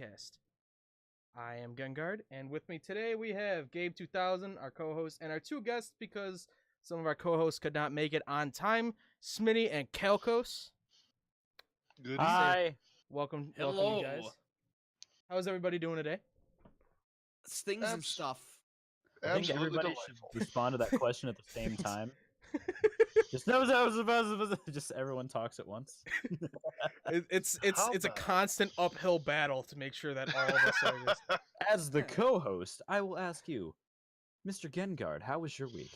podcast. I am Gungard, and with me today we have Gabe 2000, our co-host, and our two guests because some of our co-hosts could not make it on time, Smitty and Kalkos. Good evening. Hi. Welcome you Hello. guys. How's everybody doing today? Things and stuff. I I think Absolutely everybody delightful. should respond to that question at the same time. Just just everyone talks at once. It's How a about- constant uphill battle to make sure that all of us are just... As the co-host, I will ask you, Mr. Gengard, how was your week?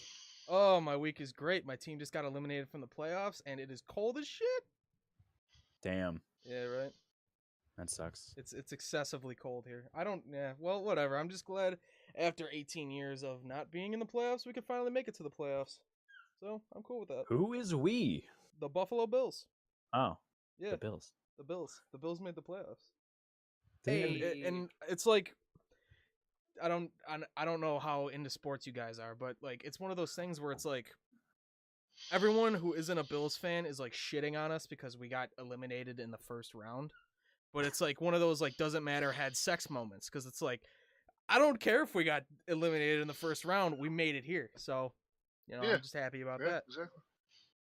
Oh, my week is great. My team just got eliminated from the playoffs, and it is cold as shit. Damn, Yeah, right. that sucks. It's excessively cold here. Well, whatever. I'm just glad after 18 years of not being in the playoffs, we could finally make it to the playoffs. So, I'm cool with that. Who is we? The Buffalo Bills. Oh, Yeah, the Bills. the Bills. The Bills made the playoffs. Damn. And it's like I don't know how into sports you guys are, but like it's one of those things where it's like everyone who isn't a Bills fan is like shitting on us because we got eliminated in the first round. But it's like one of those like doesn't matter had sex moments because it's like I don't care if we got eliminated in the first round, we made it here. So, Yeah. I'm just happy about Yeah, that. exactly.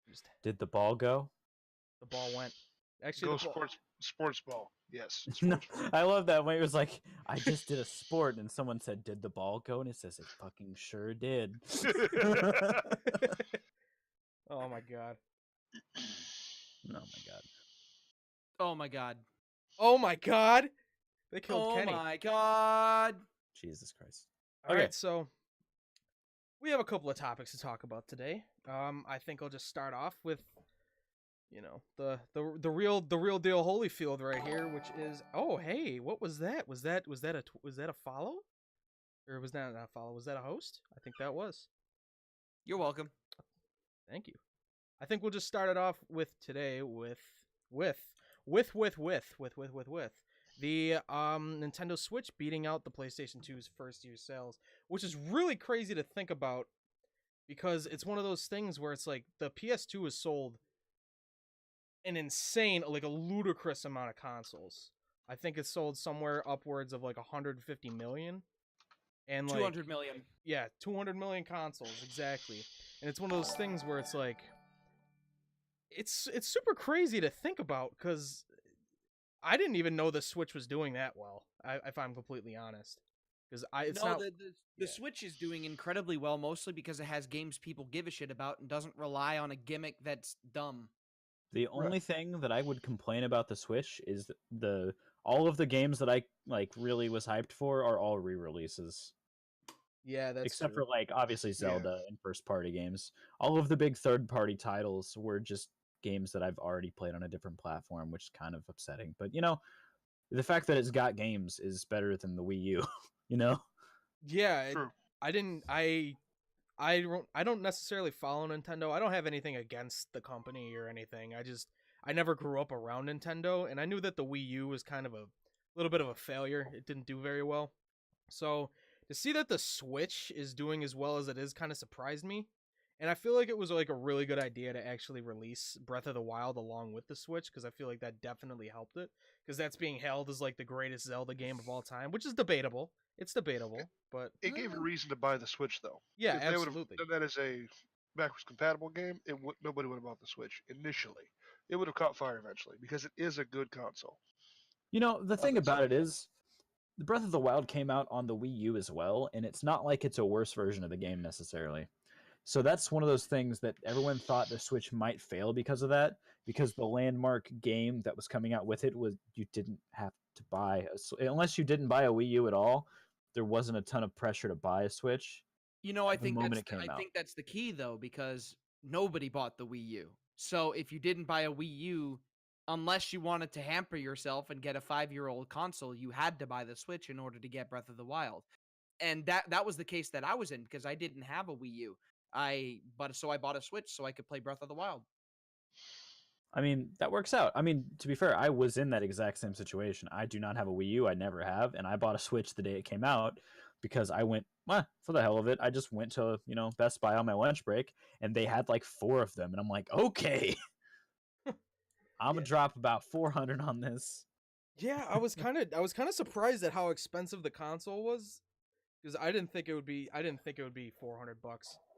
Just Did the ball go? the ball went. Actually, Go the ball, sports ball. Yes. No, Sports ball. I love that when it was like, I just did a sport, and someone said, "Did the ball go?" And it says, "It fucking sure did." oh my god. Oh my god. Oh my god. Oh my god. They killed Oh Kenny. my god. Jesus Christ. All right, Okay. so we have a couple of topics to talk about today. I think I'll just start off with, the real deal Holyfield right here, which is hey, what was that? Was that a follow, or was that not a follow? Was that a host? I think that was. You're welcome. Thank you. I think we'll just start it off with today with the Nintendo Switch beating out the PlayStation 2's first year sales, which is really crazy to think about because it's one of those things where it's like the PS2 has sold an insane, like a ludicrous amount of consoles. I think it's sold somewhere upwards of like 150 million. And like 200 million. yeah, 200 million consoles, exactly. And it's one of those things where it's like it's super crazy to think about because I didn't even know the Switch was doing that well. If I'm completely honest, because The yeah. Switch is doing incredibly well, mostly because it has games people give a shit about and doesn't rely on a gimmick that's dumb. The only thing that I would complain about the Switch is all of the games that I like really was hyped for are all re-releases. Yeah, that's Except true. for like obviously Zelda and first party games. All of the big third party titles were just games that I've already played on a different platform, which is kind of upsetting. But the fact that it's got games is better than the Wii U, Yeah, True. I don't necessarily follow Nintendo. I don't have anything against the company or anything. I never grew up around Nintendo, and I knew that the Wii U was kind of a little bit of a failure. It didn't do very well. So to see that the Switch is doing as well as it is kind of surprised me. And I feel like it was like a really good idea to actually release Breath of the Wild along with the Switch because I feel like that definitely helped it because that's being held as like the greatest Zelda game of all time, which is debatable. It's debatable, but It gave a reason to buy the Switch, though. yeah, If they would've absolutely. done that as a backwards compatible game, nobody would have bought the Switch initially. It would have caught fire eventually because it is a good console. The thing about it is the Breath of the Wild came out on the Wii U as well, and it's not like it's a worse version of the game necessarily. So that's one of those things that everyone thought the Switch might fail because of that, because the landmark game that was coming out with it was you didn't have to buy unless you didn't buy a Wii U at all. There wasn't a ton of pressure to buy a Switch. I The think moment that's it came out. think that's the key though, because nobody bought the Wii U. So if you didn't buy a Wii U, unless you wanted to hamper yourself and get a 5-year-old console, you had to buy the Switch in order to get Breath of the Wild. And that was the case that I was in because I didn't have a Wii U. So I bought a Switch so I could play Breath of the Wild. I mean, that works out. I mean, to be fair, I was in that exact same situation. I do not have a Wii U. I never have. And I bought a Switch the day it came out because I went, for the hell of it. I just went to, Best Buy on my lunch break and they had like 4 of them. And I'm like, okay, I'm going to drop about 400 on this. Yeah, I was kind of surprised at how expensive the console was because I didn't think it would be $400.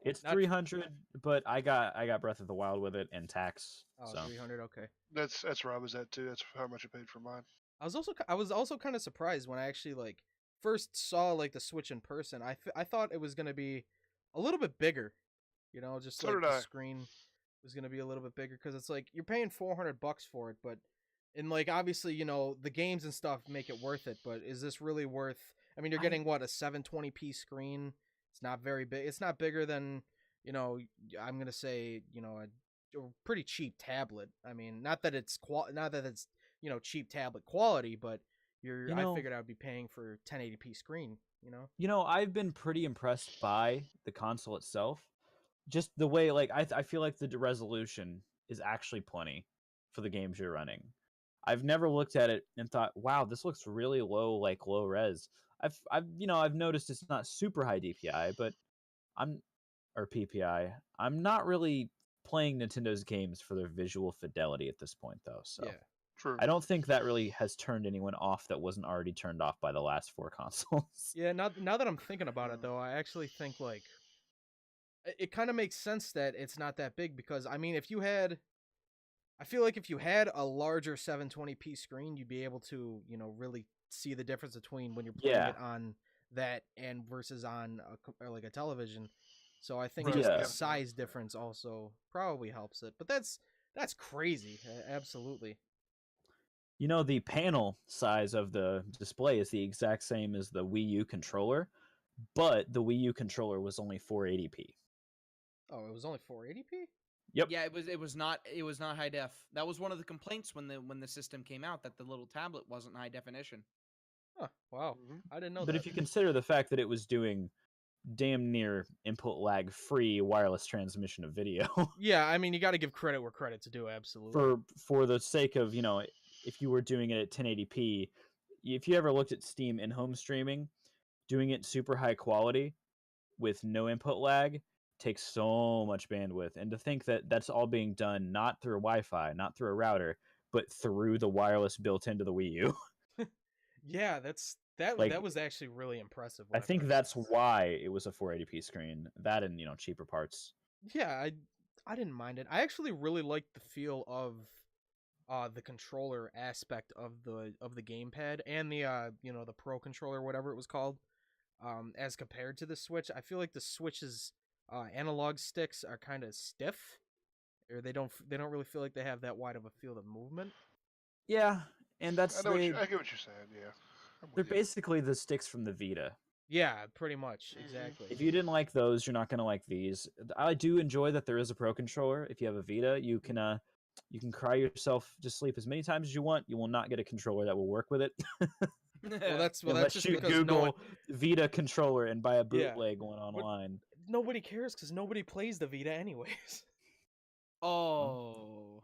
It's Not 300, but I got Breath of the Wild with it and tax. Oh, So 300. Okay. That's where I was at too. That's how much I paid for mine. I was also kind of surprised when I actually like first saw like the Switch in person. I thought it was gonna be a little bit bigger, just So like did the I. screen was gonna be a little bit bigger because it's like you're paying $400 for it, but and like obviously the games and stuff make it worth it. But is this really worth? I mean, you're I getting what, a 720p screen. It's not very big. It's not bigger than you know. I'm gonna say a pretty cheap tablet. I mean, not that it's cheap tablet quality, but you I know, figured I'd be paying for 1080p screen. I've been pretty impressed by the console itself. Just the way, like, I feel like the resolution is actually plenty for the games you're running. I've never looked at it and thought, wow, this looks really low, like low res. I've noticed it's not super high DPI, but I'm or PPI. I'm not really playing Nintendo's games for their visual fidelity at this point, though. So Yeah. True. I don't think that really has turned anyone off that wasn't already turned off by the last 4 consoles. Yeah. Now that I'm thinking about it, though, I actually think like it kind of makes sense that it's not that big because I mean, I feel like if you had a larger 720p screen, you'd be able to, really see the difference between when you're playing Yeah. it on that and versus on or like a television. So I think Right, just Yeah. the yeah. size difference also probably helps it. But that's crazy. Absolutely. The panel size of the display is the exact same as the Wii U controller, but the Wii U controller was only 480p. Oh, it was only 480p? Yep. Yeah, it was not high def. That was one of the complaints when the system came out, that the little tablet wasn't high definition. Huh, wow. Mhm. I didn't know But that. if you consider the fact that it was doing damn near input lag free wireless transmission of video Yeah, I mean, you got to give credit where credit's due, absolutely. for the sake of, if you were doing it at 1080p, if you ever looked at Steam in-home streaming, doing it super high quality with no input lag takes so much bandwidth. And to think that that's all being done not through Wi-Fi, not through a router, but through the wireless built into the Wii U. Yeah, that Like, that was actually really impressive I when I think first that's saw it. why it was a 480p screen. That and, cheaper parts. Yeah, I didn't mind it. I actually really liked the feel of the controller aspect of the gamepad and the the Pro controller, whatever it was called. As compared to the Switch, I feel like the Switch's analog sticks are kind of stiff, or they don't really feel like they have that wide of a field of movement. Yeah, and I that's know what I get what you're saying. Yeah, I'm they're with you. basically the sticks from the Vita. Yeah, pretty much, Mhm. exactly. If you didn't like those, you're not gonna like these. I do enjoy that there is a Pro controller. If you have a Vita, you can cry yourself to sleep as many times as you want. You will not get a controller that will work with it Well, that's unless just you because Google Vita controller and buy a Yeah, bootleg one but online. nobody cares because nobody plays the Vita anyways. Oh.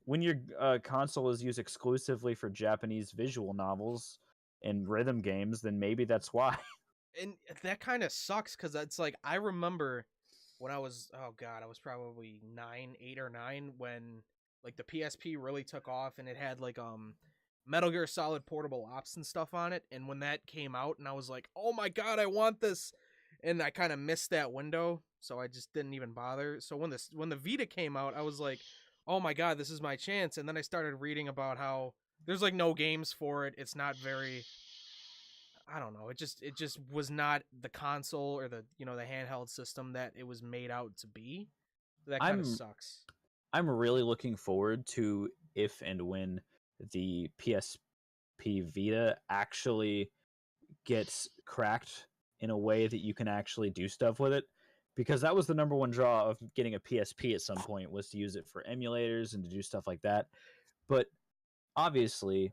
When your console is used exclusively for Japanese visual novels and rhythm games, then maybe that's why. And that kind of sucks because it's like I remember when I was, oh god, I was probably 8 or 9 when like the PSP really took off and it had like Metal Gear Solid Portable Ops and stuff on it. And when that came out, and I was like, oh my god, I want this, and I kind of missed that window, so I just didn't even bother. So when the Vita came out, I was like, oh my god, this is my chance. And then I started reading about how there's like no games for it. It's not very, I don't know. It just was not the console or the handheld system that it was made out to be. That kind of I'm sucks. I'm really looking forward to if and when the PSP Vita actually gets cracked in a way that you can actually do stuff with it, because that was the number one draw of getting a PSP at some point, was to use it for emulators and to do stuff like that. But obviously,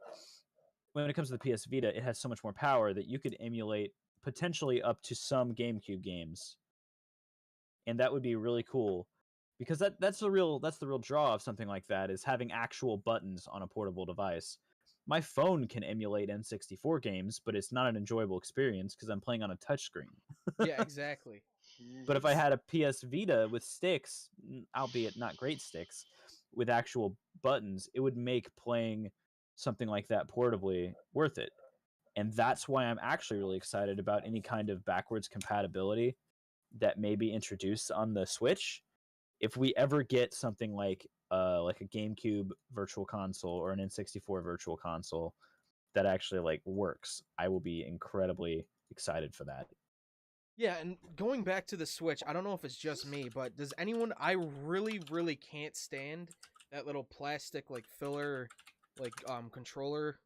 when it comes to the PS Vita, it has so much more power that you could emulate potentially up to some GameCube games, and that would be really cool, because that's the real draw of something like that, is having actual buttons on a portable device. My phone can emulate N64 games, but it's not an enjoyable experience because I'm playing on a touchscreen. Yeah, exactly. But if I had a PS Vita with sticks, albeit not great sticks, with actual buttons, it would make playing something like that portably worth it. And that's why I'm actually really excited about any kind of backwards compatibility that may be introduced on the Switch. If we ever get something like a GameCube Virtual Console or an N64 Virtual Console that actually like works, I will be incredibly excited for that. Yeah, and going back to the Switch, I don't know if it's just me, but does anyone? I really, really can't stand that little plastic like filler, like controller.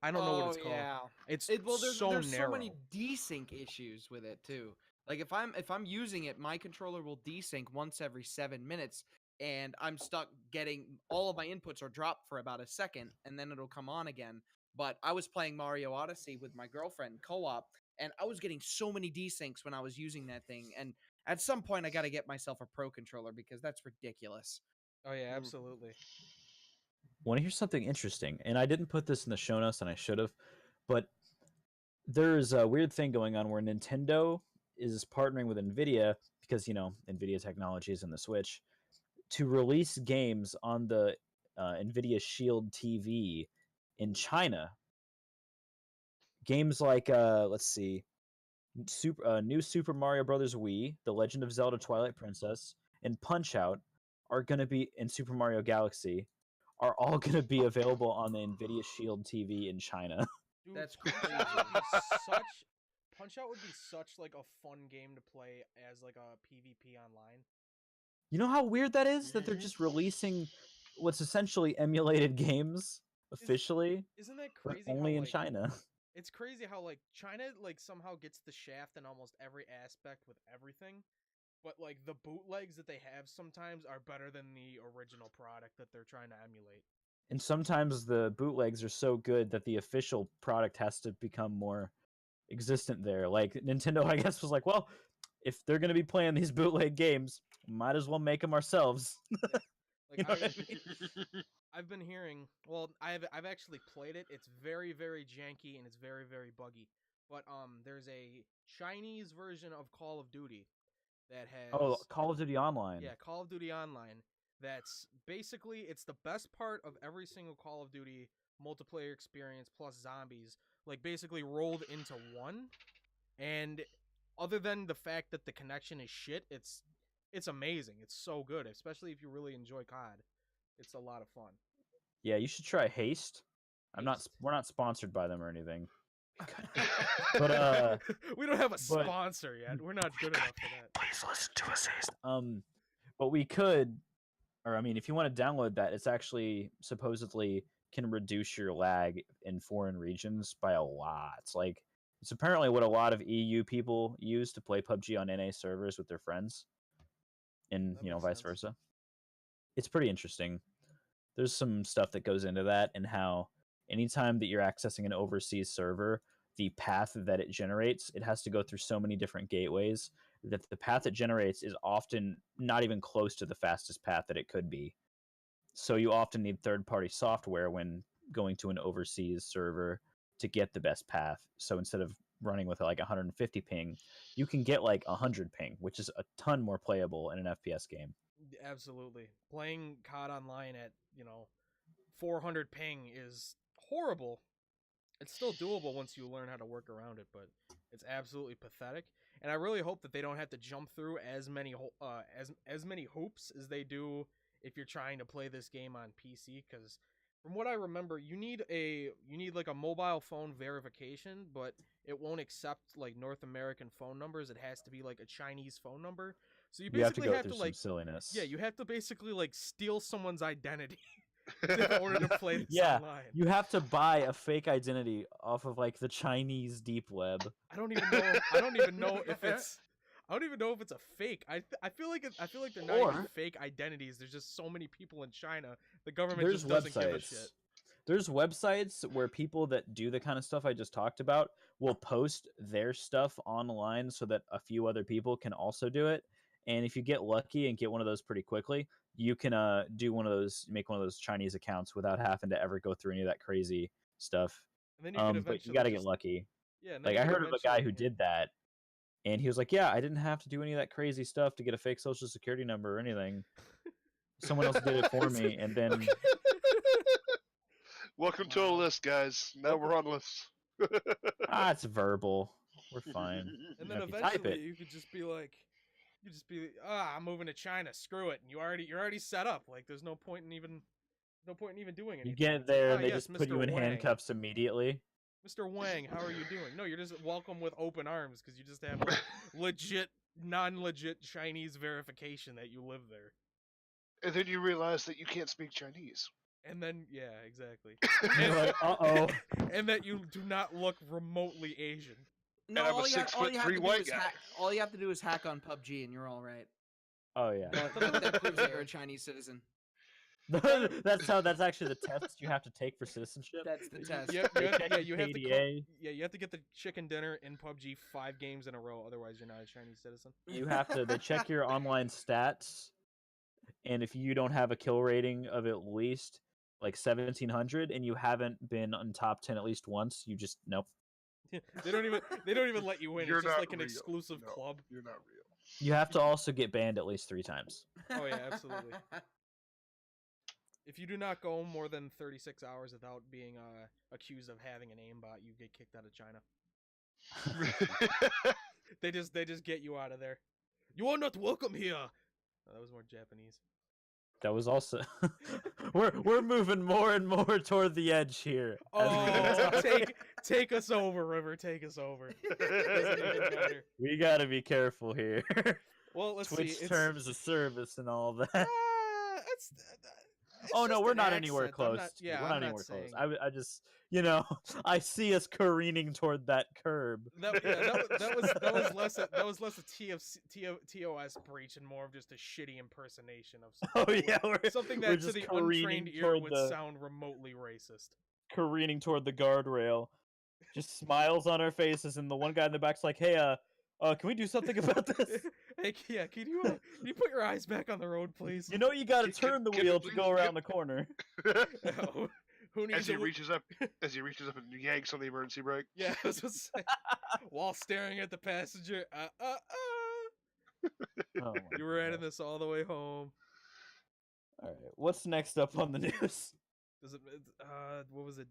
I don't know what it's called. Yeah. It's There's so there's so narrow. many desync issues with it too. Like if I'm using it, my controller will desync once every 7 minutes, and I'm stuck getting all of my inputs are dropped for about a second, and then it'll come on again. But I was playing Mario Odyssey with my girlfriend co-op, and I was getting so many desyncs when I was using that thing. And at some point, I got to get myself a pro controller because that's ridiculous. Oh yeah, Mm. absolutely. Want to hear something interesting? And I didn't put this in the show notes, and I should have, but there's a weird thing going on where Nintendo is partnering with Nvidia because Nvidia technology is in the Switch to release games on the Nvidia Shield TV in China. Games like let's see, new Super Mario Brothers Wii, The Legend of Zelda: Twilight Princess, and Punch Out are going to be in Super Mario Galaxy are all going to be available on the Nvidia Shield TV in China. Dude, That's Punch crazy. Out would be such. Punch Out would be such like a fun game to play as like a PvP online. You know how weird that is that they're Mhm. just releasing what's essentially emulated games officially, Isn't that but crazy? only how, in like, China. It's crazy how like China like somehow gets the shaft in almost every aspect with everything, but like the bootlegs that they have sometimes are better than the original product that they're trying to emulate. And sometimes the bootlegs are so good that the official product has to become more existent there. Like Nintendo, I guess, was like, well, if they're going to be playing these bootleg games, might as well make them ourselves. Like You know I what I mean? I've been hearing, well, I've actually played it. It's very very janky and it's very very buggy. But there's a Chinese version of Call of Duty that Oh, has, Call of Duty Online. yeah, Call of Duty Online. That's basically, it's the best part of every single Call of Duty multiplayer experience plus zombies, like basically rolled into one. And other than the fact that the connection is shit, it's amazing. It's so good, especially if you really enjoy COD. It's a lot of fun. Yeah, you should try Haste. Haste. We're not sponsored by them or anything. But we don't have a but- sponsor yet. We're not good enough for that. Please listen to us, Haste. But we could, or I mean, if you want to download that, it's actually supposedly can reduce your lag in foreign regions by a lot. Like it's apparently what a lot of EU people use to play PUBG on NA servers with their friends, and That makes vice sense. versa. It's pretty interesting. There's some stuff that goes into that, and how anytime that you're accessing an overseas server, the path that it generates, it has to go through so many different gateways that the path it generates is often not even close to the fastest path that it could be. So you often need third-party software when going to an overseas server to get the best path. So instead of running with like 150 ping, you can get like 100 ping, which is a ton more playable in an FPS game. Absolutely. Playing COD online at, 400 ping is horrible. It's still doable once you learn how to work around it, but it's absolutely pathetic. And I really hope that they don't have to jump through as many as many hoops as they do if you're trying to play this game on PC, cuz from what I remember, you need like a mobile phone verification, but it won't accept like North American phone numbers. It has to be like a Chinese phone number. So you You have to basically go have through to some like, silliness. yeah, you have to basically like steal someone's identity in order to play this Yeah, online. you have to buy a fake identity off of like the Chinese deep web. I don't even know. I don't even know if it's. I don't even know if it's a fake. I feel like they're not even Or- fake identities. There's just so many people in China. The government There's just doesn't give a websites. shit. There's websites where people that do the kind of stuff I just talked about will post their stuff online so that a few other people can also do it. And if you get lucky and get one of those pretty quickly, you can make one of those Chinese accounts without having to ever go through any of that crazy stuff. And then you could But eventually. you got to get just, lucky. Yeah. And then Like you I could heard of a guy who eventually- did that, and he was like, "Yeah, I didn't have to do any of that crazy stuff to get a fake social security number or anything. Someone else did it for me, and then." Welcome to a Wow. list, guys. Now we're on lists. It's verbal. We're fine. And You then know, if you type eventually it. you could just be like, I'm moving to China. Screw it. And you're already set up. Like there's no point in even doing anything. You get It's like, there "Ah, and they yes, just put Mr. you in Wang. handcuffs immediately. Mr. Wang, how are you doing? No, you're just welcome with open arms because you just have legit, non-legit Chinese verification that you live there. And then you realize that you can't speak Chinese. And then, yeah, exactly. You're like, uh-oh. And that you do not look remotely Asian. No, And I'm a all you have 6'3" to do white is guy. all you have to do is hack on PUBG, and you're all right. Oh, yeah. That proves that you're a Chinese citizen. That's actually the test you have to take for citizenship. That's the test. You have You to check your you have to get the chicken dinner in PUBG 5 games in a row, otherwise you're not a Chinese citizen. You have to. They check your online stats, and if you don't have a kill rating of at least like 1,700, and you haven't been on top 10 at least once, you just nope. They don't even let you in. You're It's just not like an real. exclusive No, club. You're not real. You have to also get banned at least 3 times. Oh yeah, absolutely. If you do not go more than 36 hours without being accused of having an aimbot, you get kicked out of China. They just get you out of there. You are not welcome here. Oh, that was more Japanese. That was also. we're moving more and more toward the edge here. as we go. Oh, take us over, River. Take us over. Doesn't even matter. We gotta be careful here. Well, let's Twitch see. terms of service and all that. It's Oh no, just we're an not anywhere accent. I'm close. not- to it. yeah, we're I'm not not anywhere close. saying- I just, I see us careening toward that curb. That was less a TOS breach and more of just a shitty impersonation of something. Oh yeah, Something we're that to just the untrained ear toward would the sound remotely racist. careening toward the guardrail. Just smiles on our faces, and the one guy in the back's like, "Hey, can we do something about this? Hey, yeah, can you put your eyes back on the road, please? You know, you gotta Can- turn the can we wheel to please go around the corner." Who needs as he a reaches up and yanks on the emergency brake. Yeah, I was gonna say, while staring at the passenger. Oh my You were adding God. this all the way home. All right, what's next up on the news? Does it? What was it?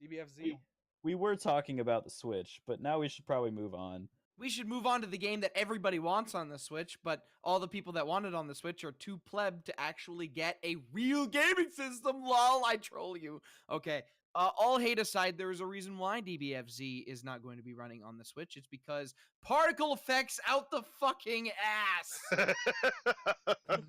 DBFZ. We were talking about the Switch, but now we should probably move on. We should move on to the game that everybody wants on the Switch, but all the people that want it on the Switch are too pleb to actually get a real gaming system. Lol, I troll you. Okay. All hate aside, there is a reason why DBFZ is not going to be running on the Switch. It's because particle effects out the fucking ass.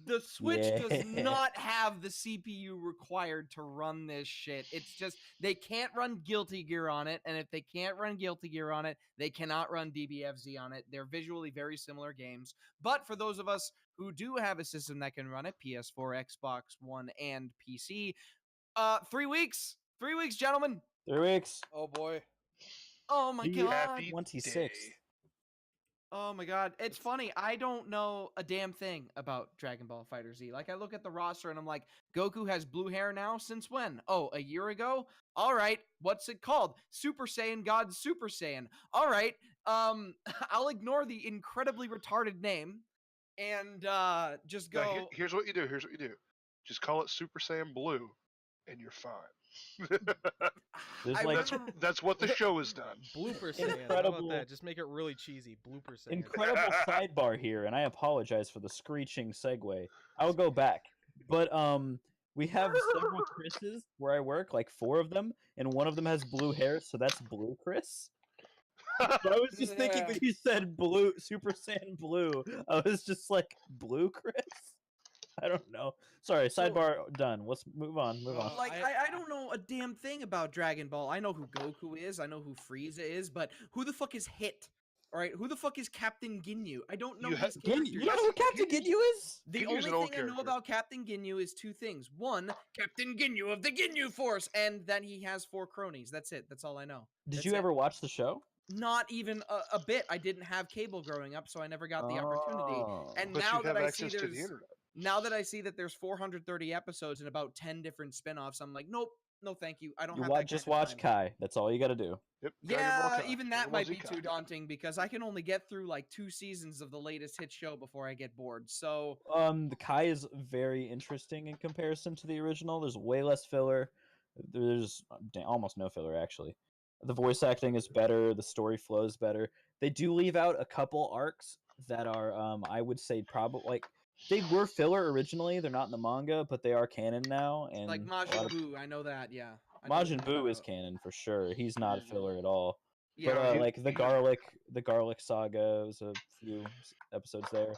The Switch does Yeah. not have the CPU required to run this shit. It's just they can't run Guilty Gear on it, and if they can't run Guilty Gear on it, they cannot run DBFZ on it. They're visually very similar games, but for those of us who do have a system that can run it, PS4, Xbox One, and PC, 3 weeks. 3 weeks, gentlemen. 3 weeks. Oh boy. Oh my The god. Happy 26th. day. Oh my god. It's funny. I don't know a damn thing about Dragon Ball FighterZ. Like, I look at the roster and I'm like, Goku has blue hair now? Since when? Oh, a year ago? All right. What's it called? Super Saiyan God Super Saiyan. All right. I'll ignore the incredibly retarded name and just go. Now, here's what you do. Just call it Super Saiyan Blue, and you're fine. There's I like remember- That's what the show has done. Blooper Saiyan. How Incredible- about that? Just make it really cheesy. Blooper Saiyan. incredible sidebar here, and I apologize for the screeching segue. I'll go back, but we have several Chris's where I work, like 4 of them, and one of them has blue hair, so that's Blue Chris. But I was just thinking Yeah. when you said blue, Super Saiyan Blue, I was just like, Blue Chris? I don't know. Sorry, So- sidebar done. Let's move on. Move on. Like, I- I don't know a damn thing about Dragon Ball. I know who Goku is, I know who Frieza is, but who the fuck is Hit? All right, who the fuck is Captain Ginyu? I don't know You ha- these Ginyu, characters. you don't know who Captain Ginyu is? The Ginyu's only an old thing I know character. about Captain Ginyu is 2 things. One, Captain Ginyu of the Ginyu Force, and that he has 4 cronies. That's it. That's all I know. Did That's you it. ever watch the show? Not even a bit. I didn't have cable growing up, so I never got the opportunity. Oh. And But now you that have I see access to the there's internet. now that I see that there's 430 episodes and about 10 different spin-offs, I'm like, nope, no thank you. I don't You have wa- that just kind of watch time. Kai. That's all you got to do. Yep. Dragon Ball Yeah, Kai. even Dragon that Ball might Z be Kai. too daunting because I can only get through like 2 seasons of the latest hit show before I get bored. So The Kai is very interesting in comparison to the original. There's way less filler. There's almost no filler actually. The voice acting is better. The story flows better. They do leave out a couple arcs that are, I would say, probably like they were filler originally. They're not in the manga, but they are canon now. And Like a lot Majin of Buu, I know that. Yeah, I know Majin that they Buu is out. canon for sure. He's not a filler at all. Yeah, But No, like the garlic saga was a few episodes there.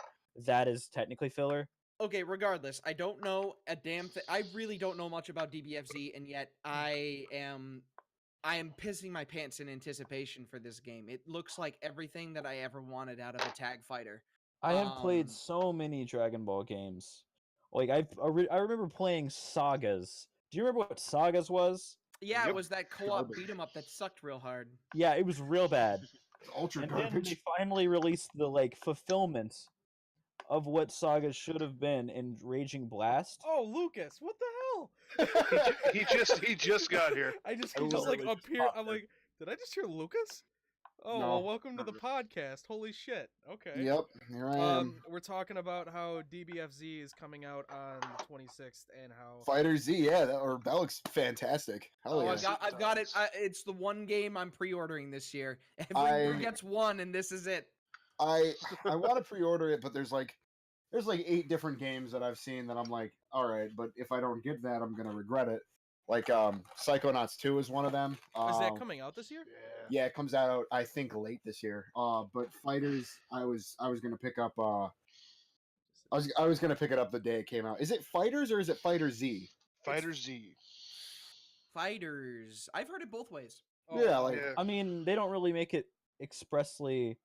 That is technically filler. okay, regardless, I don't know a damn thing. I really don't know much about DBFZ, and yet I am pissing my pants in anticipation for this game. It looks like everything that I ever wanted out of a tag fighter. I have played Um, so many Dragon Ball games. Like I remember playing Sagas. Do you remember what Sagas was? yeah, it Yep. was that co-op Garbage. beat 'em up that sucked real hard. Yeah, it was real bad. Ultra And then garbage. they finally released the like fulfillment of what Sagas should have been in Raging Blast. Oh, Lucas, what the hell? He just got here. I just I he just like literally just appeared. popped I'm in. like, did I just hear Lucas? Oh, No. well, welcome to the podcast. Holy shit. Okay. Yep, here I am. We're talking about how DBFZ is coming out on the 26th and how Fighter Z, yeah, that looks fantastic. Hell Oh, yeah. I've got it. It's the one game I'm pre-ordering this year. Every year I- gets one, and this is it. I want to pre-order it, but there's like 8 different games that I've seen that I'm like, all right, but if I don't get that, I'm gonna regret it. Like Psychonauts 2 is one of them. is that coming out this year? Yeah. Yeah, it comes out I think late this year. But Fighters, I was gonna pick up. I was gonna pick it up the day it came out. Is it Fighters or is it Fighter Z? Fighter Z. Fighters. I've heard it both ways. Oh, Yeah, like- Yeah. I mean, they don't really make it expressly.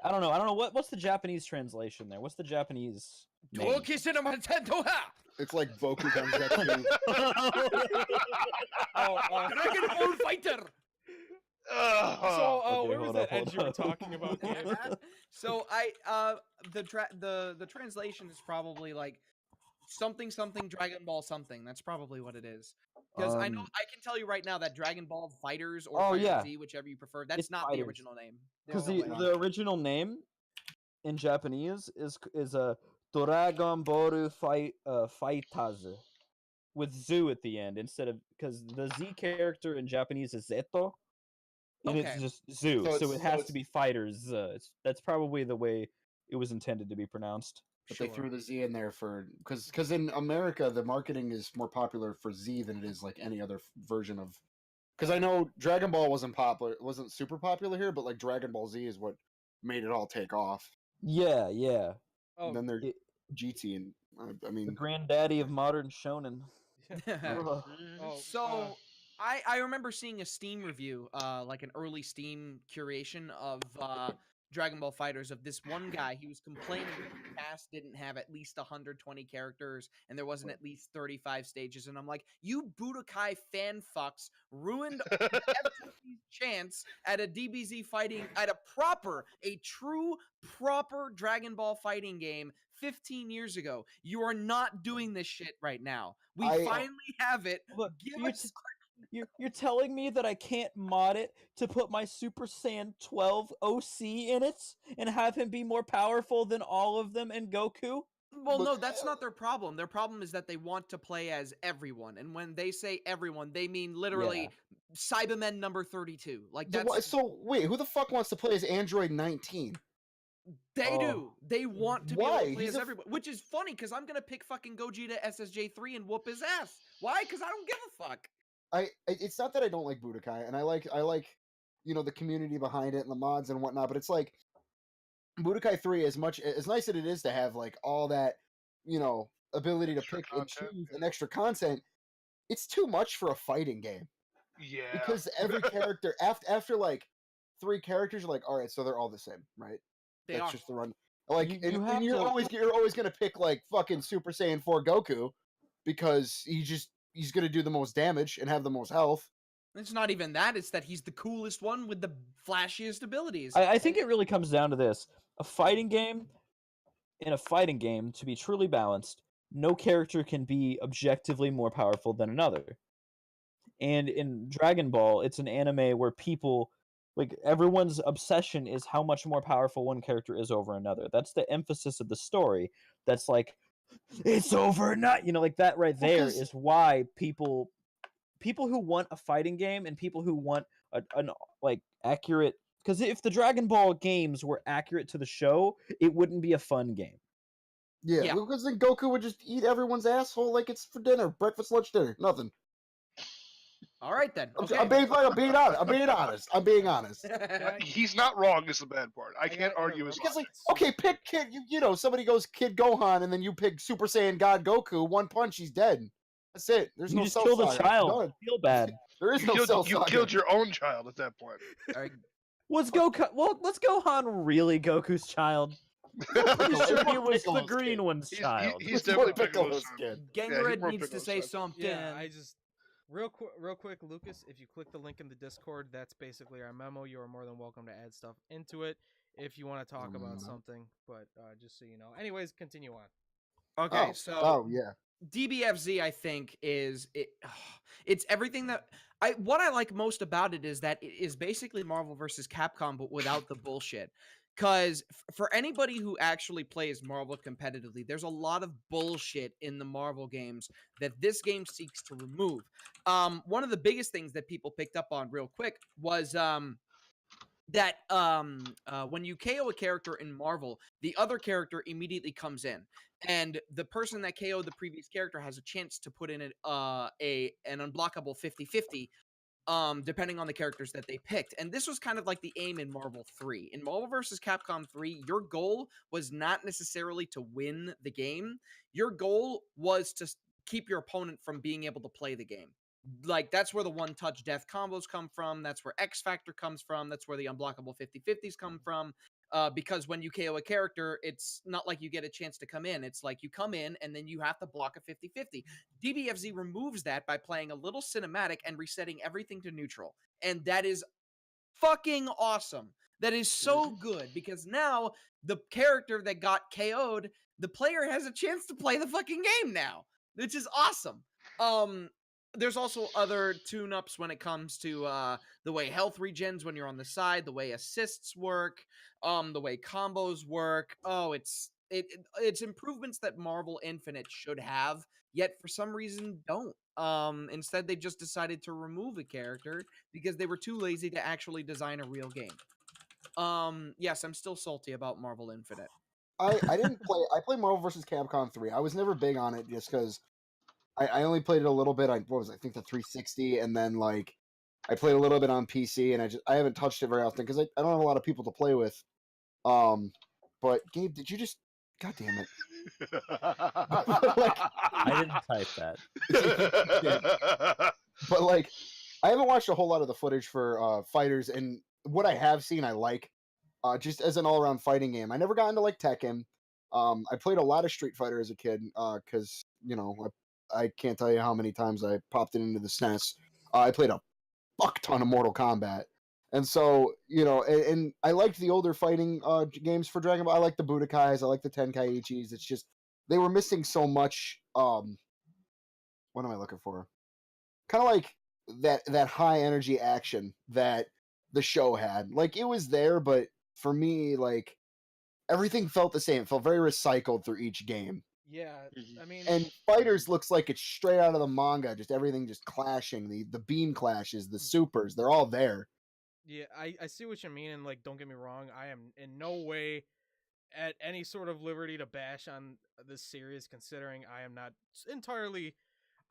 I don't know. What's the Japanese translation there? What's the Japanese name? Doki Cinema Nintendo Ha! It's like Boku Densetsu. Dragon Ball Fighter. So, Okay, where was hold that up, hold edge you were up. talking about, Gabe? So the translation is probably like something Dragon Ball something. That's probably what it is. Because I know I can tell you right now that Dragon Ball Fighters or Oh, Fighter yeah. Z, whichever you prefer, that's It's not the Fighters. original name. Because There's no way. the original name in Japanese is a Dragon Ball Fighters with Zoo at the end instead of because the Z character in Japanese is Zeto, and Okay. it's just Zoo, So so, it's- it so has it's- to be Fighters. That's probably the way it was intended to be pronounced. But Sure. they threw the Z in there for because in America the marketing is more popular for Z than it is like any other version of. Because I know Dragon Ball wasn't super popular here, but like Dragon Ball Z is what made it all take off. Yeah, yeah. Oh, And then they're it- GT and I The mean granddaddy of modern shonen. Ugh. oh, So I remember seeing a Steam review, like an early Steam curation of Dragon Ball Fighters of this one guy. He was complaining that the cast didn't have at least 120 characters and there wasn't at least 35 stages. And I'm like, you Budokai fan fucks ruined everybody's chance at a DBZ fighting at a true proper Dragon Ball fighting game 15 years ago. You are not doing this shit right now. We I- finally have it. Look, Give you're, us you're telling me that I can't mod it to put my Super Saiyan 12 OC in it and have him be more powerful than all of them and Goku? Well, no, Look, that's not their problem. Their problem is that they want to play as everyone, and when they say everyone, they mean literally Cybermen number 32. Like that's so wait, who the fuck wants to play as Android 19? they Oh. do. They want to be Why? able to play He's as a everyone, which is funny because I'm gonna pick fucking Gogeta SSJ3 and whoop his ass. Why? Because I don't give a fuck. It's not that I don't like Budokai, and I like the community behind it and the mods and whatnot, but it's like Budokai 3, as nice as it is to have like all that ability to Extra pick and content, choose yeah. and extra content, it's too much for a fighting game Yeah. because every character after like 3 characters, you're like, all right, so they're all the same, right? They That's are. just the run. Like, You and have you're to- always gonna pick like fucking Super Saiyan 4 Goku because he's gonna do the most damage and have the most health. It's not even that. It's that he's the coolest one with the flashiest abilities. I think it really comes down to this. A fighting game, in a fighting game, to be truly balanced, no character can be objectively more powerful than another. And in Dragon Ball, it's an anime where people, like, everyone's obsession is how much more powerful one character is over another. That's the emphasis of the story. That's like, it's over, not, like that right there 'cause- is why people people who want a fighting game and people who want an like accurate. Because if the Dragon Ball games were accurate to the show, it wouldn't be a fun game. Yeah, Yeah. because then Goku would just eat everyone's asshole like it's for dinner, breakfast, lunch, dinner, nothing. All right then. I'm, Okay. I'm being honest. I'm being honest. He's not wrong. Is the bad part. I can't gotta argue his interrupt. Because like, logic. okay, pick Kid. You know, somebody goes Kid Gohan, and then you pick Super Saiyan God Goku. One punch, he's dead. That's it. There's You no just Cell killed a Saga. child. Done. I feel bad. There is no Cell You Saga. killed your own child at that point. All right. Was Goku? Well, was Gohan really Goku's child? I'm pretty Piccolo- sure he more was the Piccolo's green kid. one's child. He's It's more definitely Piccolo's Piccolo's son. kid. Gengared more needs to Piccolo's say son. something. Yeah, I just real quick, Lucas. If you click the link in the Discord, that's basically our memo. You are more than welcome to add stuff into it if you want to talk about something. But just so you know. Anyways, continue on. Okay, so Oh yeah. DBFZ, I think, is it's everything that what I like most about it is that it is basically Marvel versus Capcom, but without the bullshit. Because for anybody who actually plays Marvel competitively, there's a lot of bullshit in the Marvel games that this game seeks to remove. One of the biggest things that people picked up on real quick was that when you KO a character in Marvel, the other character immediately comes in, and the person that KO'd the previous character has a chance to put in an unblockable 50-50, depending on the characters that they picked. And this was kind of like the aim in Marvel 3. In Marvel vs. Capcom 3, your goal was not necessarily to win the game. Your goal was to keep your opponent from being able to play the game. Like, that's where the one-touch death combos come from. That's where X Factor comes from. That's where the unblockable 50-50s come from. Because when you KO a character, it's not like you get a chance to come in. It's like you come in and then you have to block a 50-50. DBFZ removes that by playing a little cinematic and resetting everything to neutral. And that is fucking awesome. That is so good because now the character that got KO'd, the player has a chance to play the fucking game now, which is awesome. There's also other tune-ups when it comes to the way health regens when you're on the side, the way assists work, the way combos work. Oh, it's improvements that Marvel Infinite should have, yet for some reason don't. Instead, they just decided to remove a character because they were too lazy to actually design a real game. Yes, I'm still salty about Marvel Infinite. I didn't play. I played Marvel vs. Capcom 3. I was never big on it just because I only played it a little bit. I think the 360, and then like I played a little bit on PC, and I haven't touched it very often because I don't have a lot of people to play with. But Gabe, did you just? God damn it! I didn't type that. But like, I haven't watched a whole lot of the footage for fighters, and what I have seen, I like. Just as an all-around fighting game. I never got into like Tekken. I played a lot of Street Fighter as a kid because I can't tell you how many times I popped it into the SNES. I played a fuck ton of Mortal Kombat, and so and I liked the older fighting games for Dragon Ball. I like the Budokais, I like the Tenkaichis. It's just they were missing so much. What am I looking for? Kind of like that high energy action that the show had. Like it was there, but for me, like everything felt the same. It felt very recycled through each game. Yeah, I mean, And Fighters looks like it's straight out of the manga, just everything just clashing. The beam clashes, the supers, they're all there. yeah, I see what you mean, and like, don't get me wrong, I am in no way at any sort of liberty to bash on this series, considering I am not entirely.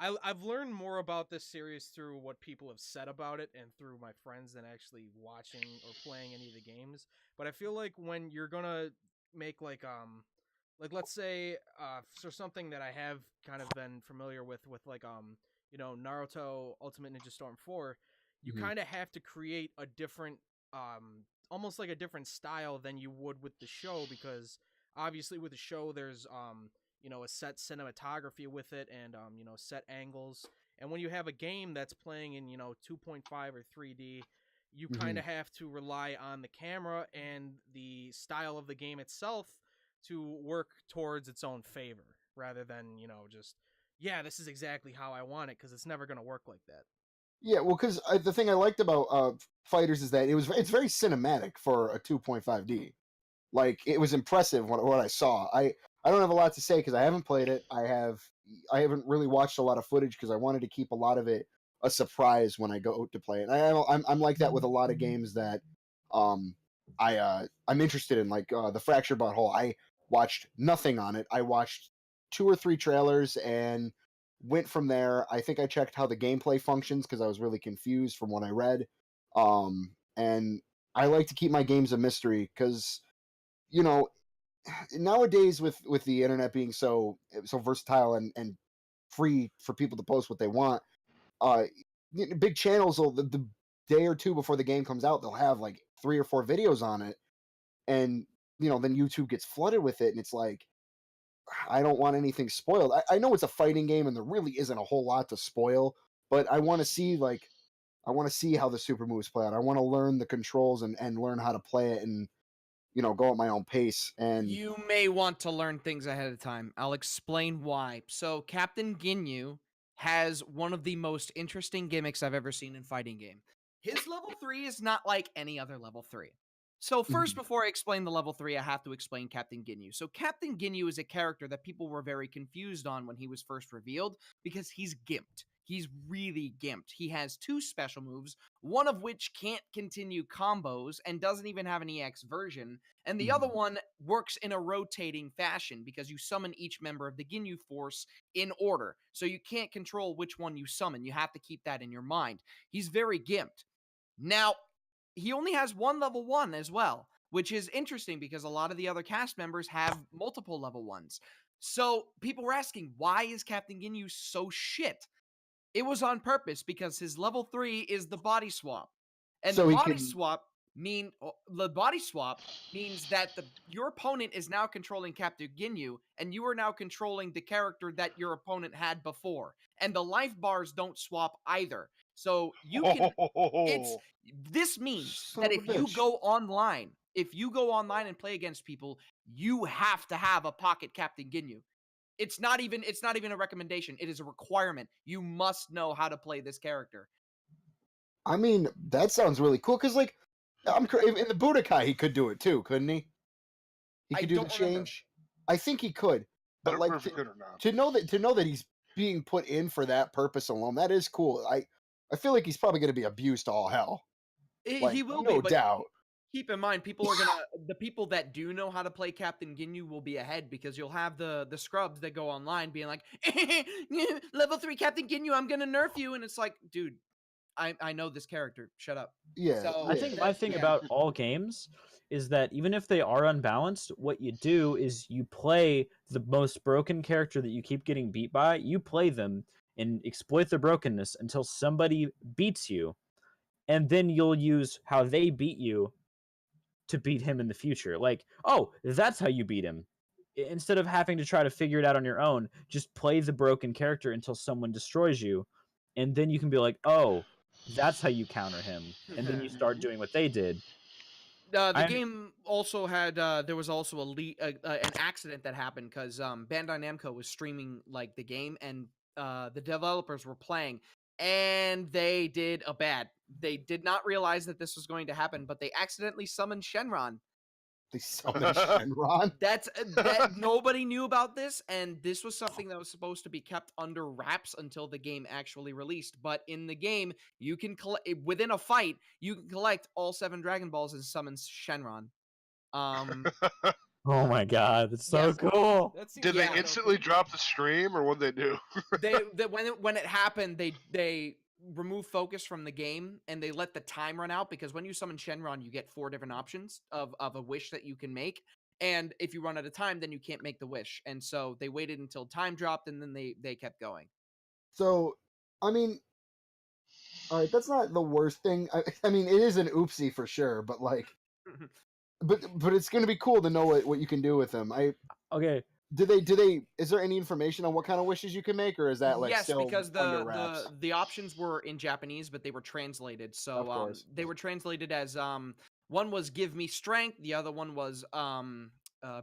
I've learned more about this series through what people have said about it and through my friends than actually watching or playing any of the games. But I feel like when you're gonna make like let's say for something that I have kind of been familiar with like Naruto Ultimate Ninja Storm 4, you kind of have to create a different almost like a different style than you would with the show, because obviously with the show there's a set cinematography with it and set angles, and when you have a game that's playing in 2.5 or 3D, you kind of have to rely on the camera and the style of the game itself to work towards its own favor, rather than just this is exactly how I want it, because it's never going to work like that. Yeah, well, because the thing I liked about Fighters is that it's very cinematic for a 2.5D. Like it was impressive what I saw. I don't have a lot to say because I haven't played it. I haven't really watched a lot of footage because I wanted to keep a lot of it a surprise when I go to play it. I'm like that with a lot of games that um I'm interested in, like the Fractured But Whole. I watched nothing on it. I watched 2 or 3 trailers and went from there. I think I checked how the gameplay functions because I was really confused from what I read. And I like to keep my games a mystery because you know nowadays with the internet being so versatile and free for people to post what they want, uh big channels will the day or two before the game comes out, they'll have like 3 or 4 videos on it, and then YouTube gets flooded with it, and it's like I don't want anything spoiled. I know it's a fighting game and there really isn't a whole lot to spoil, but I want to see how the super moves play out. I want to learn the controls and learn how to play it, and go at my own pace. And You may want to learn things ahead of time. I'll explain why. So, Captain Ginyu has one of the most interesting gimmicks I've ever seen in fighting game. His level 3 is not like any other level 3. So, first, before I explain the level 3, I have to explain Captain Ginyu. So, Captain Ginyu is a character that people were very confused on when he was first revealed because he's gimped. He's really gimped. He has 2 special moves, one of which can't continue combos and doesn't even have an EX version, and the other one works in a rotating fashion because you summon each member of the Ginyu force in order. So you can't control which one you summon. You have to keep that in your mind. He's very gimped. Now, he only has one level 1 as well, which is interesting because a lot of the other cast members have multiple level 1s. So people were asking, why is Captain Ginyu so shit? It was on purpose because his level 3 is the body swap. And So the he body can- swap means that your opponent is now controlling Captain Ginyu, and you are now controlling the character that your opponent had before. And the life bars don't swap either. So you can this means Son that of a bitch. if you go online and play against people, you have to have a pocket Captain Ginyu. It's not even a recommendation. It is a requirement. You must know how to play this character. I mean, that sounds really cool because, like, in the Budokai, he could do it too, couldn't he? He I could do the don't remember. change. I think he could, I but don't like remember if it could or not. to know that he's being put in for that purpose alone, that is cool. I feel like he's probably going to be abused to all hell. Like, He will be, no but doubt. keep in mind, the people that do know how to play Captain Ginyu will be ahead because you'll have the scrubs that go online being like, level 3 Captain Ginyu, I'm gonna nerf you, and it's like, dude, I know this character. Shut up. Yeah, So I think my thing about all games is that even if they are unbalanced, what you do is you play the most broken character that you keep getting beat by, you play them and exploit their brokenness until somebody beats you, and then you'll use how they beat you to beat him in the future. Like, oh, that's how you beat him. Instead of having to try to figure it out on your own, just play the broken character until someone destroys you, and then you can be like, oh, that's how you counter him, and then you start doing what they did. the game also had there was also an accident that happened because Bandai Namco was streaming like the game, and the developers were playing, and they did a bad. They did not realize that this was going to happen, but they accidentally summoned Shenron. they summoned Shenron. That nobody knew about this, and this was something that was supposed to be kept under wraps until the game actually released. But in the game, you can within a fight, you can collect all 7 Dragon Balls and summon Shenron. Oh my god, that's so Yes. cool. Did they instantly drop the stream, or what did they do? When it happened, they remove focus from the game and they let the time run out because when you summon Shenron, you get 4 different options of a wish that you can make. And if you run out of time, then you can't make the wish. And so they waited until time dropped and then they kept going. So, I mean, all right, that's not the worst thing. I mean, it is an oopsie for sure, but like, but it's gonna be cool to know what you can do with them. Okay, Do they? Is there any information on what kind of wishes you can make, or is that like yes, still because under wraps? the options were in Japanese, but they were translated. Of So course. they were translated as one was give me strength, the other one was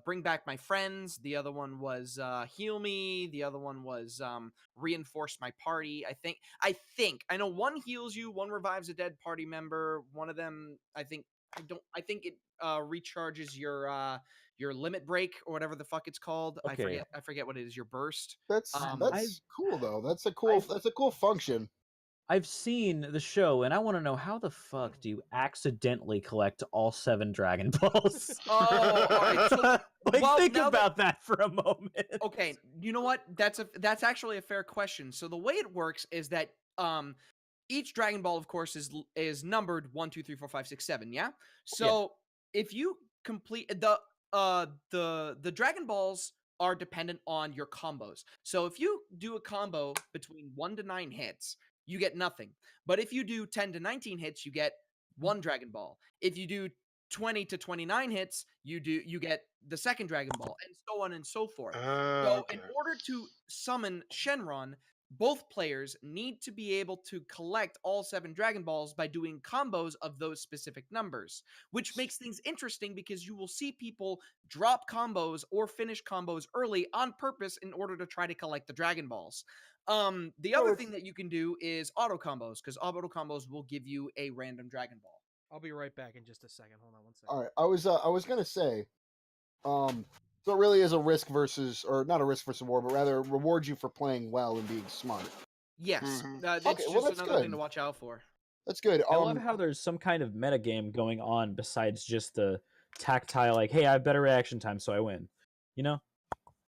bring back my friends, the other one was heal me, the other one was reinforce my party. I know one heals you, one revives a dead party member, one of them I think it recharges your limit break or whatever the fuck it's called. Okay. I forget what it is. Your burst. That's I've- cool though. That's a cool function. I've seen the show, and I want to know how the fuck do you accidentally collect all 7 Dragon Balls? Oh, all right. So, like, well, think now about that for a moment. okay, you know what? That's actually a fair question. So the way it works is that each Dragon Ball, of course, is numbered 1, 2, 3, 4, 5, 6, 7. Yeah. So if you complete the Dragon Balls are dependent on your combos. So if you do a combo between 1 to 9 hits, you get nothing. But if you do 10 to 19 hits, you get 1 Dragon Ball. If you do 20 to 29 hits, you get the second Dragon Ball, and so on and so forth. So Okay. in order to summon Shenron, both players need to be able to collect all 7 Dragon Balls by doing combos of those specific numbers, which makes things interesting because you will see people drop combos or finish combos early on purpose in order to try to collect the Dragon Balls. The So other it's- thing that you can do is auto combos, because auto combos will give you a random Dragon Ball. I'll be right back in just a second. Hold on one second. All right, I was gonna say, so it really is a risk versus, or not a risk versus reward, but rather rewards you for playing well and being smart. Yes, Mhm. it's Okay, well, just that's another thing good. to watch out for. That's good. I love how there's some kind of metagame going on besides just the tactile, like, hey, I have better reaction time, so I win. You know?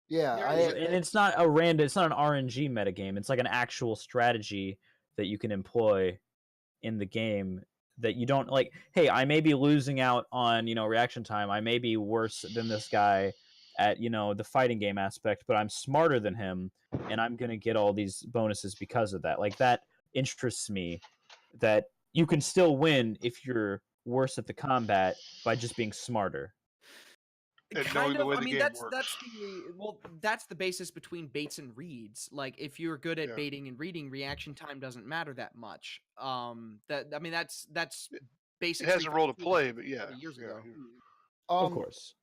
yeah, There I, is- And it's not a random, it's not an RNG metagame. It's like an actual strategy that you can employ in the game that you don't like, hey, I may be losing out on, reaction time. I may be worse than this guy at, the fighting game aspect, but I'm smarter than him and I'm going to get all these bonuses because of that. Like, that interests me, that you can still win if you're worse at the combat by just being smarter. And Kind knowing the of. way I the mean, game that's the basis between baits and reads. Like, if you're good at Yeah. baiting and reading, reaction time doesn't matter that much. That's It basic. has Street a role to Fighter play, 2 but yeah, 30 years yeah, ago. yeah. Of course.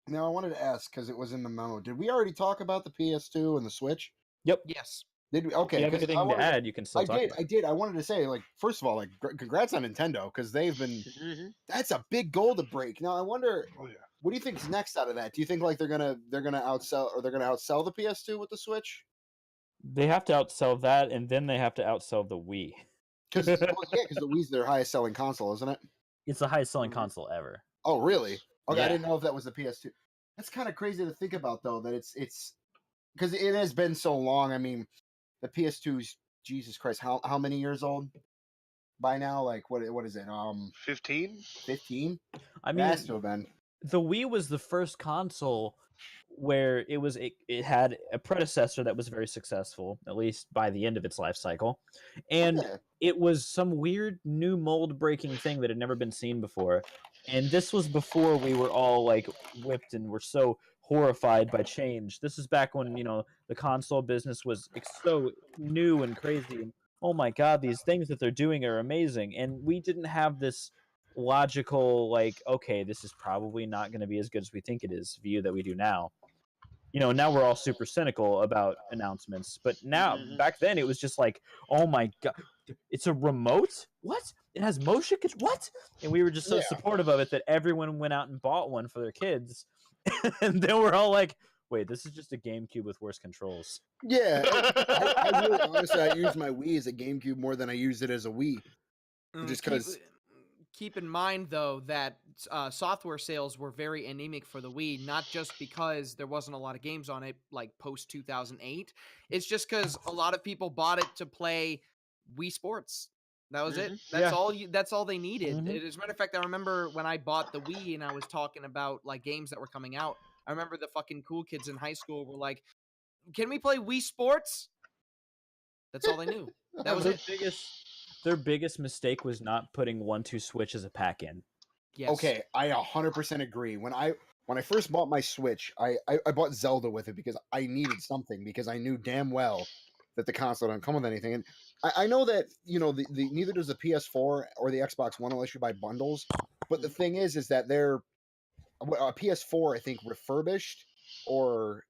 Now I wanted to ask because it was in the memo. Did we already talk about the PS2 and the Switch? Yep. Yes. Did we? If Okay, you have 'cause anything I to wanted add, you can still I talk did. about I it. did. I wanted to say, like, first of all, like, congrats on Nintendo because they've been. Mhm. That's a big goal to break. Now I wonder, Oh yeah. what do you think's next out of that? Do you think like they're gonna outsell the PS2 with the Switch? They have to outsell that, and then they have to outsell the Wii. Because because the Wii's their highest selling console, isn't it? It's the highest selling Mhm. console ever. Oh, really? Okay, I Yeah. didn't know if that was the PS2. That's kind of crazy to think about, though. That it's because it has been so long. I mean, the PS2's Jesus Christ, how many years old by now? Like what is it? 15. 15? I It mean, has to have been. the Wii was the first console where it had a predecessor that was very successful, at least by the end of its life cycle, and Yeah. it was some weird new mold breaking thing that had never been seen before. And this was before we were all like whipped and were so horrified by change. This is back when the console business was so new and crazy. And oh my god, these things that they're doing are amazing. And we didn't have this logical, like, okay, this is probably not going to be as good as we think it is view that we do now. Now we're all super cynical about announcements, but now Mhm. back then it was just like, oh my god, it's a remote? What? It has motion control? What? And we were just so Yeah. supportive of it that everyone went out and bought one for their kids. And then we're all like, wait, this is just a GameCube with worse controls. Yeah. I really, honestly, I use my Wii as a GameCube more than I use it as a Wii. Just because. Keep in mind, though, that software sales were very anemic for the Wii, not just because there wasn't a lot of games on it, like post 2008. It's just because a lot of people bought it to play Wii Sports. That was it. That's Yeah. all. That's all they needed. Mhm. As a matter of fact, I remember when I bought the Wii and I was talking about like games that were coming out. I remember the fucking cool kids in high school were like, "Can we play Wii Sports?" That's all they knew. That was their it. their biggest mistake was not putting 1-2 Switch as a pack in. Yes. Okay, I 100% agree. When I first bought my Switch, I bought Zelda with it because I needed something, because I knew damn well that the console don't come with anything. And I know that the neither does the PS4 or the Xbox One unless you buy bundles. But the thing is that they're a PS4, I think, refurbished, or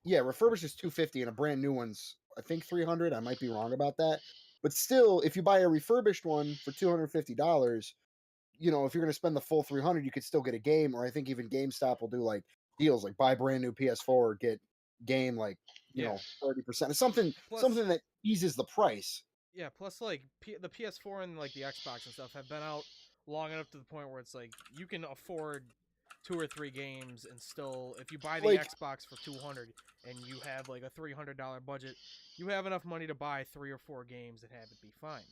refurbished is $250 and a brand new one's, I think, $300. I might be wrong about that. But still, if you buy a refurbished one for $250, if you're going to spend the full $300, you could still get a game. Or I think even GameStop will do like deals, like buy brand new PS4, get game like Yeah. 30%. It's something Plus- something that eases the price. Yeah, plus like the PS4 and like the Xbox and stuff have been out long enough to the point where it's like you can afford 2 or 3 games and still, if you buy the Like, Xbox for 200 and you have like a $300 budget, you have enough money to buy 3 or 4 games and have it be fine.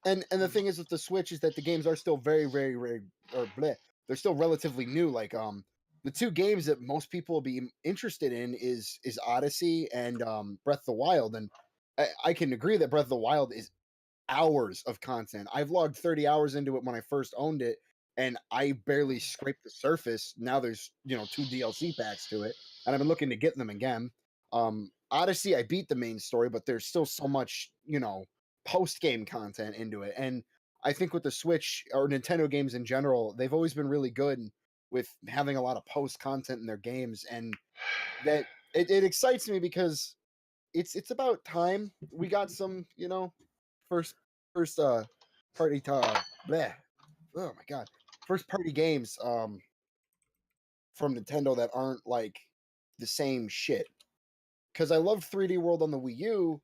and the thing is with the Switch is that the games are still very, very, very, or bleh, they're still relatively new. Like, the two games that most people will be interested in is Odyssey and Breath of the Wild, and I can agree that Breath of the Wild is hours of content. I've logged 30 hours into it when I first owned it, and I barely scraped the surface. Now there's 2 DLC packs to it, and I've been looking to get them again. Odyssey, I beat the main story, but there's still so much post game content into it, and I think with the Switch or Nintendo games in general, they've always been really good with having a lot of post content in their games, and that it excites me because it's about time we got some first first party bleh. Oh my god, first party games from Nintendo that aren't like the same shit, because I love 3D World on the Wii U,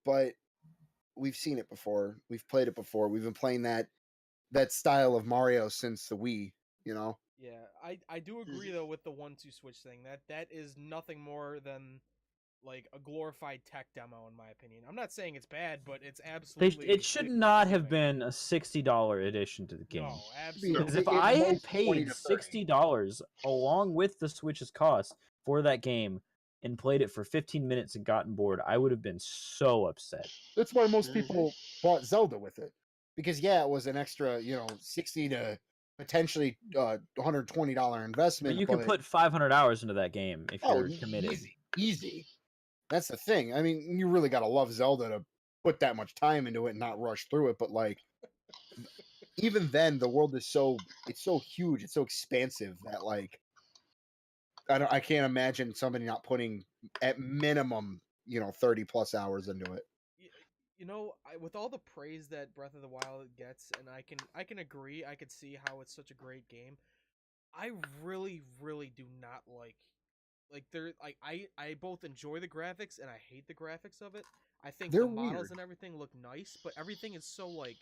but we've seen it before, we've played it before, we've been playing that style of Mario since the Wii, you know. Yeah, I do agree though with the 1-2 switch thing. That is nothing more than like a glorified tech demo in my opinion. I'm not saying it's bad, but it's absolutely It should not have nothing. been a $60 addition to the game. No, Be- Because absolutely. if at I had most 20 paid to 30. $60 along with the Switch's cost for that game and played it for 15 minutes and gotten bored, I would have been so upset. That's why most Mhm. people bought Zelda with it, because yeah, it was an extra 60 to potentially $120 investment, But you can put 500 hours into that game if you're committed. easy. That's the thing. I mean, you really gotta love Zelda to put that much time into it and not rush through it. But like, even then, the world is it's so huge, it's so expansive that like, I can't imagine somebody not putting at minimum 30 plus hours into it. With all the praise that Breath of the Wild gets, and I can agree, I could see how it's such a great game. I really, really do not I both enjoy the graphics and I hate the graphics of it. I think They're the models weird. and everything look nice, but everything is so like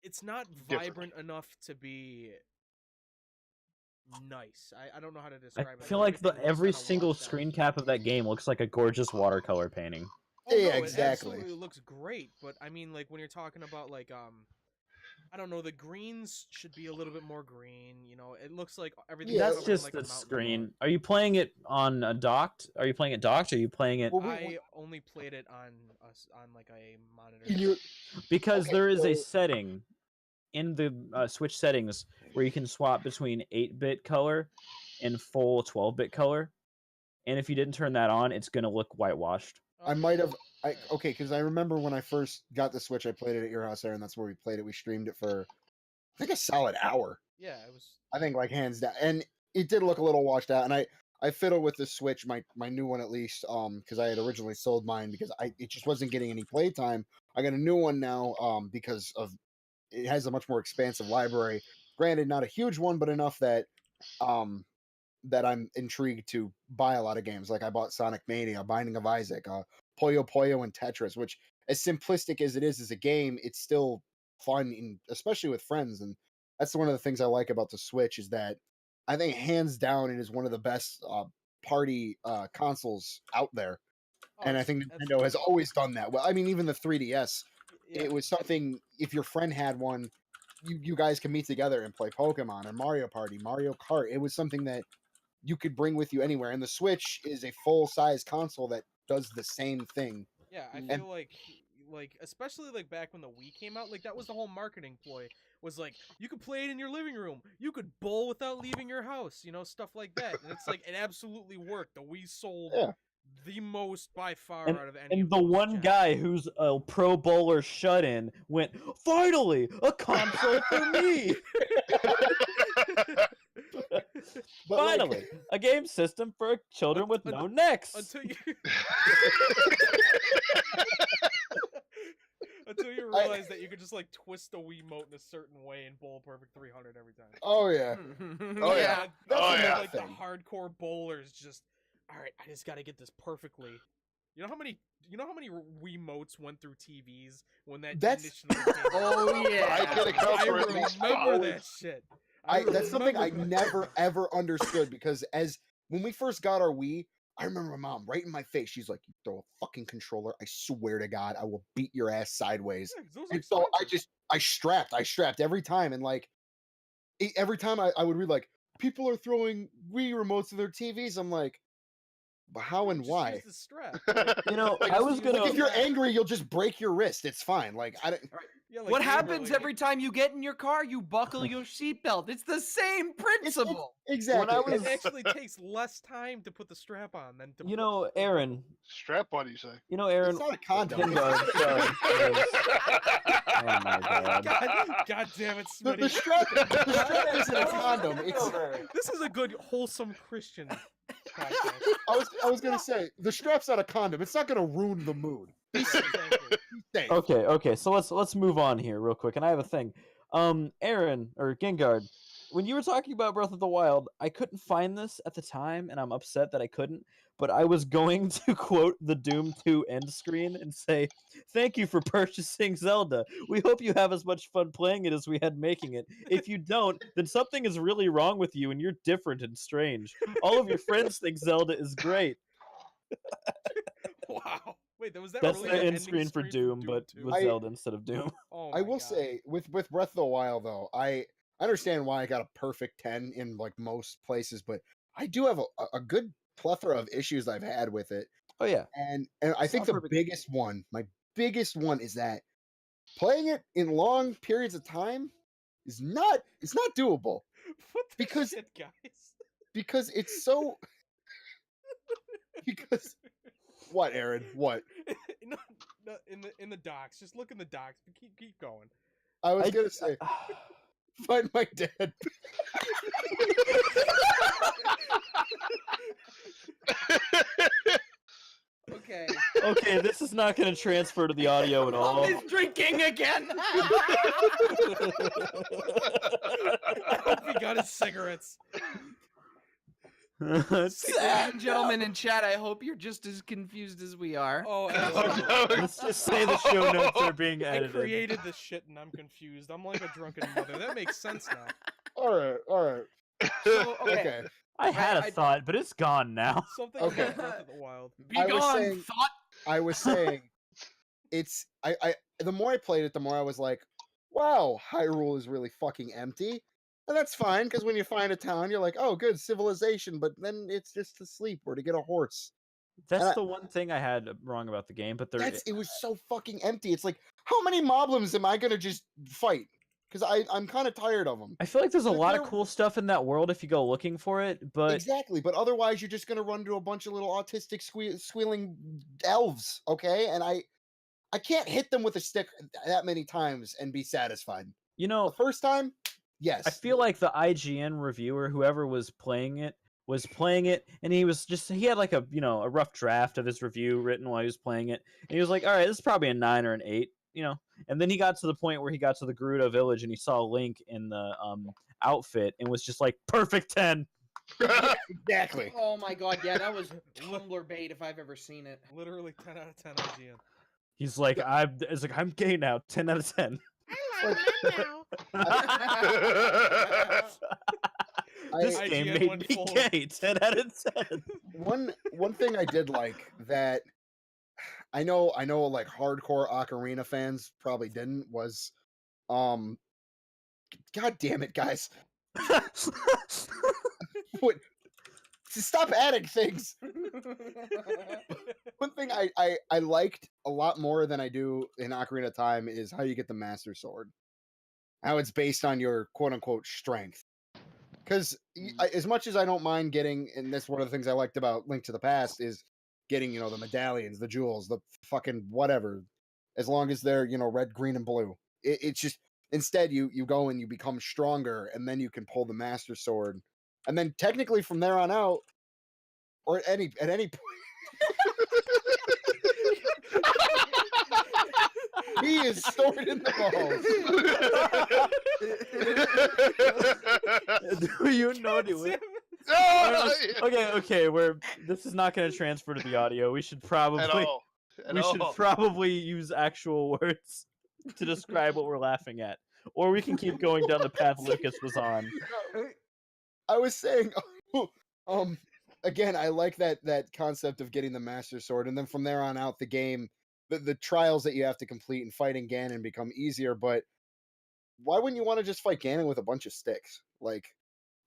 it's not Different. vibrant enough to be nice. I don't know how to I describe it. feel like everything looks every kinda single washed out. screen cap of that game looks like a gorgeous watercolor painting. Oh Yeah, no, it exactly. absolutely looks great, but I mean like when you're talking about like I don't know, the greens should be a little bit more green, it looks like everything's Yeah, That's covered in just like the a mountain of screen. mud. Are you playing it on a docked? Are you playing it docked? Or are you playing it? Well, I only played it on like a monitor. you Because okay, there is a so setting in the Switch settings where you can swap between 8-bit color and full 12-bit color. And if you didn't turn that on, it's going to look whitewashed. I Okay. might have. Alright. Okay, because I remember when I first got the Switch, I played it at your house, Aaron. That's where we played it. We streamed it for, I think, a solid hour. Yeah, it was. I think like hands down, and it did look a little washed out. And I fiddled with the Switch, my new one at least, because I had originally sold mine because it just wasn't getting any playtime. I got a new one now, because of it has a much more expansive library. Granted, not a huge one, but enough um that I'm intrigued to buy a lot of games. Like I bought Sonic Mania, Binding of Isaac, Puyo Puyo, and Tetris. Which, as simplistic as it is as a game, it's still fun, especially with friends. And that's one of the things I like about the Switch is that I think hands down it is one of the best party consoles out there. Oh, And I it's think Nintendo has absolutely. always done that well. I mean, even the 3DS, Yeah. it was something. If your friend had one, you guys can meet together and play Pokemon or Mario Party, Mario Kart. It was something that you could bring with you anywhere. And the Switch is a full size console that does the same thing. Yeah, I And feel like especially like back when the Wii came out, like that was the whole marketing ploy. Was like you could play it in your living room, you could bowl without leaving your house, stuff like that. And it's like it absolutely worked. The Wii sold yeah, the most by far And, out of any and of the those one gens. guy who's a pro bowler shut-in went, finally, a console for me! but like, Finally, a game system for children with no necks! until you until you I- realize that you could just like twist the Wiimote in a certain way and bowl a perfect 300 every time. oh yeah, Oh, yeah. That's Oh, another yeah. Like the thing. hardcore bowlers just, all right, I just got to get this perfectly. You know how many Wiimotes went through TVs when that That's- initially came out? Oh yeah. I can account I for at least remember five. that shit. That's something I remember that. never ever understood because when we first got our Wii, I remember my mom right in my face. She's like, "You throw a fucking controller, I swear to God, I will beat your ass sideways." Yeah, 'cause those are And so expensive. I strapped every time, and like every time I would read like people are throwing Wii remotes to their TVs. I'm like, but how and Just why? use the strap. You know, Like, I was use gonna. Like if you're strap. angry, you'll just break your wrist. It's fine. Like I don't. Yeah, like What you were happens like- every time you get in your car? You buckle your seatbelt. It's the same principle. Exactly. When I was- It actually takes less time to put the strap on than to. You put know, the Aaron. Strap on, you say? You know, Aaron. It's not a condom. Gengar, sorry. It is- Oh my god. God damn it, The Smitty. strap isn't a condom. It's This is a good, wholesome Christian podcast. I was gonna say the strap's not a condom. It's not gonna ruin the mood. Be safe. Exactly. Be safe. Okay. So let's move on here real quick. And I have a thing. Aaron or Gengard, when you were talking about Breath of the Wild, I couldn't find this at the time, and I'm upset that I couldn't. But I was going to quote the Doom 2 end screen and say, "Thank you for purchasing Zelda. We hope you have as much fun playing it as we had making it. If you don't, then something is really wrong with you, and you're different and strange. All of your friends think Zelda is great." Wow. Wait, was that That's really the the end ending screen for Doom, but 2? with I- Zelda instead of Doom. Oh I my will God. say with Breath of the Wild though, I understand why I got a perfect 10 in like most places, but I do have a good plethora of issues I've had with it. Oh yeah. And I It's think not the perfect. my biggest one is that playing it in long periods of time it's not doable What the because- shit, guys? because it's so because what, Aaron? What? no, no, in the docs. Just look in the docs. But keep going. I was gonna say find my dad. Okay. Okay, this is not going to transfer to the audio at all. Mom is drinking again. I hope he got his cigarettes. Ladies and gentlemen in chat, I hope you're just as confused as we are. Oh, Oh, absolutely. no. Let's just say the show notes are being I edited. created this shit and I'm confused. I'm like a drunken mother. That makes sense now. All right. So, okay. Okay. I had a I- thought, but it's gone now. Something Okay. about Breath of the Wild. Be I was gone, saying- thought. I was saying it's I the more I played it, the more I was like, wow, Hyrule is really fucking empty. And that's fine, because when you find a town, you're like, oh good, civilization, but then it's just to sleep or to get a horse. That's I- the one thing I had wrong about the game, but there It was so fucking empty. It's like, how many moblins am I gonna just fight? Because I'm kind of tired of them. I feel like there's a Like, lot of they're- cool stuff in that world if you go looking for it, but Exactly, but otherwise you're just gonna run into a bunch of little autistic squealing elves, okay? And I can't hit them with a stick that many times and be satisfied. you The know, first time, yes. I feel like the IGN reviewer, whoever was playing it, and he had like a rough draft of his review written while he was playing it, and he was like, all right, this is probably a 9 or an 8, and then he got to the point where he got to the Gerudo village and he saw Link in the outfit and was just like, perfect 10. Exactly. Oh my god, yeah, that was Tumblr bait if I've ever seen it. Literally 10 out of 10 IGN. He's like, I'm gay now, 10 out of 10. This I, game IGN made went me full. gay, 10 out of 10. one thing I did like that I know like hardcore Ocarina fans probably didn't was god damn it, guys. What, stop adding things. One thing I liked a lot more than I do in Ocarina of Time is how you get the Master Sword. How it's based on your quote unquote strength. Because as much as I don't mind getting, and that's one of the things I liked about Link to the Past is getting, the medallions, the jewels, the fucking whatever, as long as they're, red, green, and blue. It's just, instead you go and you become stronger, and then you can pull the Master Sword. And then technically from there on out, or at any point, he is stored in the balls. Do you know God do it? damn Ah, Okay. This is not going to transfer to the audio. We should At probably all. At we should all. probably use actual words to describe what we're laughing at, or we can keep going down the path Lucas was on. I was saying, um, again, I like that concept of getting the Master Sword, and then from there on out, the game, the trials that you have to complete and fighting Ganon become easier. But why wouldn't you want to just fight Ganon with a bunch of sticks? Like,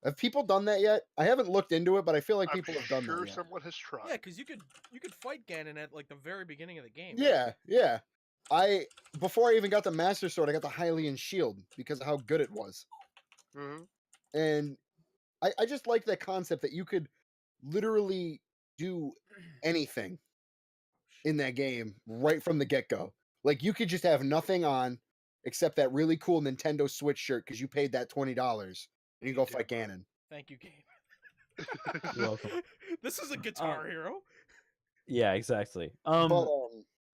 have people done that yet? I haven't looked into it, but I feel like I'm people have done sure that yet. someone has tried. Yeah, because you could fight Ganon at like the very beginning of the game. Yeah. Before I even got the Master Sword, I got the Hylian Shield because of how good it was. Mhm. And I just like that concept that you could literally do anything in that game right from the get-go. Like, you could just have nothing on except that really cool Nintendo Switch shirt because you paid that $20 and you go fight Ganon. Thank you, Gabe. You're welcome. This is a Guitar Hero. Yeah, exactly. But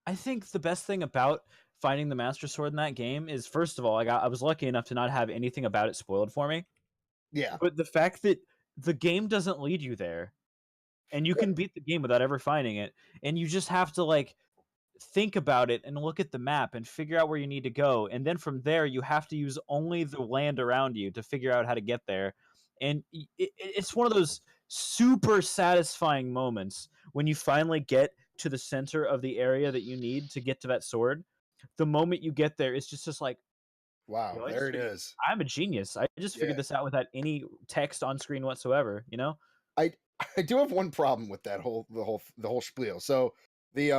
I think the best thing about finding the Master Sword in that game is, first of all, I was lucky enough to not have anything about it spoiled for me. yeah, But the fact that the game doesn't lead you there, and you can beat the game without ever finding it, and you just have to like think about it and look at the map and figure out where you need to go, and then from there you have to use only the land around you to figure out how to get there. And it's one of those super satisfying moments when you finally get to the center of the area that you need to get to that sword. The moment you get there, it's just like, wow, yo, there it is. I'm a genius. I just figured this out without any text on screen whatsoever, you know? I do have one problem with that the whole spiel. So the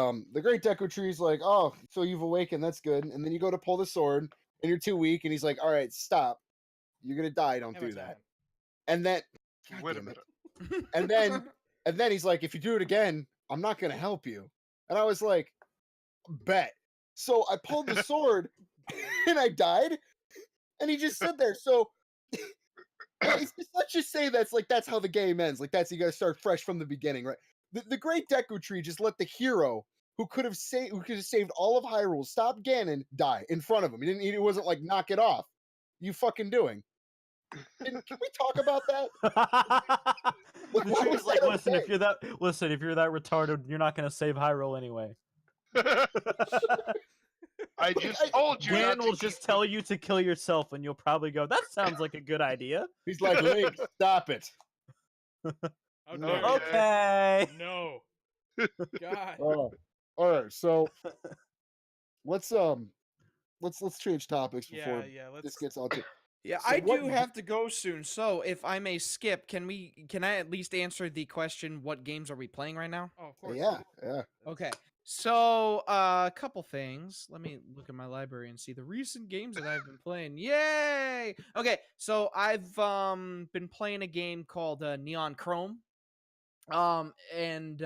Great Deku Tree's like, oh, so you've awakened, that's good. And then you go to pull the sword and you're too weak, and he's like, all right, stop. You're gonna die, don't do that. And then Wait a damn it. minute. And then he's like, if you do it again, I'm not gonna help you. And I was like, bet. So I pulled the sword and I died, and he just stood there. So let's just say that's how the game ends. Like, that's, you gotta start fresh from the beginning, right? The Great Deku Tree just let the hero who could have saved all of Hyrule, stop Ganon, die in front of him. He wasn't like, knock it off. You fucking doing? Can we talk about that? The why tree was was like, that listen, okay? if you're that retarded, you're not gonna save Hyrule anyway. I just told you not Ganon will to just tell you to kill yourself, and you'll probably go, that sounds like a good idea. He's like, Link, stop it. How dare you. Okay. No. God. Oh, all right. So let's change topics before Yeah. this Let's. gets all too. Yeah, So I what do have to go soon. So if I may skip, can I at least answer the question, what games are we playing right now? Oh, of course. Yeah. Okay. So a couple things. Let me look at my library and see the recent games that I've been playing. Yay! Okay, so I've been playing a game called Neon Chrome and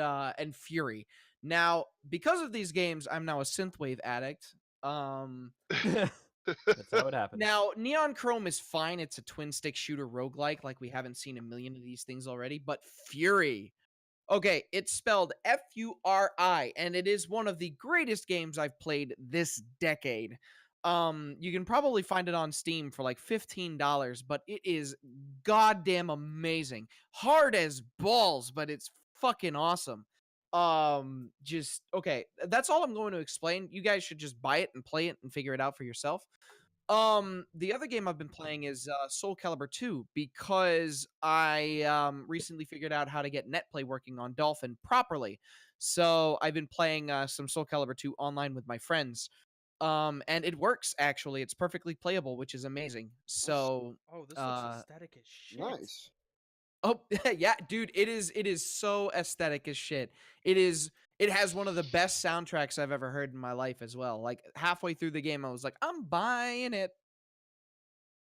Fury. Now, because of these games, I'm now a synthwave addict. That's how it happens. Now, Neon Chrome is fine. It's a twin stick shooter roguelike, like we haven't seen a million of these things already. But Fury. Okay, it's spelled Furi, and it is one of the greatest games I've played this decade. You can probably find it on Steam for like $15, but it is goddamn amazing. Hard as balls, but it's fucking awesome. Just okay, that's all I'm going to explain. You guys should just buy it and play it and figure it out for yourself. The other game I've been playing is Soul Calibur 2 because I recently figured out how to get netplay working on Dolphin properly. So I've been playing some Soul Calibur 2 online with my friends. And it works actually. It's perfectly playable, which is amazing. So Oh, this looks aesthetic as shit. Nice. oh yeah, dude, it is so aesthetic as shit. It has one of the best soundtracks I've ever heard in my life as well. Like halfway through the game, I was like, I'm buying it.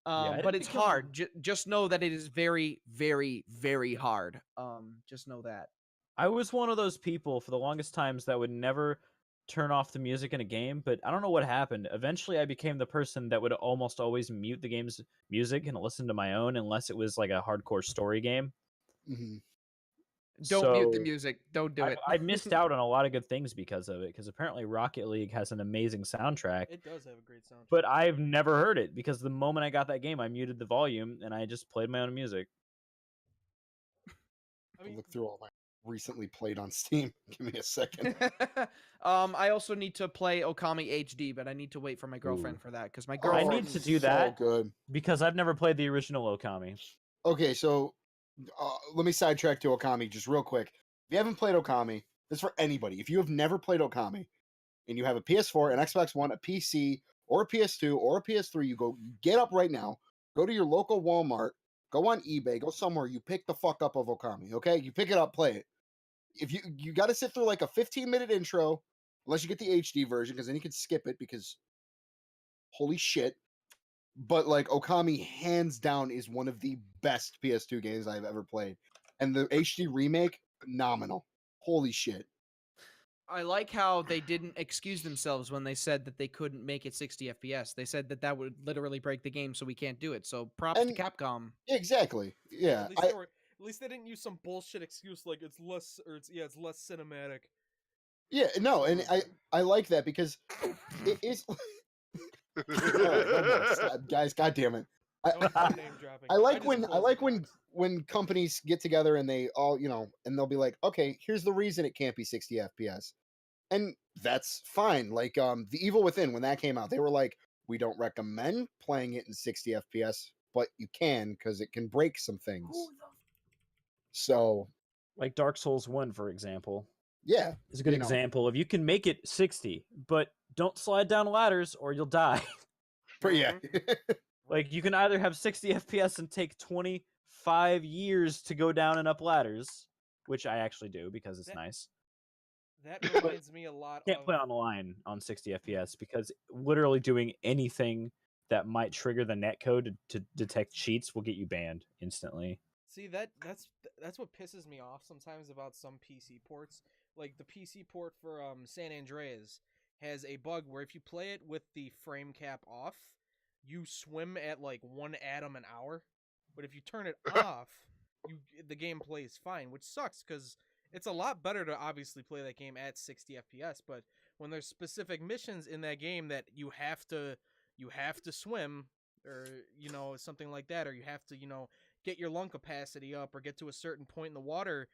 Yeah, But it's hard. Just know that it is very, very, very hard. Just know that. I was one of those people for the longest times that would never turn off the music in a game, but I don't know what happened. Eventually, I became the person that would almost always mute the game's music and listen to my own unless it was like a hardcore story game. Mm-hmm. Don't mute the So, music. Don't do it. I missed out on a lot of good things because of it, because apparently Rocket League has an amazing soundtrack, It does have a great soundtrack. but I've never heard it because the moment I got that game, I muted the volume and I just played my own music. I To mean, look through all my recently played on Steam. Give me a second. I also need to play Okami HD, but I need to wait for my girlfriend Ooh. for that because my I girlfriend. need to do it's that. So good. because I've never played the original Okami. Okay, so let me sidetrack to Okami just real quick. If you haven't played Okami, this is for anybody. If you have never played Okami and you have a PS4, an Xbox One, a PC, or a PS2, or a PS3, you get up right now, go to your local Walmart, go on eBay, go somewhere, you pick the fuck up of Okami, okay? You pick it up, play it. If you got to sit through like a 15-minute intro, unless you get the HD version, because then you can skip it because holy shit. But like Okami, hands down, is one of the best PS2 games I've ever played, and the HD remake, phenomenal. Holy shit! I like how they didn't excuse themselves when they said that they couldn't make it 60 FPS. They said that that would literally break the game, so we can't do it. So props to And Capcom. exactly, yeah. at least they were. At least they didn't use some bullshit excuse like it's less or it's less cinematic. Yeah, no, and Something like I like that because it is. All right, no more. Stop, guys, God damn it! that. No more name dropping. I like just when closed the docs. when companies get together and they all and they'll be like, okay, here's the reason it can't be 60 FPS, and that's fine. Like The Evil Within, when that came out, they were like, we don't recommend playing it in 60 FPS, but you can because it can break some things. So Like Dark Souls 1, for example, yeah, is a good you know. example of you can make it 60, but don't slide down ladders or you'll die. But yeah, Like you can either have 60 FPS and take 25 years to go down and up ladders, which I actually do because it's That- nice. That reminds me a lot Can't of. play online on 60 FPS because literally doing anything that might trigger the netcode to detect cheats will get you banned instantly. See that's what pisses me off sometimes about some PC ports. Like the PC port for San Andreas has a bug where if you play it with the frame cap off, you swim at like 1 atom an hour. But if you turn it off, the game plays fine, which sucks because it's a lot better to obviously play that game at 60 FPS. But when there's specific missions in that game that you have to swim or something like that, or you have to get your lung capacity up or get to a certain point in the water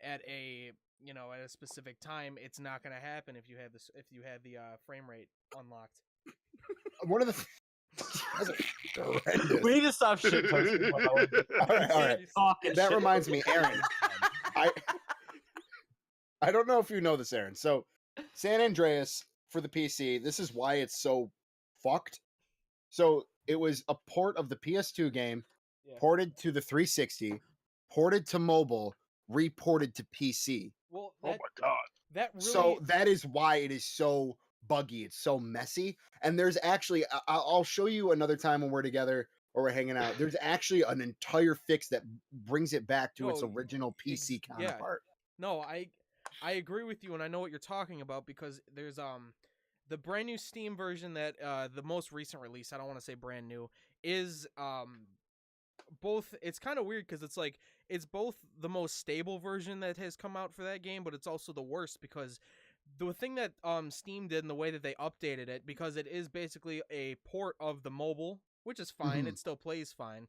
at a at a specific time, it's not going to happen if you have the frame rate unlocked. one of the that's horrendous. We need to stop shit posting. All right. Talking That shit. reminds me, Aaron. I don't know if you know this, Aaron. So, San Andreas for the PC, this is why it's so fucked. So, it was a port of the PS2 game, Yeah. ported to the 360, ported to mobile, reported to PC. Well, Oh my god. that really So, that is why it is so buggy. It's so messy. And there's actually, I'll show you another time when we're together or we're hanging out. There's actually an entire fix that brings it back to its No, original PC yeah. counterpart. No, I agree with you, and I know what you're talking about because there's the brand new Steam version that the most recent release, I don't want to say brand new, is both. It's kind of weird because it's both the most stable version that has come out for that game, but it's also the worst because the thing that Steam did and the way that they updated it, because it is basically a port of the mobile, which is fine. Mhm. It still plays fine,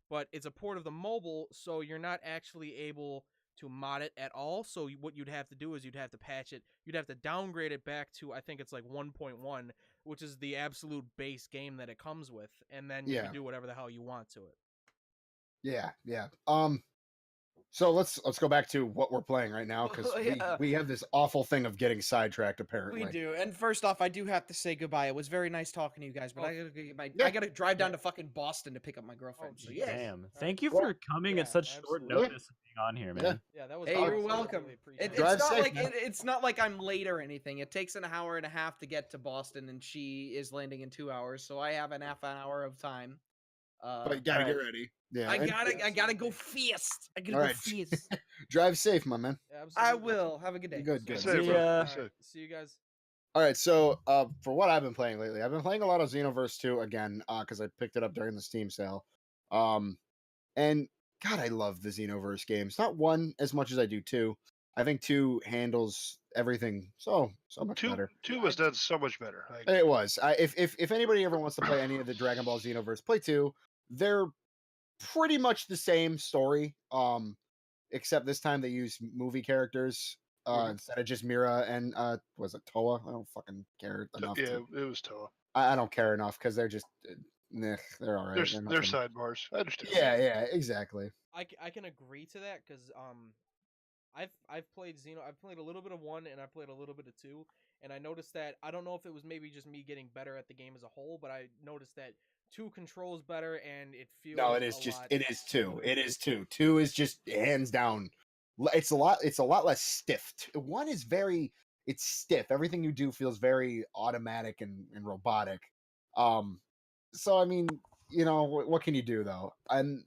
but it's a port of the mobile, so you're not actually able to mod it at all. So what you'd have to do is you'd have to patch it. You'd have to downgrade it back to, I think it's like 1.1, which is the absolute base game that it comes with, and then you Yeah. can do whatever the hell you want to it. Yeah. So let's go back to what we're playing right now because Yeah. we have this awful thing of getting sidetracked. Apparently, We do. And first off, I do have to say goodbye. It was very nice talking to you guys, but Oh, I gotta get yeah. I gotta drive down to fucking Boston to pick up my girlfriend. Oh, So geez. yes. Damn. Thank you Well, for coming yeah, at such short absolutely. notice and being on here, man. Yeah. Yeah, that was. Hey, awesome. you're I welcome. really appreciate it. Drive It's not safe, like man. it's not like I'm late or anything. It takes an hour and a half to get to Boston, and she is landing in 2 hours, so I have an half an hour of time. but you gotta Alright. get ready. Yeah, I and gotta go fast. I gotta All go right. fast. drive safe, my man. Absolutely. I will. Have a good day. Good, Be good. safe, See bro. ya. Be safe. Alright, see you guys. All right, so for what I've been playing lately, I've been playing a lot of Xenoverse 2 again because I picked it up during the Steam sale. And God, I love the Xenoverse games. Not 1 as much as I do 2. I think 2 handles everything so much better. Two was done so much better. It was. If anybody ever wants to play any of the Dragon Ball Xenoverse, play 2. They're pretty much the same story. except this time they used movie characters instead of just Mira and was it Toa? I don't fucking care enough. Yeah, it was Toa. I don't care enough because they're just they're all right. They're sidebars. I understand. Yeah, exactly. I can agree to that because I've played Xeno. I've played a little bit of 1 and I played a little bit of 2, and I noticed that I don't know if it was maybe just me getting better at the game as a whole, but I noticed that 2 controls better and it feels. No, it is a just lot it is 2. smoother. It is 2. 2 is just hands down. It's a lot less stiff. 1 is very it's stiff. Everything you do feels very automatic and robotic. So I mean, what can you do though? And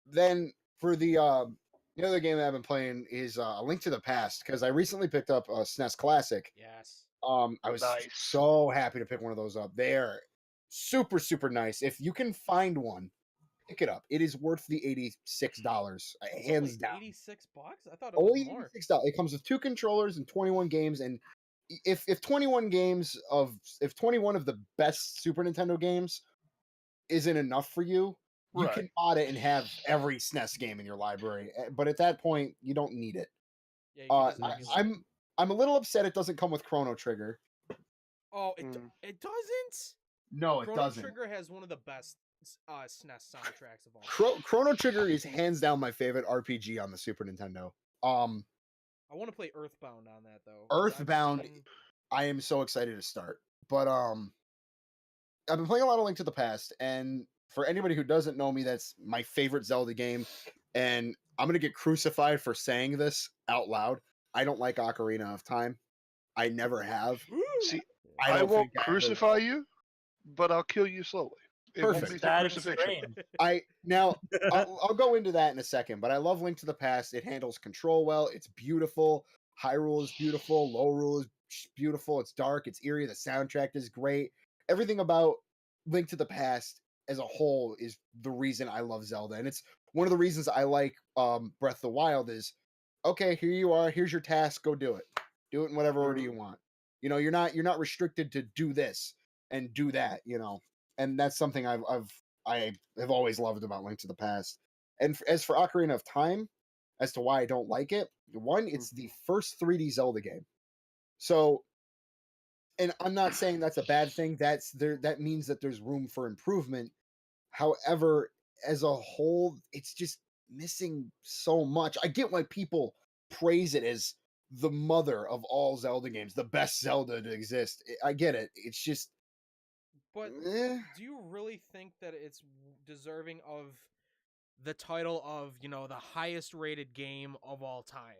then for the other game that I've been playing is A Link to the Past because I recently picked up a SNES Classic. Yes. I was Nice. so happy to pick one of those up. They're super, super nice. If you can find one, pick it up. It is worth the $86, hands down. $86? I thought it was Only more. $86. It comes with 2 controllers and 21 games. And if 21 of the best Super Nintendo games isn't enough for you, you Right. can mod it and have every SNES game in your library. But at that point, you don't need it. Yeah, you can just I- emulate. I'm a little upset it doesn't come with Chrono Trigger. Oh, Mm. it doesn't. No, it Chrono doesn't. Trigger has one of the best SNES soundtracks of all. Chrono Trigger is hands down my favorite RPG on the Super Nintendo. I want to play Earthbound on that though. 'cause I've Earthbound, seen- I am so excited to start. But I've been playing a lot of Link to the Past, and for anybody who doesn't know me, that's my favorite Zelda game. And I'm gonna get crucified for saying this out loud. I don't like Ocarina of Time. I never have. See, I I don't won't think I ever crucify you, but I'll kill you slowly. It won't Perfect. be through That is crucifixion. strange. I'll go into that in a second, but I love Link to the Past. It handles control well. It's beautiful. Hyrule is beautiful. Lorule is beautiful. It's dark. It's eerie. The soundtrack is great. Everything about Link to the Past as a whole is the reason I love Zelda, and it's one of the reasons I like Breath of the Wild. Is okay. Here you are. Here's your task. Go do it. Do it in whatever order you want. You're not restricted to do this and do that. And that's something I have always loved about Link to the Past. And as for Ocarina of Time, as to why I don't like it, one, it's the first 3D Zelda game. So, and I'm not saying that's a bad thing. That means that there's room for improvement. However, as a whole, it's just missing so much. I get why people praise it as the mother of all Zelda games, the best Zelda to exist. I get it. It's just But eh. do you really think that it's deserving of the title of, the highest rated game of all time?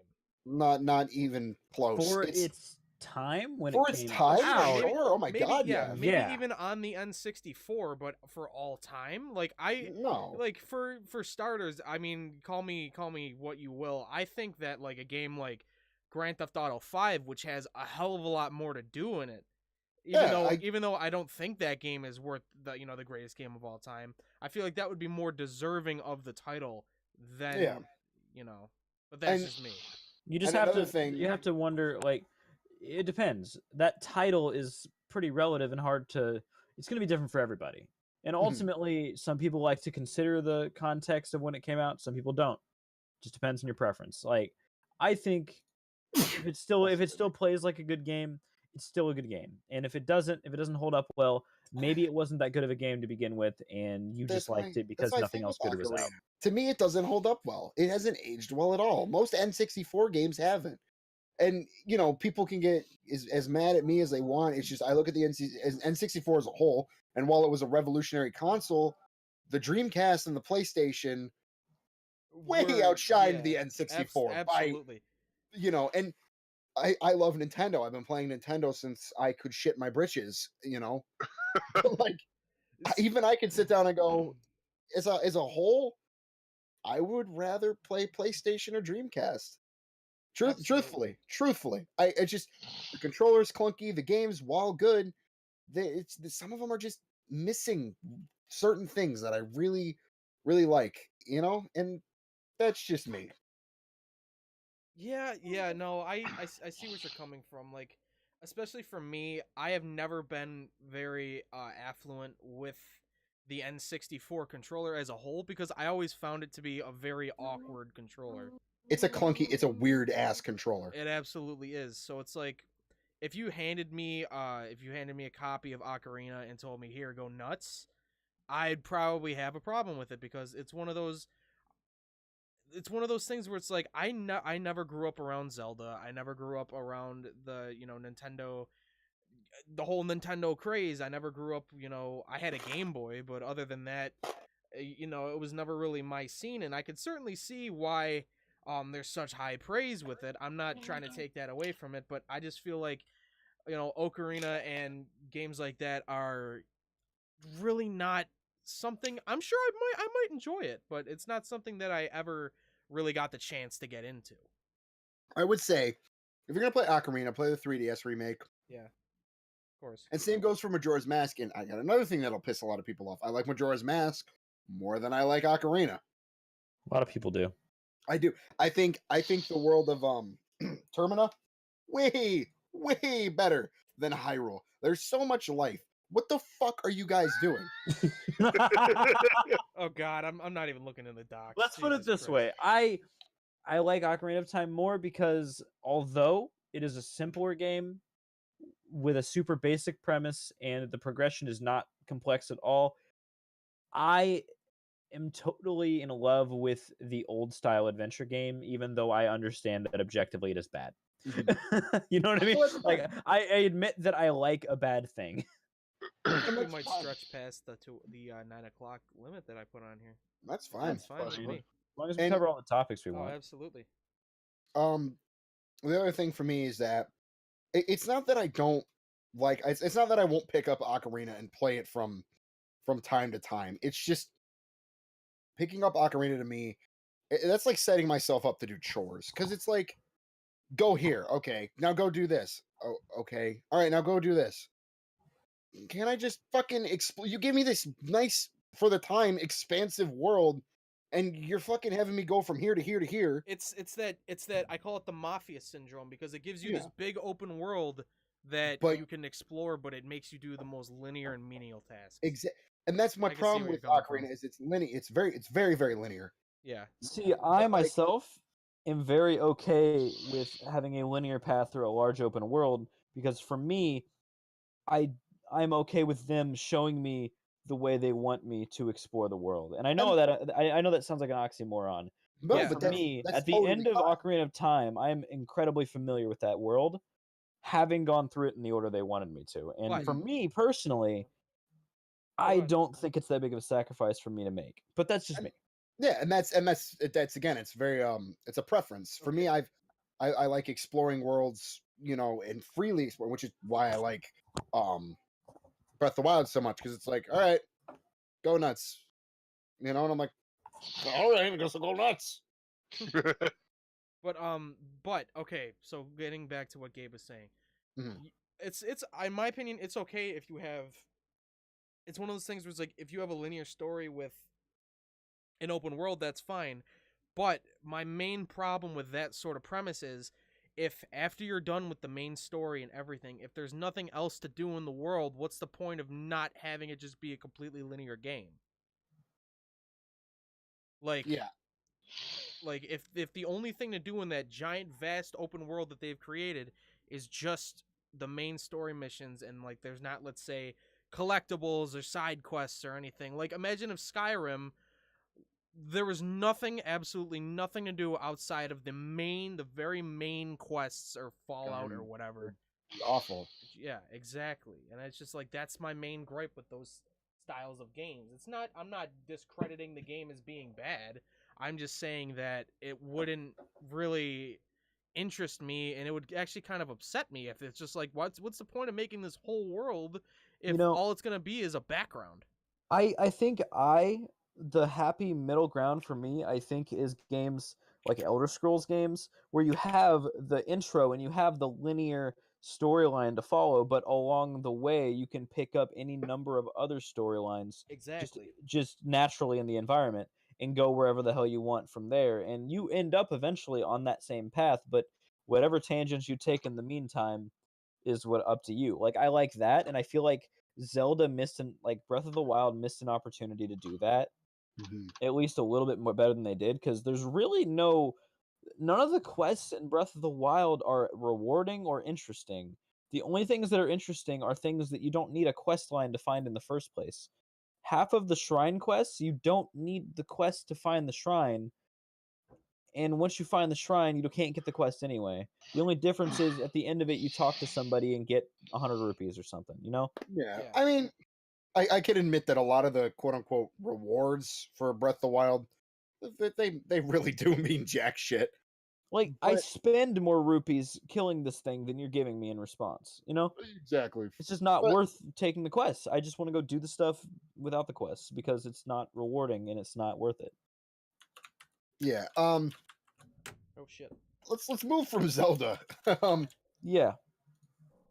Not even close. For its time when for it its came time, out. maybe- sure. Oh my maybe, god, yeah, yeah. maybe Yeah. even on the N64, but for all time, like No. like for starters, I mean, call me what you will. I think that like a game like Grand Theft Auto 5, which has a hell of a lot more to do in it, even though I don't think that game is worth the greatest game of all time, I feel like that would be more deserving of the title than Yeah. But that's And- just me. You just And have another to thing- you have to wonder, like, it depends. That title is pretty relative and hard to it's going to be different for everybody. And Mhm. ultimately, some people like to consider the context of when it came out, some people don't. Just depends on your preference. Like, I think if it still plays like a good game, it's still a good game. And if it doesn't hold up well, maybe it wasn't that good of a game to begin with and you just liked it because nothing else good was out. To me, it doesn't hold up well. It hasn't aged well at all. Most N64 games haven't. And people can get as mad at me as they want. It's just I look at the N64 as a whole, and while it was a revolutionary console, the Dreamcast and the PlayStation way outshined the N64 Absolutely. and I love Nintendo. I've been playing Nintendo since I could shit my britches, But, like, even I can sit down and go, as a whole, I would rather play PlayStation or Dreamcast. Absolutely. Truthfully, it's just the controller's clunky. The games, while good, some of them are just missing certain things that I really, really like, and that's just me. Yeah, no, I see what you're coming from. Like, especially for me, I have never been very affluent with the N64 controller as a whole because I always found it to be a very awkward controller. it's a clunky, it's a weird ass controller. It absolutely is. So it's like if you handed me a copy of Ocarina and told me, "Here, go nuts," I'd probably have a problem with it because it's one of those things where it's like I never grew up around Zelda. I never grew up around the, Nintendo, the whole Nintendo craze. I never grew up, I had a Game Boy, but other than that, it was never really my scene, and I could certainly see why there's such high praise with it. I'm not trying to take that away from it, but I just feel like, Ocarina and games like that are really not something. I'm sure I might enjoy it, but it's not something that I ever really got the chance to get into. I would say, if you're gonna play Ocarina, play the 3DS remake. Yeah, of course. And same goes for Majora's Mask. And I got another thing that'll piss a lot of people off. I like Majora's Mask more than I like Ocarina. A lot of people do. I do. I think the world of Termina way better than Hyrule. There's so much life. What the fuck are you guys doing? Oh God, I'm not even looking in the docs. Let's put it Jesus this Christ. way. I like Ocarina of Time more because although it is a simpler game with a super basic premise and the progression is not complex at all, I am totally in love with the old style adventure game, even though I understand that objectively it is bad. You know what I mean? Well, that's Like I admit that I like a bad thing. I think we that's might fine. stretch past the 9 o'clock limit that I put on here. That's fine. That's fine with possibly. me. As long as we And- cover all the topics we Oh, want. absolutely. The other thing for me is that it's not that I don't like. It's not that I won't pick up Ocarina and play it from time to time. It's just picking up Ocarina to me. That's like setting myself up to do chores because it's like, go here, okay, now go do this. Oh, okay, all right, now go do this. Can I just fucking you give me this nice, for the time, expansive world, and you're fucking having me go from here to here to here. It's that I call it the mafia syndrome because it gives you this Yeah. big open world that But- you can explore, but it makes you do the most linear and menial tasks. And that's my I can see problem where with you're coming Ocarina from. is it's linear. It's very very linear. Yeah. See, I like- myself am very okay with having a linear path through a large open world because for me, I'm okay with them showing me the way they want me to explore the world. And I know I know that sounds like an oxymoron. No, Yeah. but For that's, me, that's at the totally end of fine. Ocarina of Time, I'm incredibly familiar with that world, having gone through it in the order they wanted me to. And Right. for me personally, I ahead. don't think it's that big of a sacrifice for me to make. But that's just me. Yeah, and that's again, it's very it's a preference for me. I like exploring worlds, and freely explore, which is why I like Breath of the Wild so much because it's like, all right, go nuts, and I'm like, all right, I guess I'll go nuts. But okay, so getting back to what Gabe was saying, Mhm. it's in my opinion, it's okay if you have. It's one of those things where it's like if you have a linear story with an open world, that's fine. But my main problem with that sort of premise is if after you're done with the main story and everything, if there's nothing else to do in the world, what's the point of not having it just be a completely linear game? Like, Yeah, like if the only thing to do in that giant vast open world that they've created is just the main story missions and like there's not, let's say, collectibles or side quests or anything. Like imagine if Skyrim there was nothing, absolutely nothing to do outside of the very main quests or Fallout or Skyrim. whatever. awful. Yeah, exactly. And it's just like that's my main gripe with those styles of games. I'm not discrediting the game as being bad. I'm just saying that it wouldn't really interest me and it would actually kind of upset me if it's just like what's the point of making this whole world if all it's going to be is a background. I think the happy middle ground for me, I think, is games like Elder Scrolls games where you have the intro and you have the linear storyline to follow, but along the way you can pick up any number of other storylines Exactly. just naturally in the environment and go wherever the hell you want from there. And you end up eventually on that same path, but whatever tangents you take in the meantime is what up to you. Like I like that, and I feel like Zelda Breath of the Wild missed an opportunity to do that Mhm. at least a little bit more better than they did because there's really no none of the quests in Breath of the Wild are rewarding or interesting. The only things that are interesting are things that you don't need a quest line to find in the first place. Half of the shrine quests, you don't need the quest to find the shrine. And once you find the shrine, you can't get the quest anyway. The only difference is at the end of it, you talk to somebody and get 100 rupees or something, you know? Yeah. Yeah. I mean, I can admit that a lot of the quote unquote rewards for Breath of the Wild, they really do mean jack shit. Like, I But spend more rupees killing this thing than you're giving me in response, you know? exactly. It's just not But worth taking the quests. I just want to go do the stuff without the quests because it's not rewarding and it's not worth it. yeah, Oh shit. let's move from Zelda. Yeah.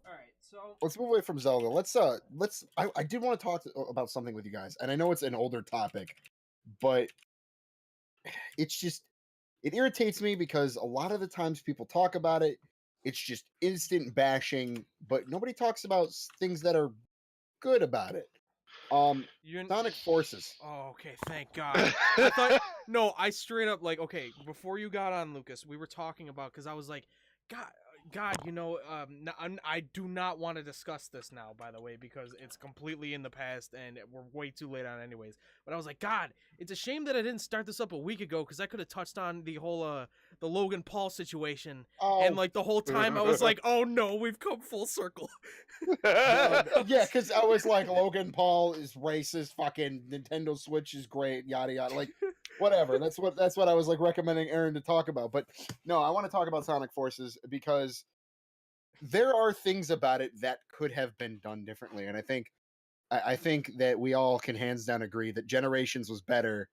All right, so Let's move away from Zelda. I did want to talk about something with you guys, and I know it's an older topic, but it's just it irritates me because a lot of the times people talk about it, it's just instant bashing, but nobody talks about things that are good about it. you're Sonic Forces. Oh, okay, thank God. I thought no, I straight up like okay, before you got on, Lucas, we were talking about because I was like, God, I do not want to discuss this now, by the way, because it's completely in the past and we're way too late on anyways. But I was like, God, it's a shame that I didn't start this up a week ago because I could have touched on the whole the Logan Paul situation, and Oh, like the whole time I was like, oh no, we've come full circle. yeah, because I was like, Logan Paul is racist. Fucking Nintendo Switch is great. Yada yada. Like, whatever. That's what I was like recommending Aaron to talk about. But no, I want to talk about Sonic Forces because there are things about it that could have been done differently, and I think that we all can hands down agree that Generations was better.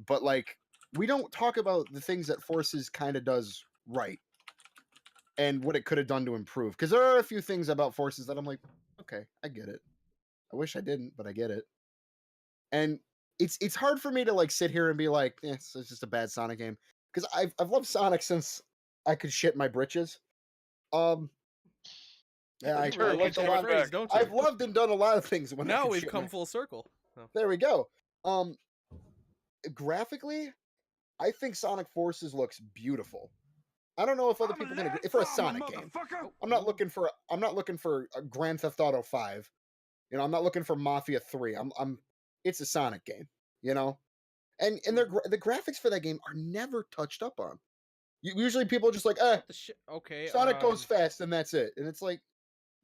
But like, we don't talk about the things that Forces kind of does right and what it could have done to improve. Because there are a few things about Forces that I'm like, okay, I get it. I wish I didn't, but I get it. And it's hard for me to like sit here and be like, it's just a bad Sonic game because I've loved Sonic since I could shit my britches. Um, yeah, You Sure, really keep hate that coming phrase, back. don't you? I've loved and done a lot of things when I Now could we've shit come my- full circle. Oh. There we go. Graphically, I think Sonic Forces looks beautiful. I don't know if other people can agree. For a Sonic game, I'm not looking for a Grand Theft Auto 5. You know, I'm not looking for Mafia 3. It's a Sonic game, you know? And the graphics for that game are never touched up on. Usually people are just like, What the shit? Okay. Sonic goes fast and that's it. And it's like,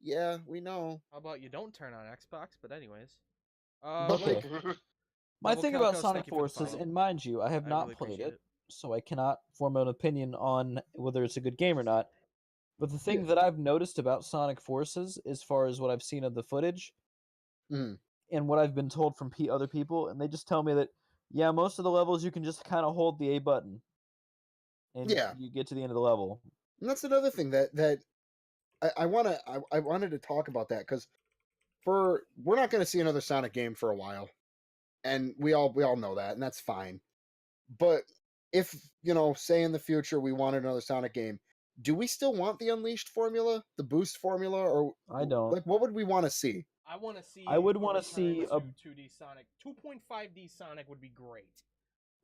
yeah, we know. How about you don't turn on Xbox? But anyways. But Okay. like, My Double thing about Calcos, Sonic thank you for the Forces, follow. and mind you, I have I not really played appreciate it, so I cannot form an opinion on whether it's a good game or not. But the thing that I've noticed about Sonic Forces, as far as what I've seen of the footage, mm, and what I've been told from other people, and they just tell me that, yeah, most of the levels you can just kind of hold the A button, and yeah. you get to the end of the level. And that's another thing that I wanted to talk about that because we're not going to see another Sonic game for a while, and we all know that, and that's fine. But if say in the future we wanted another Sonic game, do we still want the Unleashed formula, the Boost formula, or I don't. like what would we want to see? I want to see. I would a wanna return see a- to 2D Sonic. 2.5D Sonic would be great.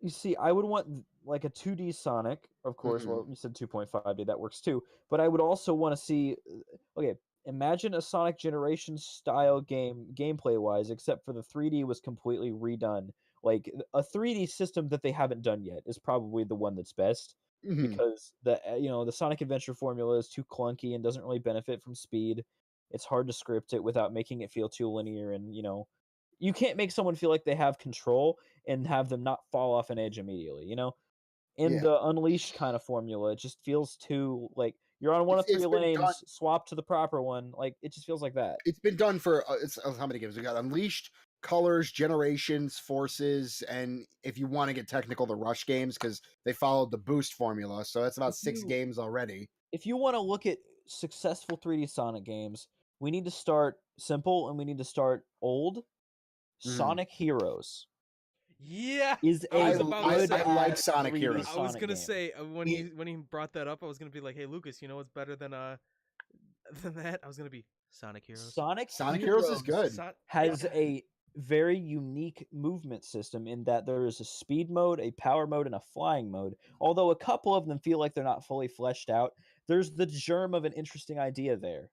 You see, I would want like a 2D Sonic, of course. Mhm. Well, you said 2.5D, that works too. But I would also want to see. Okay, imagine a Sonic Generations style game, gameplay wise, except for the 3D was completely redone. Like a 3D system that they haven't done yet is probably the one that's best Mhm. because the Sonic Adventure formula is too clunky and doesn't really benefit from speed. It's hard to script it without making it feel too linear, and you can't make someone feel like they have control and have them not fall off an edge immediately, In Yeah. the Unleashed kind of formula, it just feels too like you're on one of It's 3 been done. lanes, swap to the proper one. Like it just feels like that. It's been done for how many games we got? Unleashed, Colors, Generations, Forces, and if you want to get technical, the Rush games because they followed the Boost formula. So that's about If 6 you games already. if you want to look at successful 3D Sonic games, we need to start simple and we need to start old. Sonic Heroes Yeah, is I a was about to good say. I like ass Sonic 3D Heroes. I was Sonic gonna game. say when It- he brought that up, I was gonna be like, "Hey, Lucas, you know what's better than than that?" I was gonna be Sonic Heroes. Sonic Heroes is good. Son- has yeah. a very unique movement system in that there is a speed mode, a power mode, and a flying mode. Although a couple of them feel like they're not fully fleshed out, there's the germ of an interesting idea there.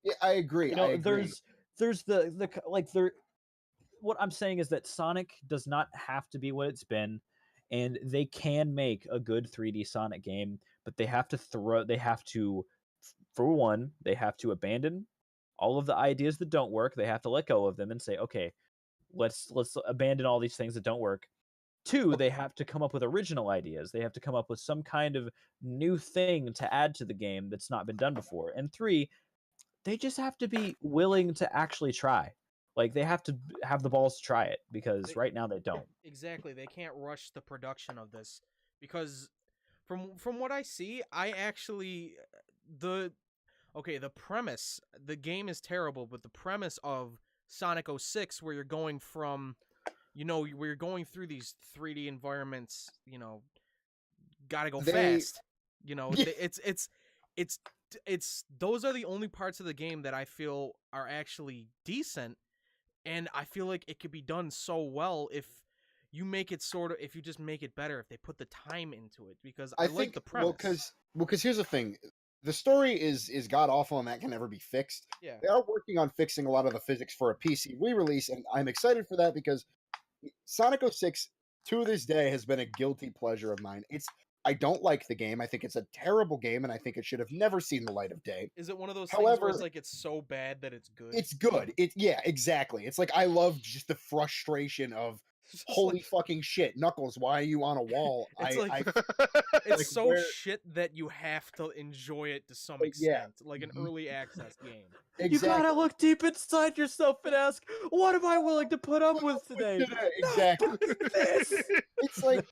Yeah, I agree. You I know, agree. there's the like there. What I'm saying is that Sonic does not have to be what it's been, and they can make a good 3D Sonic game, but they have to for one, they have to abandon all of the ideas that don't work. They have to let go of them and say, okay, let's abandon all these things that don't work. Two, they have to come up with original ideas. They have to come up with some kind of new thing to add to the game that's not been done before. And three, they just have to be willing to actually try. Like they have to have the balls to try it because They- right now they don't. Exactly. They can't rush the production of this because from what I see, I actually the the premise, the game is terrible, but the premise of Sonic 06 where you're going from where you're going through these 3D environments, got to go They- fast. Yeah. It's those are the only parts of the game that I feel are actually decent, and I feel like it could be done so well if you make it if you just make it better, if they put the time into it, because I like the premise. Because here's the thing, the story is god awful, and that can never be fixed. Yeah. They are working on fixing a lot of the physics for a PC re-release, and I'm excited for that because Sonic 06 to this day has been a guilty pleasure of mine. I don't like the game. I think it's a terrible game, and I think it should have never seen the light of day. Is it one of those things where However, it's like it's so bad that it's good? it's good. Yeah, exactly. It's like I love just the frustration of Just holy fucking shit, Knuckles, why are you on a wall? It's like- it's like, so where- shit that you have to enjoy it to some Like, yeah. extent, like an early access game. You exactly. gotta look deep inside yourself and ask, what am I willing to put up with today? Exactly. This. It's like,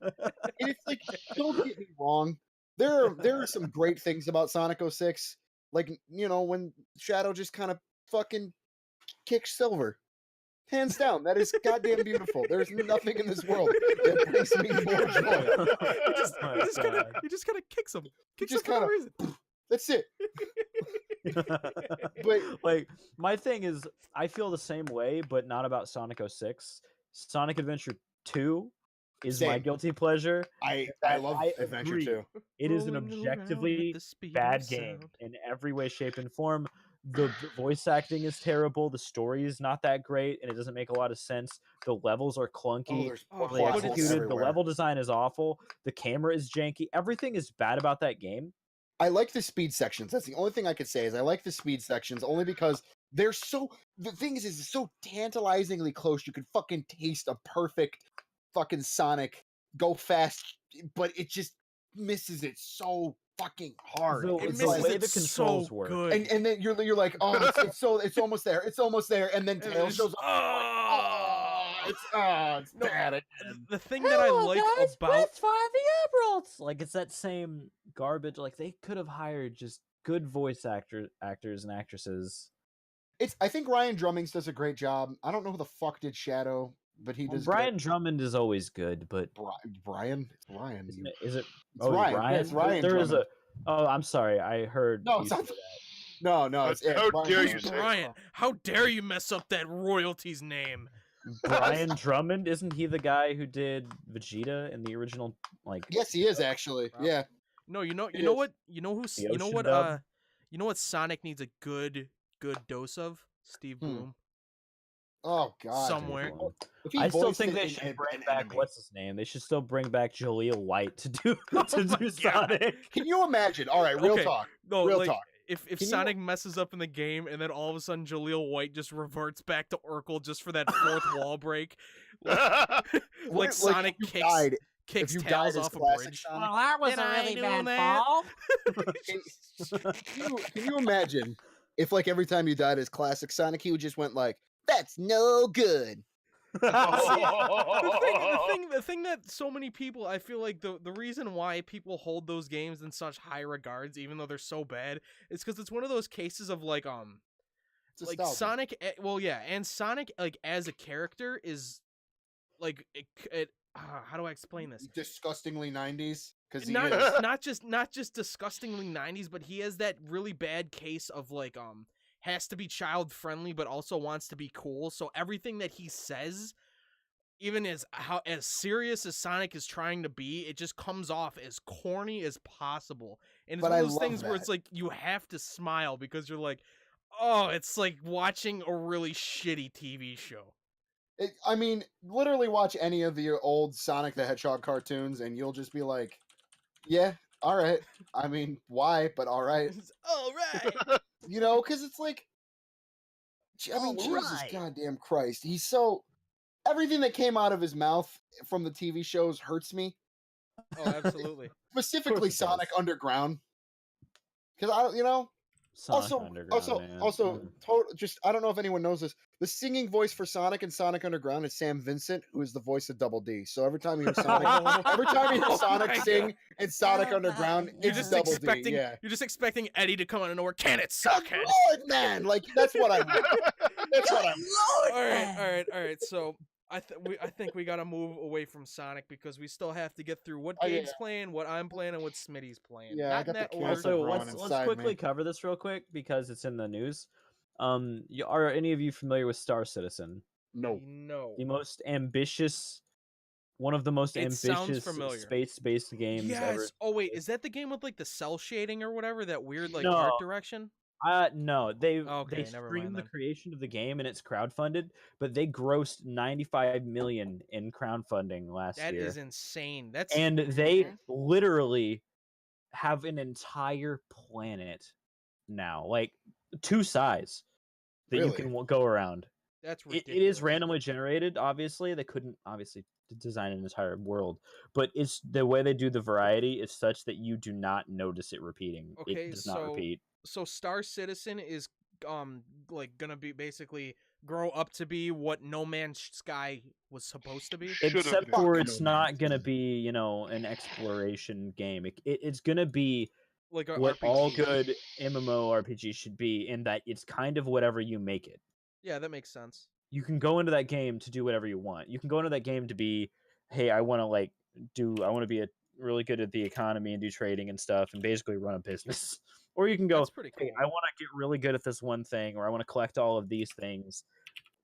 and it's like, don't get me wrong. There are some great things about Sonic 06. Like, when Shadow just kind of fucking kicks Silver. Hands down, that is goddamn beautiful. There's nothing in this world that brings me more joy. You just kind of kicks him. Kicks just him for no kinda- reason. That's it. But Like my thing is I feel the same way, but not about Sonic 06. Sonic Adventure 2 is my Same. guilty pleasure. I love I Adventure agree. 2. It is an Rolling around objectively at the speed of bad game sound. in every way, shape, and form. The voice acting is terrible. The story is not that great, and it doesn't make a lot of sense. The levels are clunky. There's Oh, Poorly but it's- executed. The everywhere. level design is awful. The camera is janky. Everything is bad about that game. I like the speed sections. That's the only thing I could say is I like the speed sections only because they're so. The thing is it's so tantalizingly close. You could fucking taste a perfect fucking Sonic go fast, but it just misses it so fucking hard. The- It It's the misses like- way it the controls so work. good. and then you're like, oh, it's almost there. It's almost there, and then And Tails it's shows just, up. It's No, bad. the thing that I like about the Emeralds. Like it's that same garbage. Like they could have hired just good voice actors and actresses. I think Ryan Drummings does a great job. I don't know who the fuck did Shadow, but he Well, does. Brian Drummond is always good, but Brian, it's Ryan. isn't it, is it? It's Ryan. Yeah, it's Ryan There is a. Drummond. Oh, I'm sorry. I heard. No, you it's say not- that. No, it's How Brian dare you Drummond. say it. Brian. How dare you mess up that royalty's name? Brian Drummond, isn't he the guy who did Vegeta in the original? Like, Yes, he is actually. Wow. Yeah. No, you know It what? is. You know who's The you know Ocean what dub? you know what Sonic needs a good dose of? Steve Hmm. Bloom. Oh God. Somewhere. If he I still voiced think it they in should bring an back anime- what's his name. They should still bring back Jaleel White to do Oh to my do God. Sonic. Can you imagine? All right, real Okay. talk. No, Real like talk. if Can you- Sonic messes up in the game and then all of a sudden Jaleel White just reverts back to Urkel just for that fourth wall break, like What if, Sonic if you kicks died, kicks if you Tails died as off a classic bridge. Sonic, that was a really bad fall. can you imagine if like every time you died as classic Sonic, he would just went like, "That's no good." The thing that so many people, I feel like the reason why people hold those games in such high regards, even though they're so bad, is because it's one of those cases of like It's like nostalgia. Sonic. Well, yeah, and Sonic like as a character is like how do I explain this? Disgustingly 90s because Not just disgustingly 90s, but he has that really bad case of like has to be child friendly, but also wants to be cool. So everything that he says, even as serious as Sonic is trying to be, it just comes off as corny as possible. And it's But one I of those love things where that. it's like you have to smile because you're like, oh, it's like watching a really shitty TV show. I mean, literally watch any of the old Sonic the Hedgehog cartoons, and you'll just be like, "Yeah, all right." I mean, why? But all right. All right. You know, because it's like, I mean, All Jesus, right. goddamn Christ, he's so everything that came out of his mouth from the TV shows hurts me. Oh, absolutely. Specifically, it Sonic does. Underground, because I, you know, Sonic Underground, man. also, just I don't know if anyone knows this. The singing voice for Sonic and Sonic Underground is Sam Vincent, who is the voice of Double D. So every time you hear Sonic, every time you hear Oh Sonic my sing God. in Sonic Underground, You're it's just Double expecting D. Yeah, you're just expecting Eddie to come out of nowhere. Can it suck, Good head? Lord, man, like that's what I want. That's what I want. All right. So I think we gotta move away from Sonic because we still have to get through what Oh, yeah. Gabe's playing, what I'm playing, and what Smitty's playing. Yeah, I Not in got the that order. cancer Also, growing let's inside quickly me. cover this real quick because it's in the news. Are any of you familiar with Star Citizen? No, No. The most ambitious, one of the most It sounds ambitious familiar. space-based games ever. Yes. Oh wait, is that the game with like the cell shading or whatever? That weird like No. art direction? No, they Okay, never streamed mind the then. creation of the game and it's crowdfunded, but they grossed 95 million in crowdfunding last That year. is insane. That's And they literally have an entire planet now, like two size that you really. can go around. that's It ridiculous. is randomly generated. Obviously, they couldn't design an entire world, but it's the way they do the variety is such that you do not notice it repeating. Okay, It does not repeat. so Star Citizen is like gonna be basically grow up to be what No Man's Sky was supposed to be. Should've Except been. for Fuck it's no, man. not gonna be, an exploration game. It's gonna be Like a what RPG. all good MMORPG should be, in that it's kind of whatever you make it. Yeah, that makes sense. You can go into that game to do whatever you want. You can go into that game to be, hey, I want to be really good at the economy and do trading and stuff and basically run a business. Or you can go, That's pretty cool. hey, I want to get really good at this one thing, or I want to collect all of these things.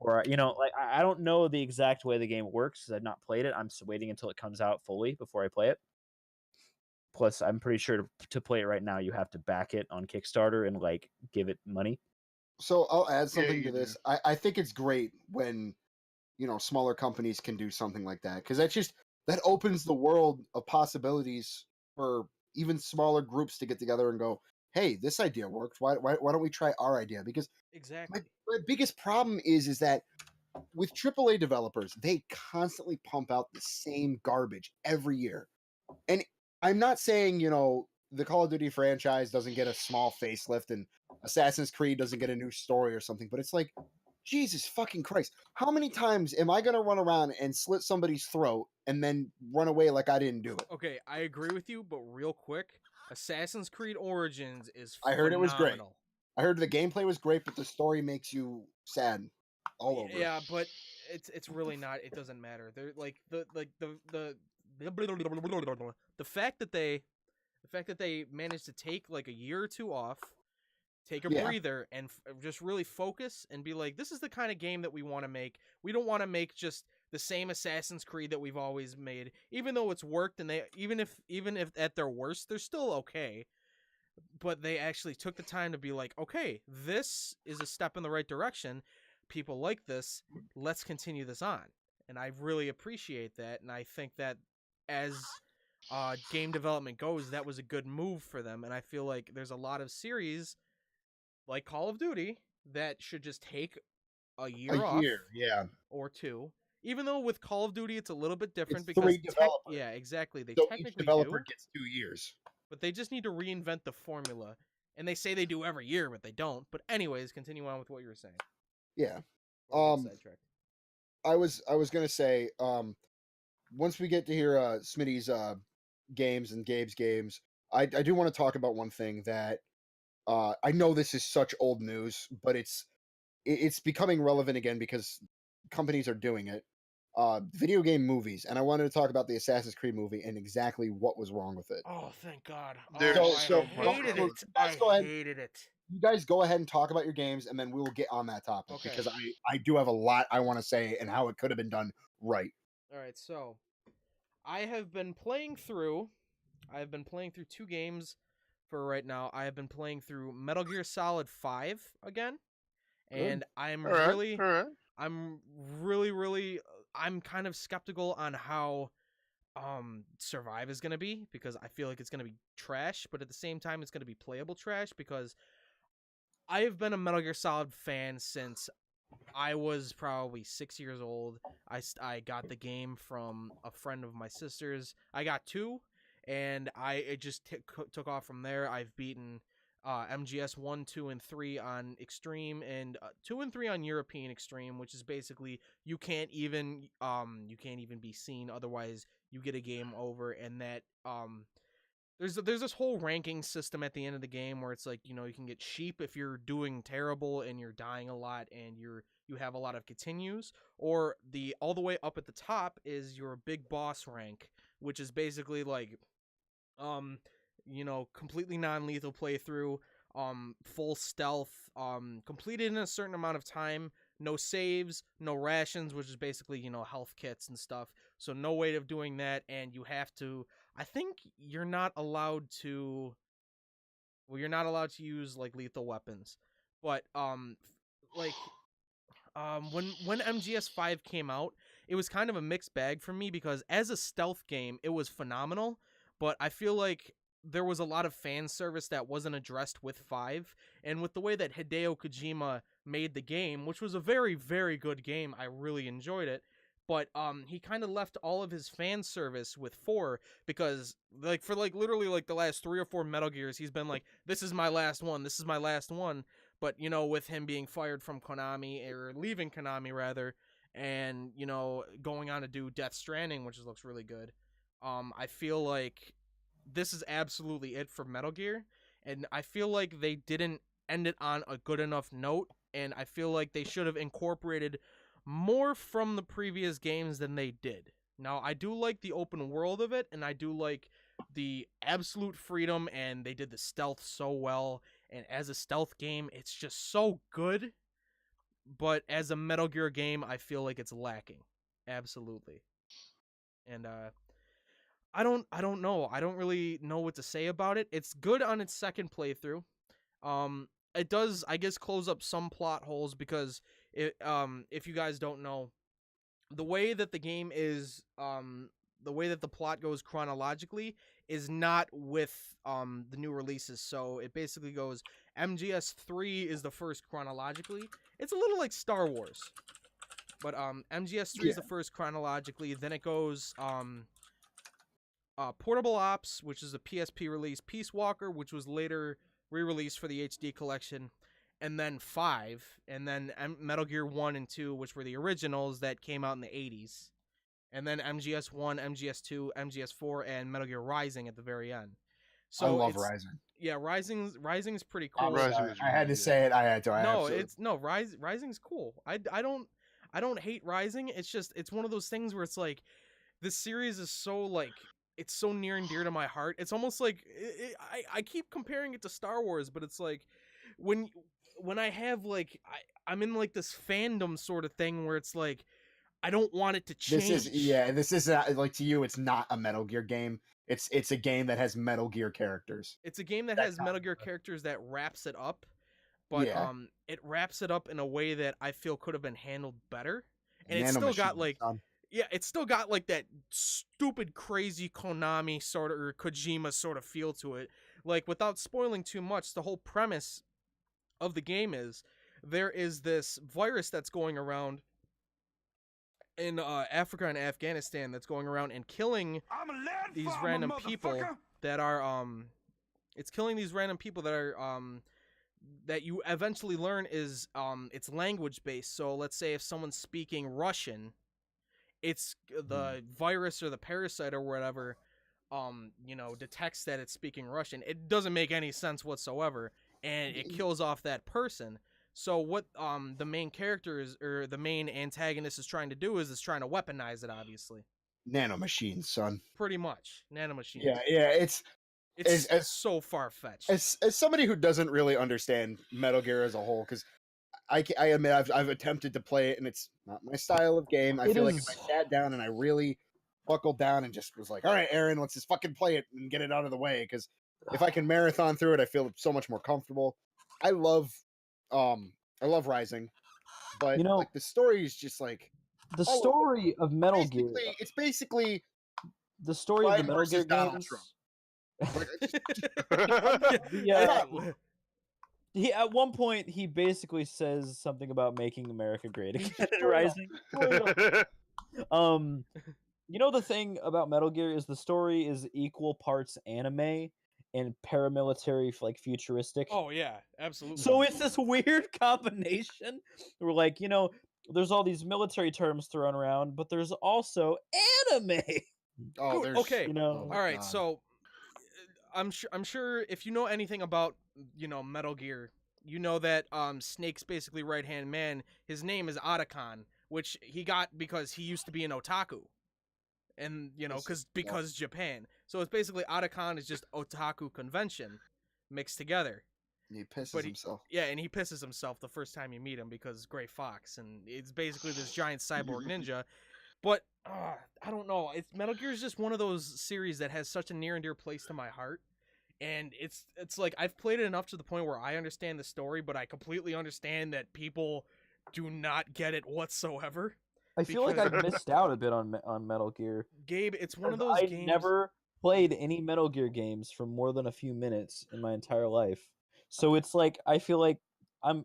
Or, like I don't know the exact way the game works because I've not played it. I'm waiting until it comes out fully before I play it. Plus, I'm pretty sure to play it right now, you have to back it on Kickstarter and like give it money. So I'll add Yeah, something you to this. do. I think it's great when smaller companies can do something like that because that opens the world of possibilities for even smaller groups to get together and go, hey, this idea worked. Why don't we try our idea? Because Exactly. my biggest problem is that with AAA developers, they constantly pump out the same garbage every year. And I'm not saying, the Call of Duty franchise doesn't get a small facelift and Assassin's Creed doesn't get a new story or something, but it's like, Jesus fucking Christ. How many times am I going to run around and slit somebody's throat and then run away like I didn't do it? Okay, I agree with you, but real quick, Assassin's Creed Origins is I heard it was great. phenomenal. I heard the gameplay was great, but the story makes you sad all over. Yeah, but it's really not. It doesn't matter. They're like the fact that they managed to take like a year or two off, take a Yeah. breather, and just really focus and be like, this is the kind of game that we want to make. We don't want to make just the same Assassin's Creed that we've always made, even though it's worked, and they even if at their worst they're still okay. But they actually took the time to be like, okay, this is a step in the right direction. People like this. Let's continue this on. And I really appreciate that. And I think that as game development goes, that was a good move for them. And I feel like there's a lot of series like Call of Duty that should just take a year off yeah. or two. Even though with Call of Duty it's a little bit different It's because 3 developers. yeah, exactly. They So each technically developer do. gets 2 years. But they just need to reinvent the formula. And they say they do every year, but they don't. But anyways, continue on with what you were saying. Yeah. Before I get sidetracked. I was gonna say, once we get to hear Smitty's games and Gabe's games, I do want to talk about one thing that I know this is such old news, but it's becoming relevant again because companies are doing it. Video game movies, and I wanted to talk about the Assassin's Creed movie and exactly what was wrong with it. Oh, thank God. There's Oh, so I hated much it. Guys, go I ahead. hated it. you guys go ahead and talk about your games, and then we will get on that topic Okay. because I do have a lot I want to say and how it could have been done right. All right, so I have been playing through. I have been playing through 2 games for right now. I have been playing through Metal Gear Solid 5 again, and I'm All right. really, All right. I'm really, really, I'm kind of skeptical on how Survive is gonna be, because I feel like it's gonna be trash, but at the same time it's gonna be playable trash, because I have been a Metal Gear Solid fan since I was probably 6 years old. I got the game from a friend of my sister's. I got 2, and it just took off from there. I've beaten MGS 1, 2, and 3 on Extreme, and 2 and 3 on European Extreme, which is basically you can't even be seen, otherwise you get a game over. And that there's this whole ranking system at the end of the game where it's like, you can get sheep if you're doing terrible and you're dying a lot and you have a lot of continues, or the all the way up at the top is your big boss rank, which is basically like completely non-lethal playthrough, full stealth, completed in a certain amount of time, no saves, no rations, which is basically, health kits and stuff. So no way of doing that, and you have to, I think you're not allowed to, you're not allowed to use like lethal weapons. But like when MGS5 came out, it was kind of a mixed bag for me, because as a stealth game, it was phenomenal, but I feel like there was a lot of fan service that wasn't addressed with 5, and with the way that Hideo Kojima made the game, which was a very, very good game, I really enjoyed it, but he kind of left all of his fan service with 4, because like for like literally like the last 3 or 4 Metal Gears, he's been like, this is my last one, this is my last one. But, with him being fired from Konami, or leaving Konami rather, and, going on to do Death Stranding, which looks really good, I feel like this is absolutely it for Metal Gear, and I feel like they didn't end it on a good enough note, and I feel like they should have incorporated more from the previous games than they did. Now, I do like the open world of it, and I do like the absolute freedom, and they did the stealth so well, and as a stealth game, it's just so good, but as a Metal Gear game, I feel like it's lacking. Absolutely. And I don't know. I don't really know what to say about it. It's good on its second playthrough. It does, I guess, close up some plot holes, because if you guys don't know, the way that the game is, the way that the plot goes chronologically is not with the new releases. So it basically goes, MGS3 is the first chronologically. It's a little like Star Wars, but MGS3 is the first chronologically. Then it goes Portable Ops, which is a PSP release, Peace Walker, which was later re-released for the HD collection, and then 5, and then Metal Gear 1 and 2, which were the originals that came out in the 80s, and then MGS 1, MGS 2, MGS 4, and Metal Gear Rising at the very end. So I love Rising. Yeah, Rising's pretty cool. I had to say it. I had to. Rising's cool. I don't hate Rising. It's just, it's one of those things where it's like, this series is so like, it's so near and dear to my heart. It's almost like I keep comparing it to Star Wars, but it's like when I have like I'm in like this fandom sort of thing where it's like I don't want it to change. This is like, to you, it's not a Metal Gear game. It's a game that has Metal Gear characters. It's a game that has Metal Gear characters that wraps it up, but it wraps it up in a way that I feel could have been handled better, and it's still got like. Yeah, it's still got like that stupid, crazy Konami sort of, or Kojima sort of feel to it. Like, without spoiling too much, the whole premise of the game is there is this virus that's going around in Africa and Afghanistan that's going around and killing these random people that are it's killing these random people that are that you eventually learn is it's language based. So let's say if someone's speaking Russian, it's the virus or the parasite or whatever, detects that it's speaking Russian. It doesn't make any sense whatsoever, and it kills off that person. So what the main character is, or the main antagonist is trying to do is trying to weaponize it, obviously. Nanomachines, son. Pretty much. Nanomachines. Yeah, It's as so far fetched. as somebody who doesn't really understand Metal Gear as a whole, because I admit I've attempted to play it and it's not my style of game. I It feel like is- if I sat down and I really buckled down and just was like, all right, Aaron, let's just fucking play it and get it out of the way, because if I can marathon through it, I feel so much more comfortable. I love Rising, but You know, like the story is just like the all over. story of Metal Gear, It's basically the story of the Prime Metal Gear versus Donald games. Trump. Like, At one point he basically says something about making America great again in Straight up. Rising. You know, the thing about Metal Gear is the story is equal parts anime and paramilitary, like futuristic. Oh yeah, absolutely. So it's this weird combination. We're like, there's all these military terms thrown around, but there's also anime. Oh, Cool, there's okay. oh my All right, God. so I'm sure if you know anything about Metal Gear, you know that Snake's basically right hand man. His name is Otacon, which he got because he used to be an otaku, and because Japan. So it's basically Otacon is just otaku convention mixed together. he pisses But himself. Yeah, and he pisses himself the first time you meet him because Gray Fox, and it's basically this giant cyborg ninja. But I don't know. Metal Gear is just one of those series that has such a near and dear place to my heart, and it's like I've played it enough to the point where I understand the story, but I completely understand that people do not get it whatsoever. I feel like Because- I've missed out a bit on Metal Gear. Gabe, it's one of Because those I've games. never played any Metal Gear games for more than a few minutes in my entire life. So it's like I feel like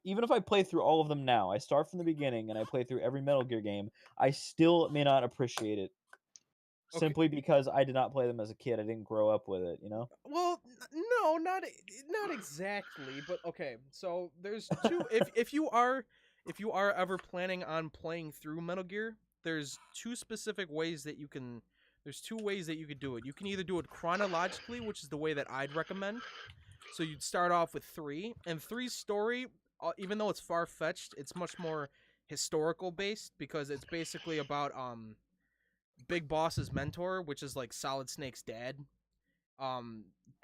even if I play through all of them now, I start from the beginning and I play through every Metal Gear game, I still may not appreciate it. Okay. Simply because I did not play them as a kid. I didn't grow up with it, Well, no, not exactly, but okay. So there's two. if you are ever planning on playing through Metal Gear, there's two specific ways that you can. There's two ways that you could do it. You can either do it chronologically, which is the way that I'd recommend. So you'd start off with 3, and 3's story, even though it's far fetched, it's much more historical based because it's basically about Big Boss's mentor, which is like Solid Snake's dad,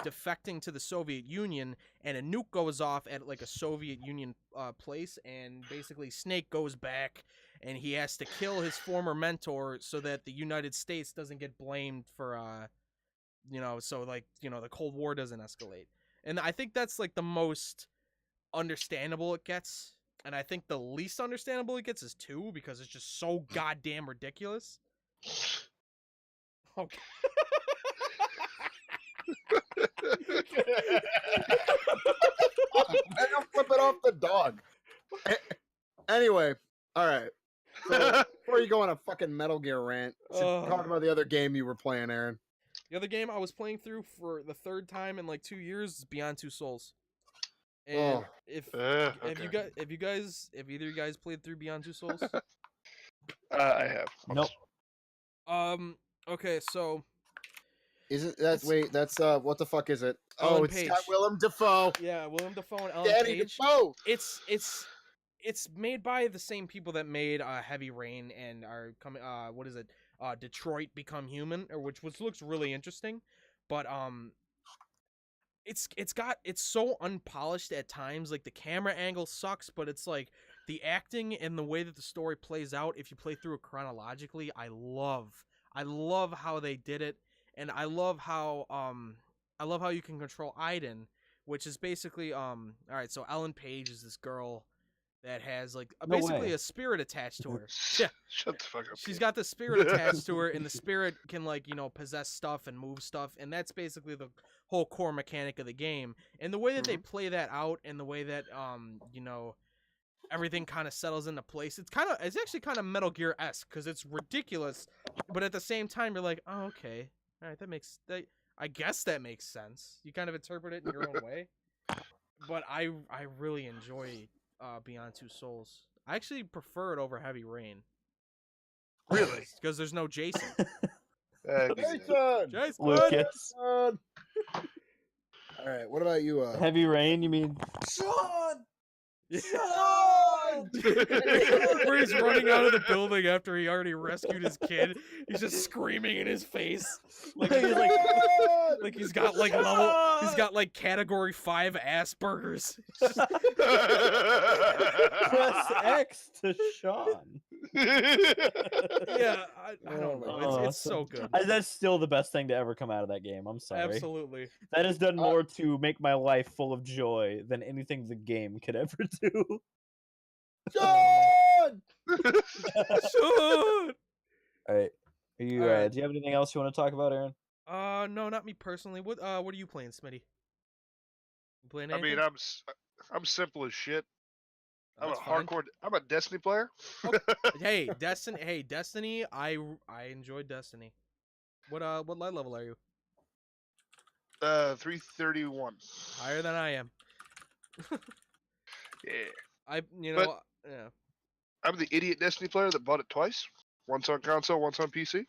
defecting to the Soviet Union, and a nuke goes off at like a Soviet Union place, and basically Snake goes back and he has to kill his former mentor so that the United States doesn't get blamed for so like the Cold War doesn't escalate. And I think that's like the most understandable it gets, and I think the least understandable it gets is 2 because it's just so goddamn ridiculous. Okay. I'm flipping off the dog. Anyway, all right. So, before you go on a fucking Metal Gear rant, talk about the other game you were playing, Aaron. The other game I was playing through for the 3rd time in like 2 years is Beyond Two Souls. And if either of you guys played through Beyond Two Souls? I have. Nope. Okay, so Isn't that that's what the fuck is it? Ellen it's Page. got Willem Dafoe. yeah, Willem Dafoe and Ellen Danny Page. Dafoe. It's made by the same people that made Heavy Rain and are coming what is it? Detroit Become Human, which looks really interesting, but it's so unpolished at times. Like the camera angle sucks, but it's like the acting and the way that the story plays out. If you play through it chronologically, I love how they did it, and I love how you can control Aiden, which is basically all right. So Ellen Page is this girl that has like No basically way. a spirit attached to her. Yeah. Shut the fuck up. She's kid. got the spirit attached to her, and the spirit can possess stuff and move stuff, and that's basically the whole core mechanic of the game. And the way that they play that out, and the way that everything kind of settles into place, it's actually kind of Metal Gear-esque because it's ridiculous, but at the same time you're like, oh, okay, all right, I guess that makes sense. You kind of interpret it in your own way, but I really enjoy Beyond Two Souls. I actually prefer it over Heavy Rain. Really? Because there's no Jason. Jason. Jason! Lucas. All right. What about you? Heavy Rain, you mean? Sean. Where he's running out of the building after he already rescued his kid. He's just screaming in his face. Like, he's like, Like he's got like level, he's got like category 5 Asperger's. Press X to Sean. Yeah, I don't know. Oh, It's so good. That's still the best thing to ever come out of that game. I'm sorry. Absolutely. That has done more to make my life full of joy than anything the game could ever do. Sean! Shoot! All right. Are you? All right. Do you have anything else you want to talk about, Aaron? No, not me personally. What are you playing, Smitty? You playing I anything? mean, I'm simple as shit. I'm a That's fine. hardcore. I'm a Destiny player. Hey, Destiny. Hey, Destiny. I enjoyed Destiny. What light level are you? 331. Higher than I am. Yeah. Yeah. I'm the idiot Destiny player that bought it twice. Once on console, once on PC.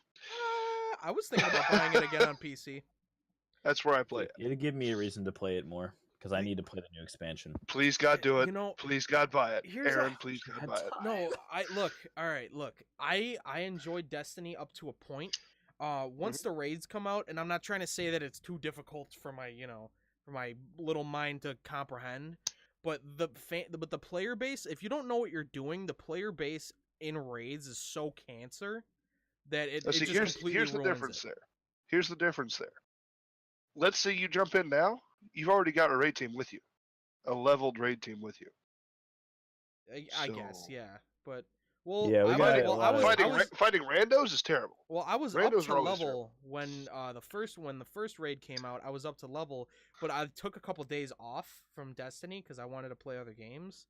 I was thinking about buying it again on PC. That's where I play it. It'd give me a reason to play it more because I need to play the new expansion. Please God do it. You know, Please God buy it. here's Aaron, a- please God God buy it. No, all right, look. I enjoyed Destiny up to a point. Once the raids come out, and I'm not trying to say that it's too difficult for my, for my little mind to comprehend, but the player base, if you don't know what you're doing, the player base in raids is so cancer that it See, just completely here's the ruins difference it. there. Here's the difference there. Let's say you jump in now. You've already got a raid team with you, a leveled raid team with you. I guess, So- yeah, but well, Yeah, we I, got was- a well, lot I of- was, Fighting, fighting randos is terrible. Well, I was Randos up to are always level when the first raid came out. I was up to level, but I took a couple days off from Destiny because I wanted to play other games,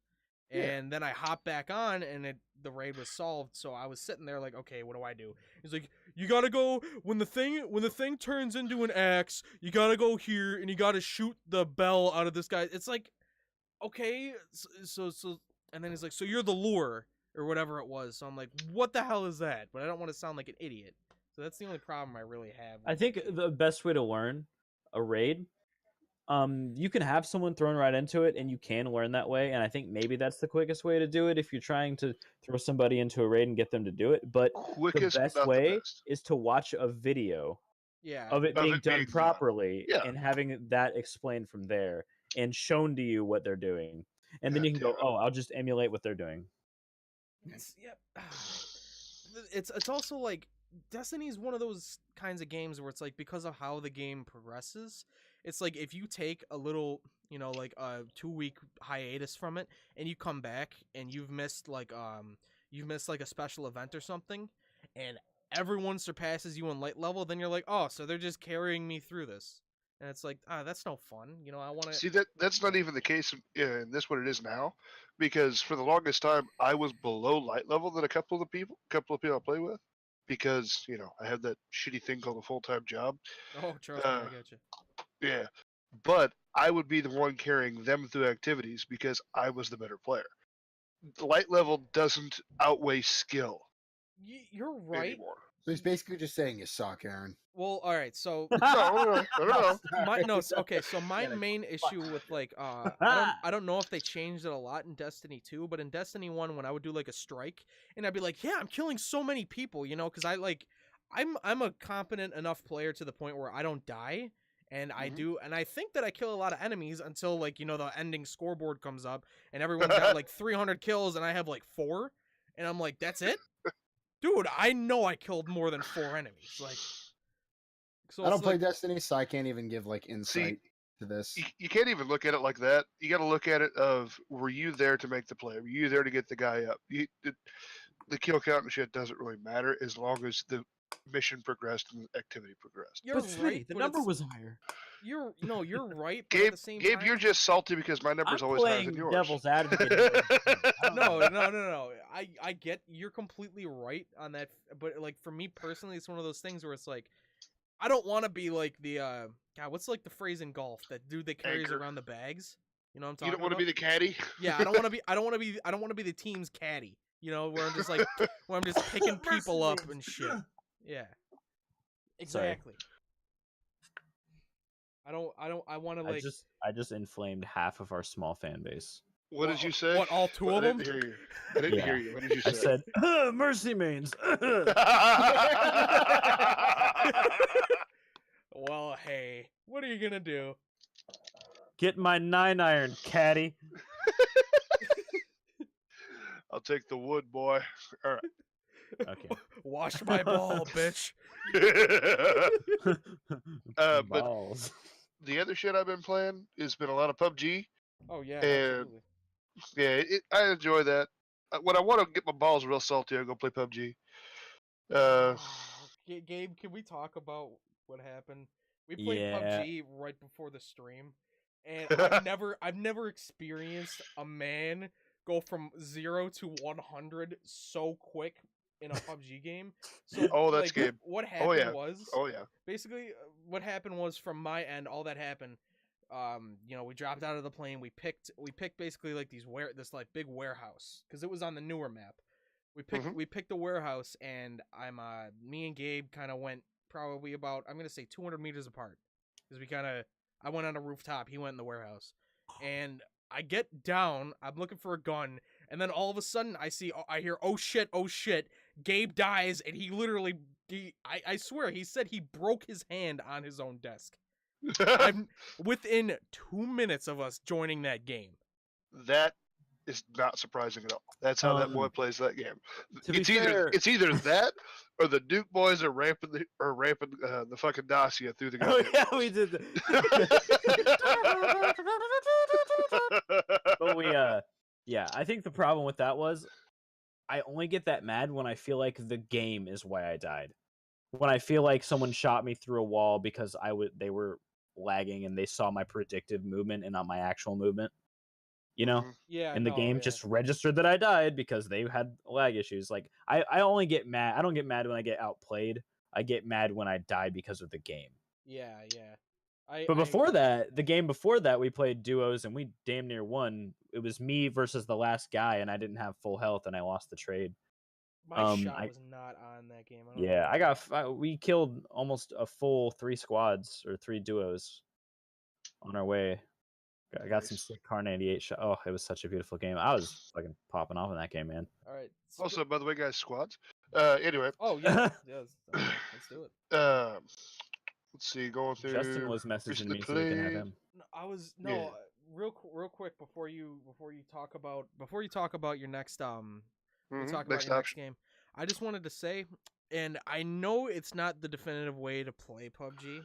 Yeah. and then I hopped back on, and the raid was solved. So I was sitting there like, okay, what do I do? He's like, you gotta go when the thing turns into an axe. You gotta go here, and you gotta shoot the bell out of this guy. It's like, okay, so, and then he's like, so you're the lure. Or whatever it was. So I'm like, what the hell is that? But I don't want to sound like an idiot. So that's the only problem I really have. I think the best way to learn a raid, you can have someone thrown right into it, and you can learn that way. And I think maybe that's the quickest way to do it if you're trying to throw somebody into a raid and get them to do it. But Quickest, the but best not way the best. is to watch a video Yeah. of it Of being it done being done. properly Yeah. and having that explained from there and shown to you what they're doing. And then God you can go, damn it. oh, I'll just emulate what they're doing. Yep. It's also like Destiny is one of those kinds of games where it's like because of how the game progresses, it's like if you take a little, like a 2-week hiatus from it and you come back and you've missed like a special event or something and everyone surpasses you in light level, then you're like, "Oh, so they're just carrying me through this." And it's like, that's no fun. I want to See that's not even the case in this what it is now, because for the longest time I was below light level than a couple of people I play with, because I had that shitty thing called a full-time job. Oh, trust me, I get you. Yeah, but I would be the one carrying them through activities because I was the better player. The light level doesn't outweigh skill You're right. anymore. So he's basically just saying you suck, Aaron. Well, all right. So No, no. So my main issue with like I don't know if they changed it a lot in Destiny 2, but in Destiny 1 when I would do like a strike and I'd be like, "Yeah, I'm killing so many people," cuz I'm a competent enough player to the point where I don't die and I do and I think that I kill a lot of enemies until like, the ending scoreboard comes up and everyone's got like 300 kills and I have like 4 and I'm like, "That's it?" Dude, I know I killed more than 4 enemies. Like so I don't it's play like, Destiny, so I can't even give like insight to this. You can't even look at it like that. You got to look at it of, were you there to make the play? Were you there to get the guy up? The kill count and shit doesn't really matter as long as the mission progressed and the activity progressed. You're But three, right, the but number it's- was higher. You're right, but Gabe, at the same Gabe, time, you're just salty because my I'm number's always higher playing than yours. devil's advocate. here. no. I get you're completely right on that, but like for me personally, it's one of those things where it's like I don't want to be like the God, what's like the phrase in golf, that dude that carries Anchor. around the bags? You know what I'm You talking don't want to about? be the caddy. Yeah, I don't want to be the team's caddy. Where I'm just like where I'm just picking people up and shit. Yeah. Exactly. I want to like I just inflamed half of our small fan base. What did you say? What, all 2 of I them? didn't hear you. I didn't Yeah. hear you. What did you say? I said, mercy mains. Wow. Well, hey, what are you gonna do? Get my 9-iron, caddy. I'll take the wood, boy. All right. Okay. Wash my ball, bitch. But Balls. the other shit I've been playing has been a lot of PUBG, Oh yeah, and absolutely. yeah, I enjoy that. When I want to get my balls real salty, I go play PUBG. Gabe, can we talk about what happened? We played Yeah. PUBG right before the stream, and I've never experienced a man go from 0 to 100 so quick in a PUBG game. So, Oh, that's like, Gabe. what Oh happened yeah. was Oh yeah. basically what happened was from my end. All that happened. We dropped out of the plane. We picked basically like this like big warehouse because it was on the newer map. We picked the warehouse, and me and Gabe kind of went probably about, I'm gonna say 200 meters apart, because I went on a rooftop, he went in the warehouse, and I get down, I'm looking for a gun, and then all of a sudden I hear oh shit, Gabe dies, and he literally I swear he said he broke his hand on his own desk. I'm within 2 minutes of us joining that game. That is not surprising at all. That's how that boy plays that game. To be fair, It's either that or the Duke boys are ramping the fucking dossier through the Oh goddamn. yeah, we did. but yeah, I think the problem with that was I only get that mad when I feel like the game is why I died. When I feel like someone shot me through a wall because they were lagging and they saw my predictive movement and not my actual movement. You know? Yeah, And the no, game yeah. just registered that I died because they had lag issues. Like I only get mad. I don't get mad when I get outplayed. I get mad when I die because of the game. Yeah. But before that, the game before that, we played duos and we damn near won. It was me versus the last guy, and I didn't have full health, and I lost the trade. My shot was not on that game. I don't Yeah, know. we killed almost a full 3 squads or 3 duos on our way. I got some sick Car 98 shot. Oh, it was such a beautiful game. I was fucking popping off in that game, man. All right. Also, by the way, guys, squads. Anyway. Oh yeah, let's do it. Let's see. Going through. Justin was messaging me so we can have him. No, real quick before you talk about your next next game. I just wanted to say, and I know it's not the definitive way to play PUBG,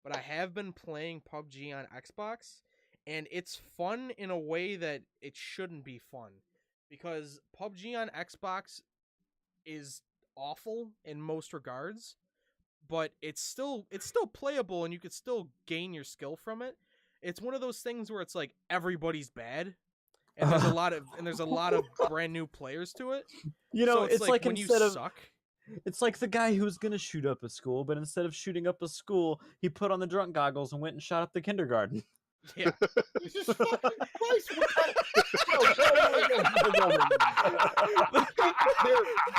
but I have been playing PUBG on Xbox, and it's fun in a way that it shouldn't be fun, because PUBG on Xbox is awful in most regards, but it's still playable and you could still gain your skill from it. It's one of those things where it's like everybody's bad, and there's a lot of brand new players to it. You know, So it's like when instead you of suck. it's like the guy who was gonna shoot up a school, but instead of shooting up a school, he put on the drunk goggles and went and shot up the kindergarten. Yeah. Jesus fucking Christ! What kind of... You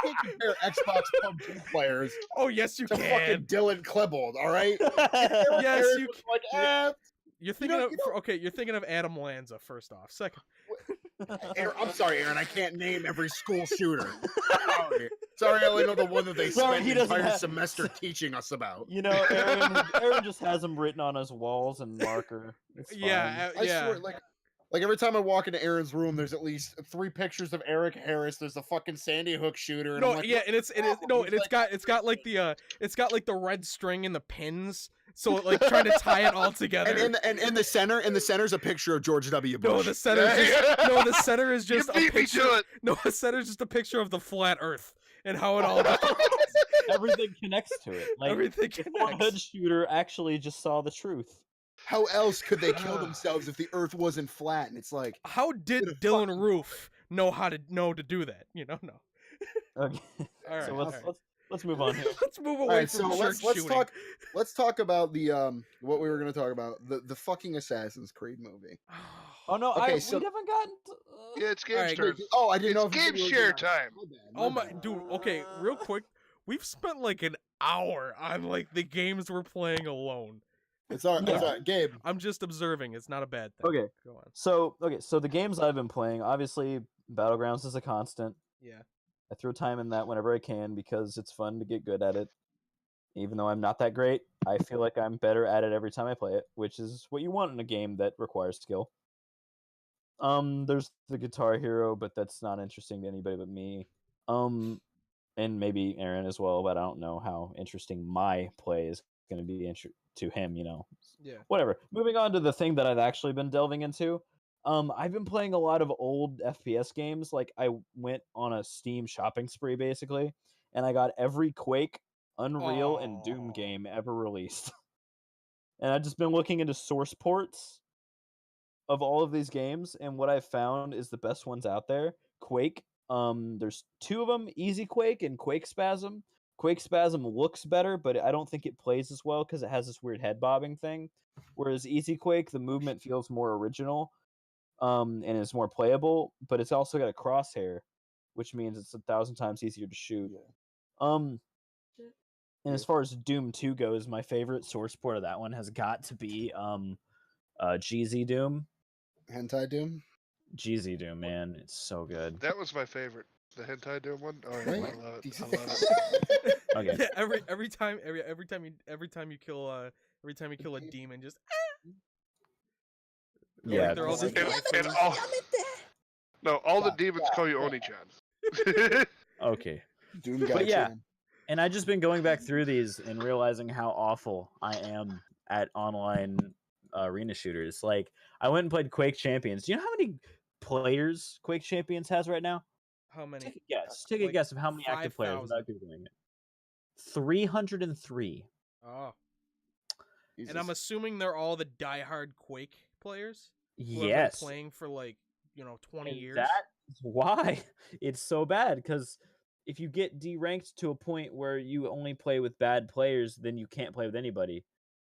can't compare Xbox PUBG players Oh yes, you to can. fucking Dylan Klebold, all right? Yes, you can. Like, You're thinking know- of okay. You're thinking of Adam Lanza first off. Second, Aaron, I'm sorry, Aaron. I can't name every school shooter. Sorry, I only know the one that they Sorry, spent he the doesn't entire have- semester teaching us about. You know, Aaron just has them written on his walls and marker. It's fine. yeah, I swear, like every time I walk into Aaron's room, there's at least 3 pictures of Eric Harris. There's a fucking Sandy Hook shooter. And No, I'm like, yeah, and it's He's got like the red string and the pins, so like trying to tie it all together. and in the center's a picture of George W. Bush. No, the center is just You a beat me picture. to it. No, the center is just a picture of the flat Earth and how it all Everything connects to it. Like everything the forehead connects. shooter actually just saw the truth. How else could they kill themselves if the Earth wasn't flat? And it's like, How did Good Dylan fucking Roof know to do that? You know, no. Okay. All right, So all right. let's move on here. Let's move all away right, from so church let's shooting. talk about the what we were going to talk about, the fucking Assassin's Creed movie. Oh no, Okay, we so- haven't gotten. Yeah, it's Gabe's Alright, turn. Oh, I didn't know It's if you Gabe's were share gonna- time. My bad, Oh my bad. dude, okay, real quick. We've spent like an hour on like the games we're playing alone. It's all right, it's Yeah. all right. Gabe. I'm just observing. It's not a bad thing. Okay. Go on. So the games I've been playing, obviously, Battlegrounds is a constant. Yeah. I throw time in that whenever I can because it's fun to get good at it. Even though I'm not that great, I feel like I'm better at it every time I play it, which is what you want in a game that requires skill. There's the Guitar Hero, but that's not interesting to anybody but me. And maybe Aaron as well, but I don't know how interesting my play is going to be to him, Yeah. Whatever. Moving on to the thing that I've actually been delving into. I've been playing a lot of old FPS games. Like I went on a Steam shopping spree basically, and I got every Quake, Unreal, and Doom Aw. game ever released. And I've just been looking into source ports of all of these games, and what I've found is the best ones out there. Quake. There's two of them: Easy Quake and Quake Spasm. Quake Spasm looks better, but I don't think it plays as well because it has this weird head bobbing thing. Whereas Easy Quake, the movement feels more original, and is more playable, but it's also got a crosshair, which means it's 1,000 times easier to shoot. Um, and as far as Doom 2 goes, my favorite source port of that one has got to be GZ Doom. Hentai Doom. GZ Doom, man, it's so good. That was my favorite. The hentai Doom one. Oh yeah, Right? I love it. I love it. Okay. Yeah, every time you kill a demon, just Yeah, like they're all just And waifus. all, no, all the demons call you Oni-chan. okay. Doom guy. But yeah. Chan. And I've just been going back through these and realizing how awful I am at online arena shooters. Like, I went and played Quake Champions. Do you know how many players Quake Champions has right now? How many? Take a guess. Take a Like guess of how many active players 5,000. without Googling it. 303. Oh, Jesus. and I'm assuming they're all the diehard Quake players who have been Yes. playing for like 20 And years. that's why it's so bad, because if you get deranked to a point where you only play with bad players, then you can't play with anybody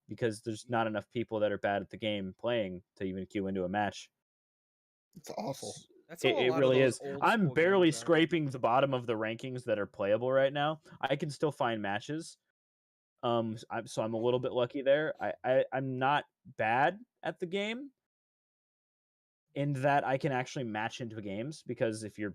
because there's not enough people that are bad at the game playing to even queue into a match. It's awful. That's how a It lot really of those is. old I'm school barely games are. scraping the bottom of the rankings that are playable right now. I can still find matches. So I'm a little bit lucky there. I'm not bad at the game in that I can actually match into games, because if you're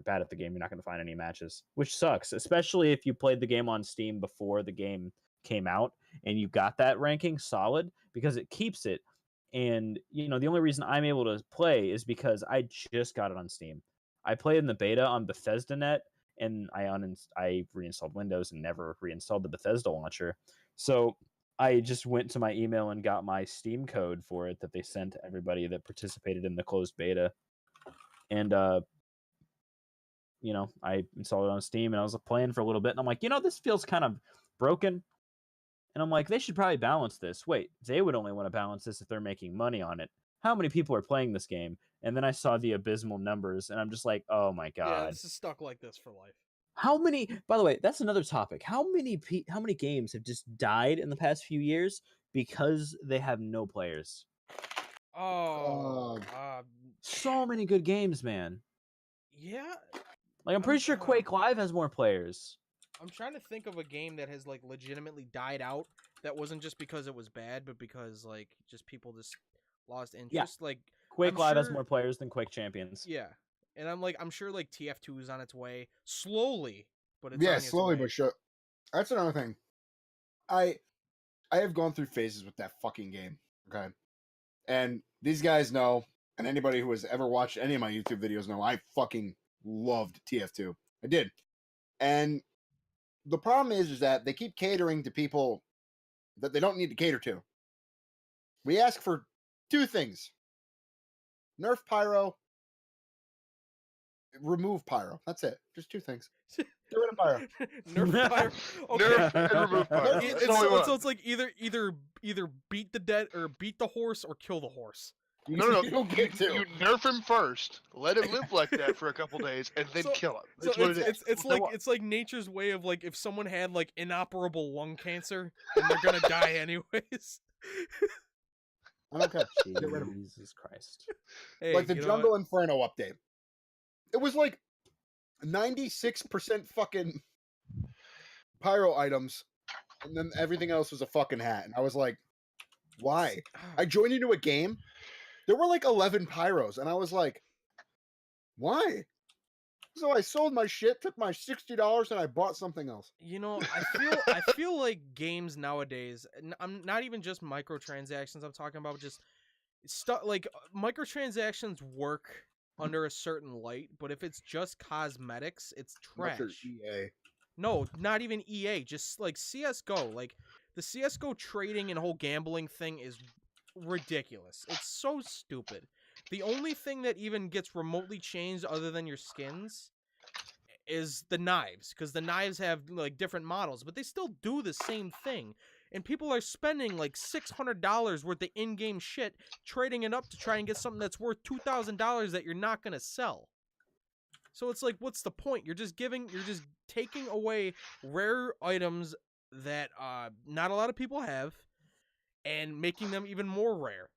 bad at the game, you're not going to find any matches, which sucks, especially if you played the game on Steam before the game came out and you got that ranking solid, because it keeps it. And the only reason I'm able to play is because I just got it on Steam. I played in the beta on BethesdaNet, and I reinstalled Windows and never reinstalled the Bethesda launcher. So I just went to my email and got my Steam code for it that they sent to everybody that participated in the closed beta. And I installed it on Steam, and I was playing for a little bit, and I'm like, this feels kind of broken. And I'm like, they should probably balance this. Wait, they would only want to balance this if they're making money on it. How many people are playing this game? And then I saw the abysmal numbers, and I'm just like, oh my Yeah, god. this is stuck like this for life. How many? By the way, that's another topic. How many games have just died in the past few years because they have no players? Oh, So many good games, man. yeah. Like, I'm pretty sure Quake Live has more players. I'm trying to think of a game that has like legitimately died out that wasn't just because it was bad, but because like just people just lost interest. Like Quake I'm Live has sure- more players than Quake Champions. Yeah, and I'm sure like TF2 is on its way slowly, but it's on Yeah, its slowly way. but sure. That's another thing. I have gone through phases with that fucking game. Okay, and these guys know, and anybody who has ever watched any of my YouTube videos know, I fucking loved TF2. I did, and the problem is that they keep catering to people that they don't need to cater to. We ask for two things: nerf pyro, remove pyro. That's it. Just two things. Get rid of pyro. Nerf fire. Okay. Nerf and remove pyro. It- That's it's, all we so, want. so it's like either beat the horse or kill the horse. No. You don't get to. You nerf him first, let him live like that for a couple days, and then So- kill him. So That's what it is. it's like nature's way of like if someone had like inoperable lung cancer and they're gonna die anyways. I don't care. Get rid of 'em. Jesus Christ. Hey, Like the you know Jungle what? Inferno update. It was like 96% fucking pyro items, and then everything else was a fucking hat. And I was like, why? I joined into a game. There were like 11 pyros, and I was like, why? So I sold my shit, took my $60, and I bought something else. You know, I feel like games nowadays, I'm not even just microtransactions I'm talking about, just stuff like microtransactions work under a certain light, but if it's just cosmetics, it's Unless you're trash. EA. No, not even EA, just like CS:GO. Like the CS:GO trading and whole gambling thing is ridiculous. It's so stupid. The only thing that even gets remotely changed other than your skins is the knives, because the knives have like different models, but they still do the same thing. And people are spending like $600 worth of in-game shit trading it up to try and get something that's worth $2,000 that you're not gonna sell. So it's like, what's the point? You're just taking away rare items that not a lot of people have, and making them even more rare.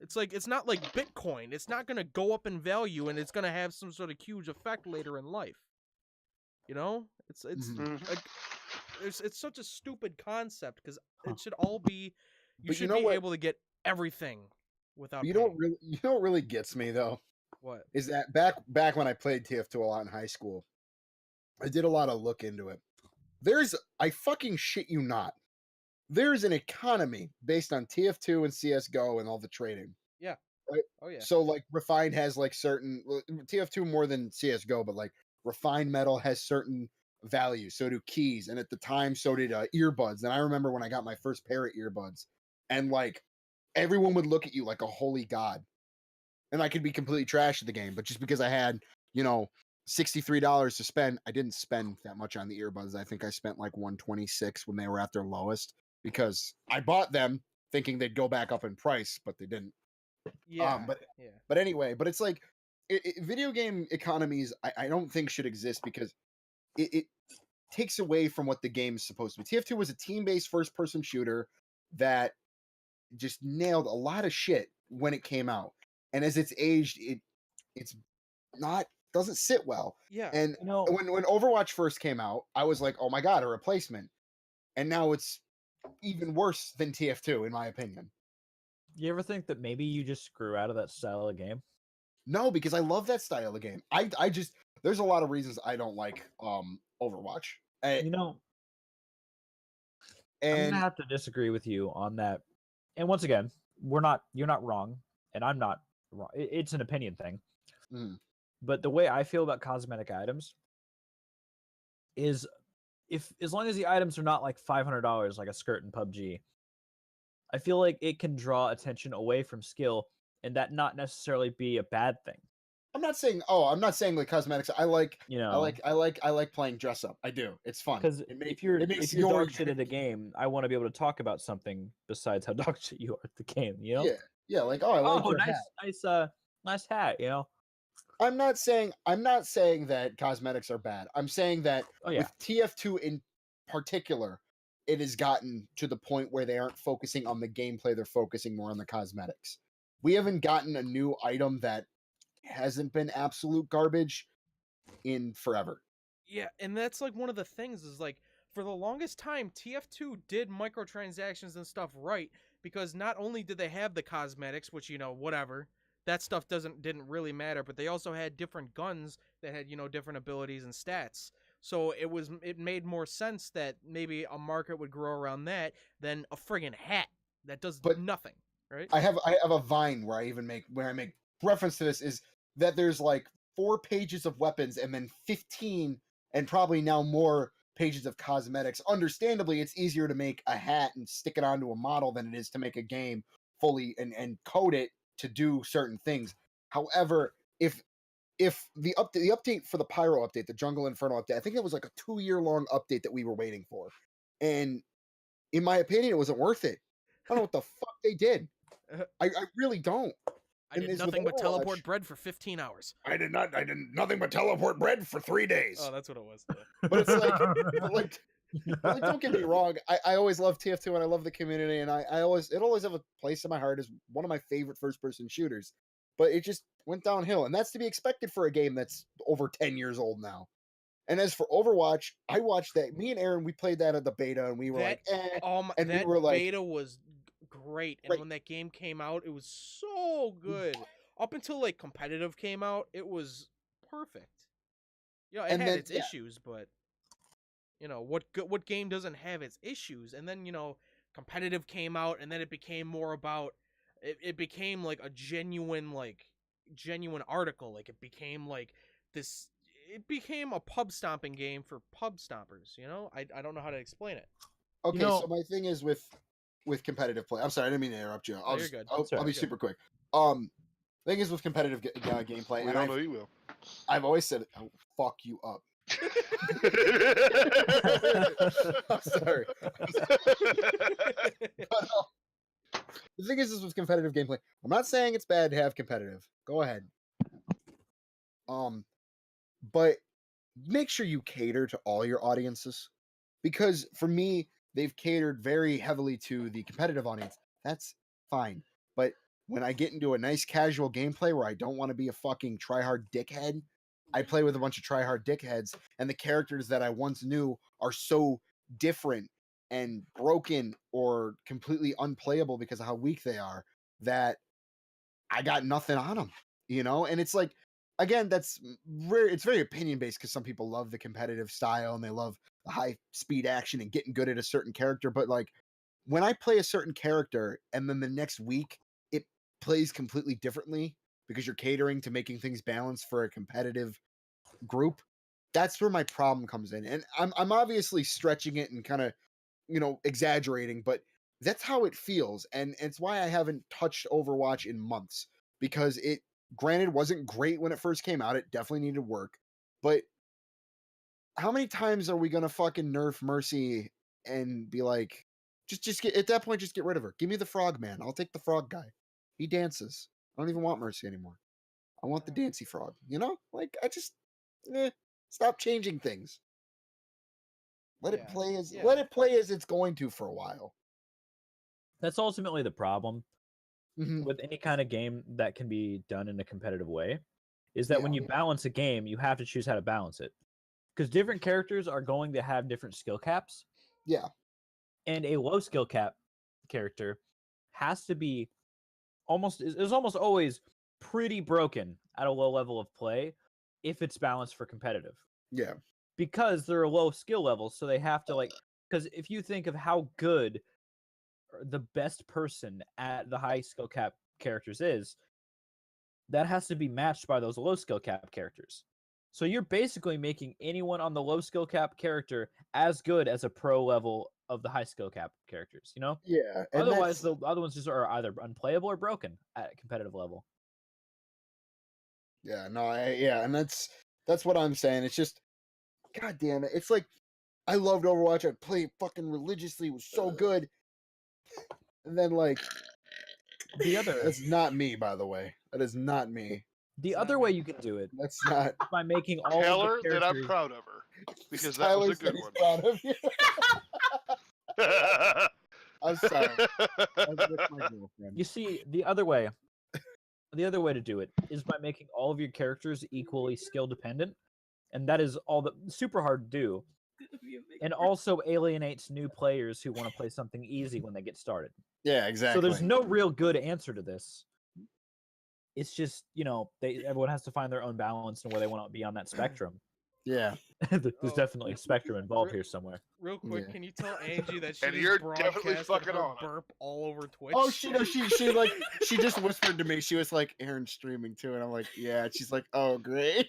It's like, it's not like Bitcoin. It's not gonna go up in value, and it's gonna have some sort of huge effect later in life. You know, it's Mhm. like it's such a stupid concept, because it should all be, you But you should know be what? able to get everything without You paying. know what really gets me though What? is that back when I played TF2 a lot in high school, I did a lot of look into it. I fucking shit you not. There's an economy based on TF2 and CS:GO and all the trading. Yeah. Right? Oh yeah. So like Refined has like certain TF2 more than CS:GO, but like Refined Metal has certain values. So do keys, and at the time, so did earbuds. And I remember when I got my first pair of earbuds, and like everyone would look at you like a holy god, and I could be completely trash at the game, but just because I had, you know, $63 to spend, I didn't spend that much on the earbuds. I think I spent like 126 when they were at their lowest, because I bought them thinking they'd go back up in price, but they didn't. Yeah. But Yeah. but anyway, but it's like video game economies I don't think should exist, because it takes away from what the game's supposed to be. TF2 was a team-based first-person shooter that just nailed a lot of shit when it came out. And as it's aged, it's not doesn't sit well. Yeah. And You know, when Overwatch first came out, I was like, "Oh my god, a replacement." And now it's even worse than TF2 in my opinion. you ever think that maybe you just grew out of that style of game? No, because I love that style of game. I just there's a lot of reasons I don't like Overwatch. You know, I'm And gonna have to disagree with you on that. And once again, you're not wrong, and I'm not wrong. It's an opinion thing. mm, But the way I feel about cosmetic items is, if as long as the items are not like $500 like a skirt in PUBG, I feel like it can draw attention away from skill, and that not necessarily be a bad thing. I'm not saying like cosmetics. I like You know, I like playing dress up. I do. It's fun. because It makes if you're your dog shit at a game, I want to be able to talk about something besides how dog shit you are at the game. You know? yeah, like, oh, I like Oh, your nice, hat. nice hat. You know? I'm not saying that cosmetics are bad. I'm saying that Oh yeah. with TF2 in particular, it has gotten to the point where they aren't focusing on the gameplay, they're focusing more on the cosmetics. We haven't gotten a new item that hasn't been absolute garbage in forever. Yeah, and that's like one of the things is like, for the longest time TF2 did microtransactions and stuff right, because not only did they have the cosmetics, which, you know, whatever, that stuff didn't really matter, but they also had different guns that had, you know, different abilities and stats. So it made more sense that maybe a market would grow around that than a friggin' hat that does But nothing, right? I have a Vine where I make reference to this, is that there's like 4 pages of weapons and then 15 and probably now more pages of cosmetics. Understandably, it's easier to make a hat and stick it onto a model than it is to make a game fully and code it to do certain things. However, if the update for the Pyro update, the Jungle Inferno update, I think it was like a 2 year long update that we were waiting for. And in my opinion, it wasn't worth it. I don't know what the fuck they did. I really don't. I did with nothing but Overwatch, teleport bread for 15 hours. I did nothing but teleport bread for 3 days. Oh, that's what it was. Yeah. But it's like, but like, don't get me wrong. I always love TF2 and I love the community, and it always have a place in my heart as one of my favorite first person shooters. But it just went downhill, and that's to be expected for a game that's over 10 years old now. And as for Overwatch, I watched that. Me and Aaron, we played that at the beta, and we were like, eh. And that we were like, beta was great, and Right. when that game came out, it was so good. Up until like competitive came out, it was perfect. Yeah, it And had then, its yeah. issues, but what game doesn't have its issues? And then competitive came out, and then it became more about it became like a genuine article. Like it became like this. It became a pub stomping game for pub stompers. I don't know how to explain it. Okay, know- so my thing is with competitive play. I'm sorry, I didn't mean to interrupt you. No, you're good. I'll Sorry. be You're good. super quick. Thing is with competitive gameplay, We and all know you will. I've always said, "I'll fuck you up." I'm sorry. But, the thing is with competitive gameplay, I'm not saying it's bad to have competitive. Go ahead. But make sure you cater to all your audiences, because for me, they've catered very heavily to the competitive audience. That's fine. But when I get into a nice casual gameplay where I don't want to be a fucking tryhard dickhead, I play with a bunch of tryhard dickheads, and the characters that I once knew are so different and broken or completely unplayable because of how weak they are that I got nothing on them, And it's like, again, it's very opinion based because some people love the competitive style and they love the high speed action and getting good at a certain character. But like when I play a certain character and then the next week it plays completely differently because you're catering to making things balanced for a competitive group, that's where my problem comes in. And I'm obviously stretching it and kind of exaggerating, but that's how it feels. And it's why I haven't touched Overwatch in months, because it, granted, wasn't great when it first came out. It definitely needed work. But how many times are we going to fucking nerf Mercy and be like, just get, at that point, just get rid of her. Give me the frog man. I'll take the frog guy. He dances. I don't even want Mercy anymore. I want the dancy frog. Like, I just, stop changing things. Let it play as Yeah. let it play as it's going to for a while. That's ultimately the problem Mhm. with any kind of game that can be done in a competitive way, is that when Yeah. you balance a game, you have to choose how to balance it. Because different characters are going to have different skill caps, Yeah. and a low skill cap character has to be is almost always pretty broken at a low level of play if it's balanced for competitive. Yeah. Because they're a low skill level, so they have to because if you think of how good the best person at the high skill cap characters is, that has to be matched by those low skill cap characters. So you're basically making anyone on the low skill cap character as good as a pro level of the high skill cap characters, Yeah. And Otherwise, the other ones just are either unplayable or broken at a competitive level. yeah, no, and that's what I'm saying. It's just, god damn it. It's like, I loved Overwatch. I played fucking religiously. It was so good. And then like, that's not me, by the way. That is not me. The other way you can do it That's not. is by making all Tell of her the that I'm characters. proud of her because that Tyler was a said good he's one. proud of you. I'm sorry. That's my girlfriend. You see, the other way to do it is by making all of your characters equally skill dependent, and that is all that super hard to do, and also alienates new players who want to play something easy when they get started. Yeah, exactly. So there's no real good answer to this. It's just everyone has to find their own balance and where they want to be on that spectrum. Yeah. There's definitely a spectrum involved here somewhere. Real quick, Yeah. can you tell Angie that she And just you're definitely broadcasted fucking her on it. burp all over Twitch? Oh, she she just whispered to me. She was like, "Aaron's streaming too," and I'm like, "Yeah." And she's like, "Oh, great."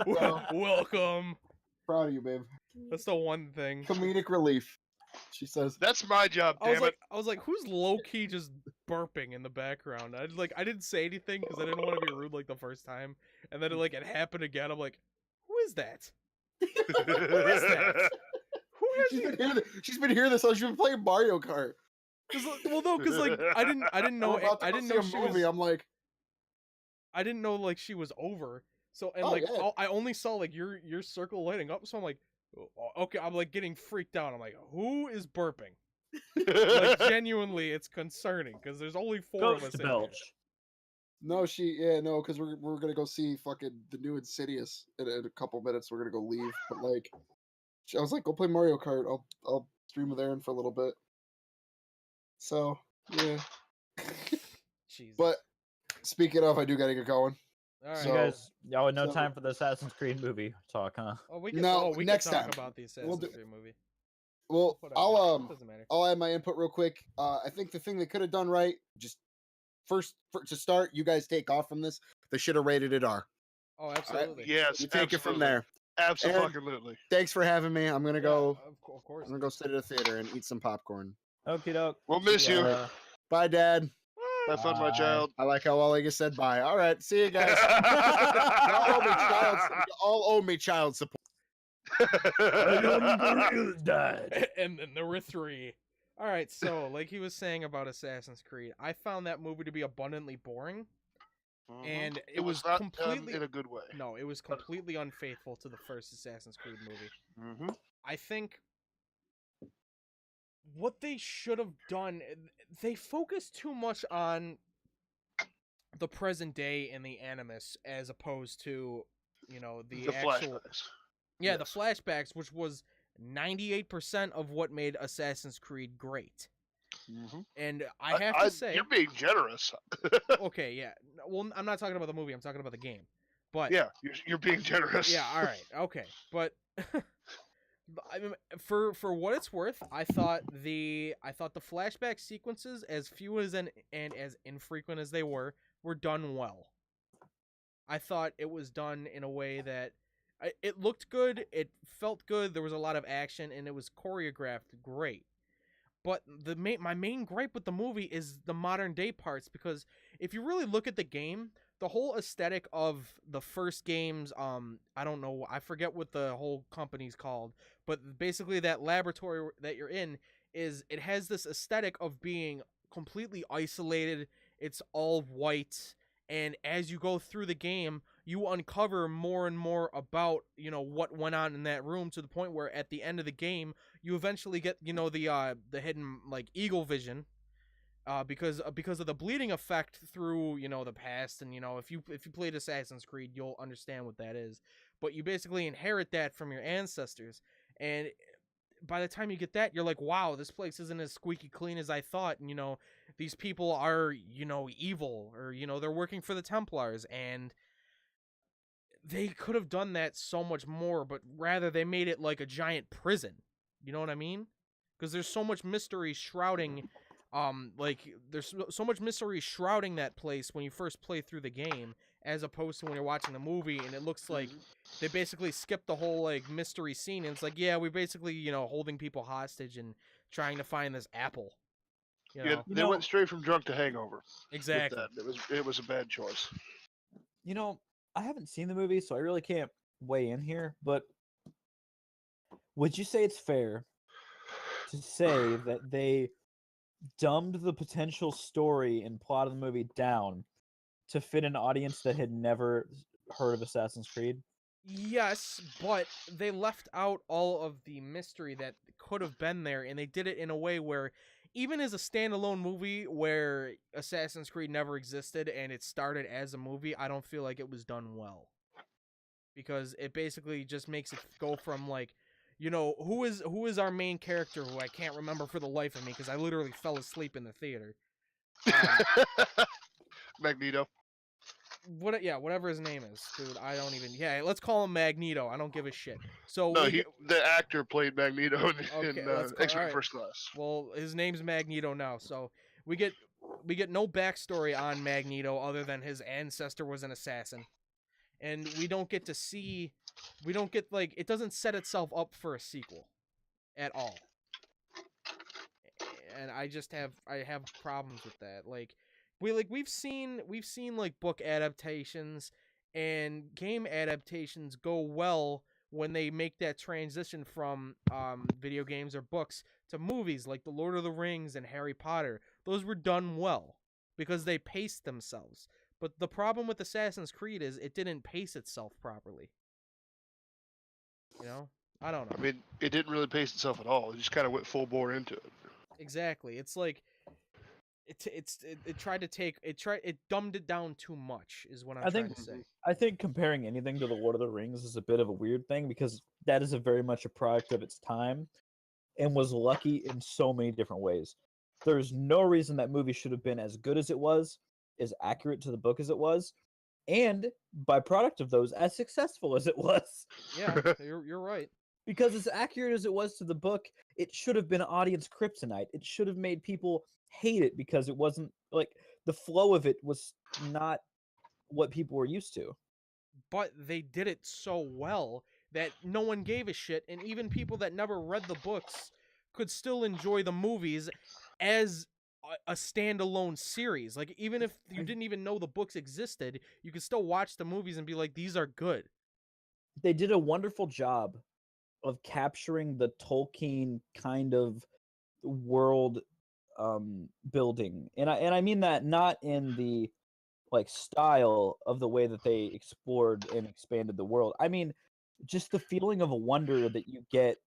Welcome. Proud of you, babe. That's the one thing. Comedic relief. She says. That's my job, I was damn it. like, who's low key just burping in the background? I didn't say anything because I didn't want to be rude like the first time, and then it happened again. I'm like, who is that? Who is that? Who has She's been hearing this. She's been playing Mario Kart. Because like I didn't know We're about to I go didn't see know a she movie. was I'm like, I didn't know like she was over. So and Oh, like yeah. I only saw like your circle lighting up. So I'm like, okay, I'm like getting freaked out. I'm like, who is burping? Like genuinely, it's concerning because there's only 4 of us Ghost in here. belch. no, because we're gonna go see fucking the new Insidious in a couple minutes. We're gonna go leave, but like, I was like, go play Mario Kart. I'll stream with Aaron for a little bit. So yeah. Jesus. But speaking of, I do gotta get going. All right. You So- guys, y'all had no so- time for the Assassin's Creed movie talk, huh? Oh, we can. No, we next can talk time. about the We'll Assassin's do- Creed movie. Well, Whatever. It doesn't matter. I'll add my input real quick. I think the thing they could have done right, just to start, you guys take off from this. They should have rated it R. Oh, absolutely. Yes, You take it from absolutely. there. Absolutely. Thanks for having me. I'm gonna Yeah, go. of course. I'm gonna go sit at a theater and eat some popcorn. Okie doke. We'll miss you. Yeah. Bye, Dad. Have fun, my Bye. child. I like how Ollie just said bye. All right, see you guys. Y'all owe me child support. Died. And then there were 3. All right, so like he was saying about Assassin's Creed, I found that movie to be abundantly boring, Mhm. and it was was not completely done in a good way. no, it was completely unfaithful to the first Assassin's Creed movie. Mm-hmm. I think what they should have done, they focused too much on the present day and the Animus as opposed to, you know, the actual flashbacks. yeah, Yes. the flashbacks, which was 98% of what made Assassin's Creed great. Mm-hmm. And I have to say, you're being generous. okay, yeah. Well, I'm not talking about the movie. I'm talking about the game. But Yeah, you're being generous. yeah, all right, okay. But I mean, for what it's worth, I thought the flashback sequences, as few as and as infrequent as they were done well. I thought it was done in a way that it looked good, it felt good, there was a lot of action, and it was choreographed great. But my main gripe with the movie is the modern day parts, because if you really look at the game, the whole aesthetic of the first game's I don't know, I forget what the whole company's called, but basically that laboratory that you're in it has this aesthetic of being completely isolated. It's all white, and as you go through the game, you uncover more and more about, you know, what went on in that room, to the point where at the end of the game you eventually get, you know, the hidden like eagle vision, because of the bleeding effect through, you know, the past. And you know, if you played Assassin's Creed, you'll understand what that is. But you basically inherit that from your ancestors, and by the time you get that, you're like, wow, this place isn't as squeaky clean as I thought. And you know, these people are, you know, evil, or you know, they're working for the Templars, and they could have done that so much more, but rather they made it like a giant prison. You know what I mean? Because there's so much mystery shrouding, like there's so much mystery shrouding that place when you first play through the game, as opposed to when you're watching the movie, and it looks like they basically skipped the whole like mystery scene, and it's like, yeah, we're basically, you know, holding people hostage and trying to find this apple. You know? Yeah, they went straight from drunk to hangover. with Exactly. that. It was a bad choice. You know, I haven't seen the movie, so I really can't weigh in here, but would you say it's fair to say that they dumbed the potential story and plot of the movie down to fit an audience that had never heard of Assassin's Creed? Yes, but they left out all of the mystery that could have been there, and they did it in a way where, even as a standalone movie where Assassin's Creed never existed and it started as a movie, I don't feel like it was done well. Because it basically just makes it go from like, you know, who is our main character, who I can't remember for the life of me because I literally fell asleep in the theater. Magneto. Whatever his name is, dude. I don't even. Yeah, let's call him Magneto. I don't give a shit. So No, the actor played Magneto in Okay, let's go- X-Men alright. First Class. well, his name's Magneto now. So we get no backstory on Magneto other than his ancestor was an assassin, and we don't get to see. We don't get like it doesn't set itself up for a sequel at all. And I have problems with that. Like we've seen like book adaptations and game adaptations go well when they make that transition from video games or books to movies, like The Lord of the Rings and Harry Potter. Those were done well because they paced themselves. But the problem with Assassin's Creed is it didn't pace itself properly. You know? I don't know. I mean, it didn't really pace itself at all. It just kind of went full bore into it. Exactly. It's like it dumbed it down too much is what I'm I trying think- to say. I think comparing anything to The Lord of the Rings is a bit of a weird thing because that is a very much a product of its time and was lucky in so many different ways. There's no reason that movie should have been as good as it was, as accurate to the book as it was, and byproduct of those, as successful as it was. Yeah, you're right. Because as accurate as it was to the book, it should have been audience kryptonite. It should have made people hate it because it wasn't like the flow of it was not what people were used to. But they did it so well that no one gave a shit, and even people that never read the books could still enjoy the movies as a standalone series. Like, even if you didn't even know the books existed, you could still watch the movies and be like, these are good. They did a wonderful job of capturing the Tolkien kind of world building. And I mean that not in the like style of the way that they explored and expanded the world. I mean just the feeling of a wonder that you get,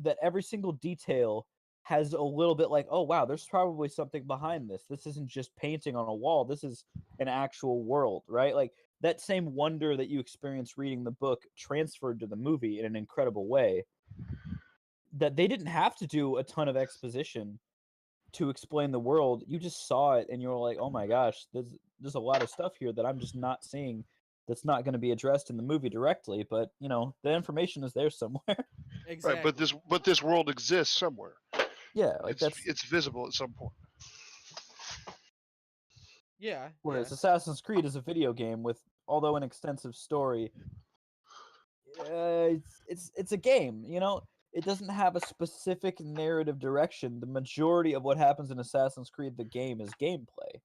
that every single detail has a little bit like, oh wow, there's probably something behind this. This isn't just painting on a wall. This is an actual world, right? Like that same wonder that you experience reading the book transferred to the movie in an incredible way. That they didn't have to do a ton of exposition to explain the world. You just saw it and you're like, oh my gosh, there's a lot of stuff here that I'm just not seeing, that's not going to be addressed in the movie directly, but you know, the information is there somewhere. Exactly. Right, but this world exists somewhere. Yeah, like It's visible at some point. Yeah. Whereas Assassin's Creed is a video game with, although an extensive story, it's a game, you know? It doesn't have a specific narrative direction. The majority of what happens in Assassin's Creed, the game, is gameplay.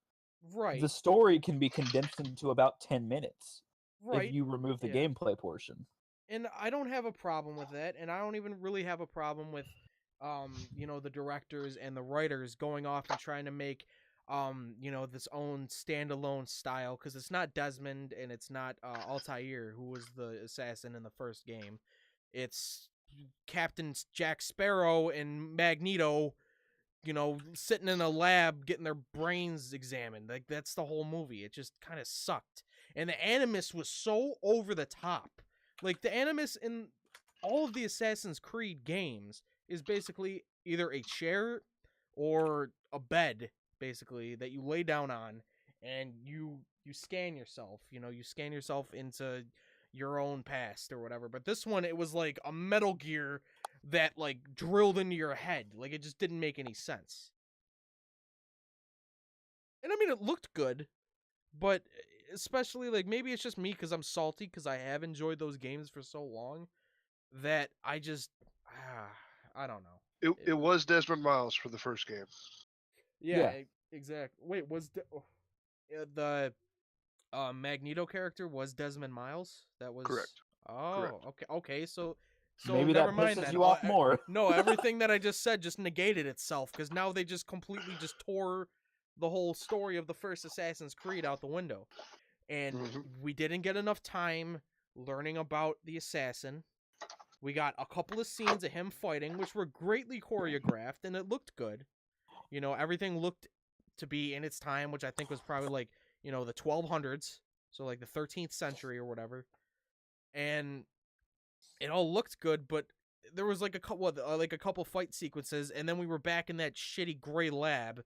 Right. The story can be condensed into about 10 minutes Right. if you remove the gameplay portion. And I don't have a problem with that, and I don't even really have a problem with you know, the directors and the writers going off and trying to make you know, this own standalone style, because it's not Desmond and it's not Altair, who was the assassin in the first game. It's Captain Jack Sparrow and Magneto, you know, sitting in a lab getting their brains examined. Like, that's the whole movie. It just kind of sucked. And the Animus was so over the top. Like, the Animus in all of the Assassin's Creed games is basically either a chair or a bed, basically, that you lay down on, and you scan yourself. You know, you scan yourself into your own past or whatever. But this one, it was like a Metal Gear that like drilled into your head. Like, it just didn't make any sense. And I mean, it looked good, but especially like, maybe it's just me because I'm salty because I have enjoyed those games for so long that I just I don't know. It was Desmond Miles for the first game. Yeah. Exactly. Wait, was the Magneto character was Desmond Miles? That was Correct. Oh, Correct. okay. So Maybe never that mind pisses then. you off more. No, everything that I just said just negated itself, because now they just completely just tore the whole story of the first Assassin's Creed out the window. And we didn't get enough time learning about the assassin. We got a couple of scenes of him fighting, which were greatly choreographed, and it looked good. You know, everything looked to be in its time, which I think was probably like, you know, the 1200s, so like the 13th century or whatever. And it all looked good, but there was like a couple fight sequences, and then we were back in that shitty gray lab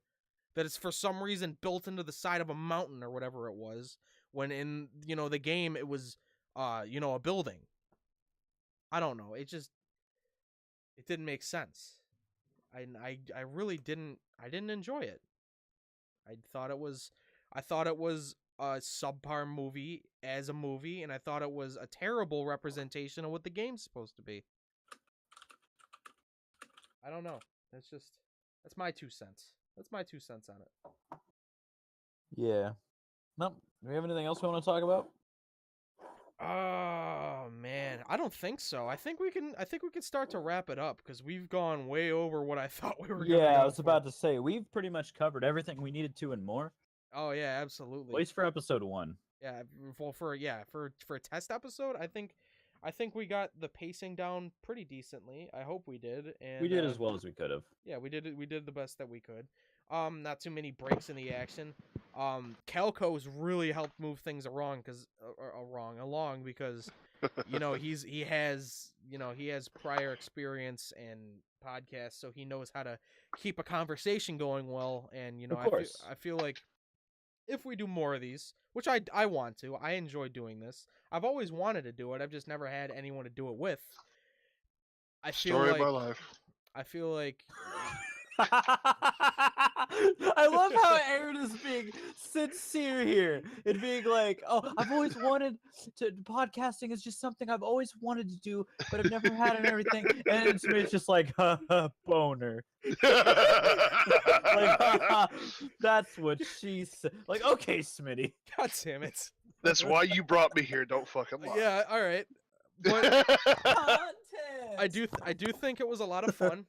that is for some reason built into the side of a mountain or whatever it was, when in, you know, the game it was you know, a building. I don't know. It didn't make sense. I really didn't enjoy it. I thought it was a subpar movie as a movie, and I thought it was a terrible representation of what the game's supposed to be. I don't know. That's my 2 cents. That's my 2 cents on it. Yeah. No, do we have anything else we want to talk about? Oh man, I don't think so. I think we can start to wrap it up, because we've gone way over what I thought we were going to Yeah, go I was for. about to say, we've pretty much covered everything we needed to and more. Oh yeah, At absolutely. least for episode 1. Yeah, for a test episode, I think we got the pacing down pretty decently. I hope we did. And We did as well as we could have. Yeah, we did the best that we could. Not too many breaks in the action. Calco's really helped move things along because you know, he has prior experience and podcasts, so he knows how to keep a conversation going well. And you know, Of course. I feel like if we do more of these, which I want to. I enjoy doing this. I've always wanted to do it. I've just never had anyone to do it with. I feel Story like of my life. I feel like I love how Aaron is being sincere here and being like, "Oh, I've always wanted to. Podcasting is just something I've always wanted to do, but I've never had and everything." And it's just like, boner. Like, that's what she said. Like, okay, Smitty. God damn it. That's why you brought me here. Don't fucking lie. Yeah, all right. But Content. I do think it was a lot of fun.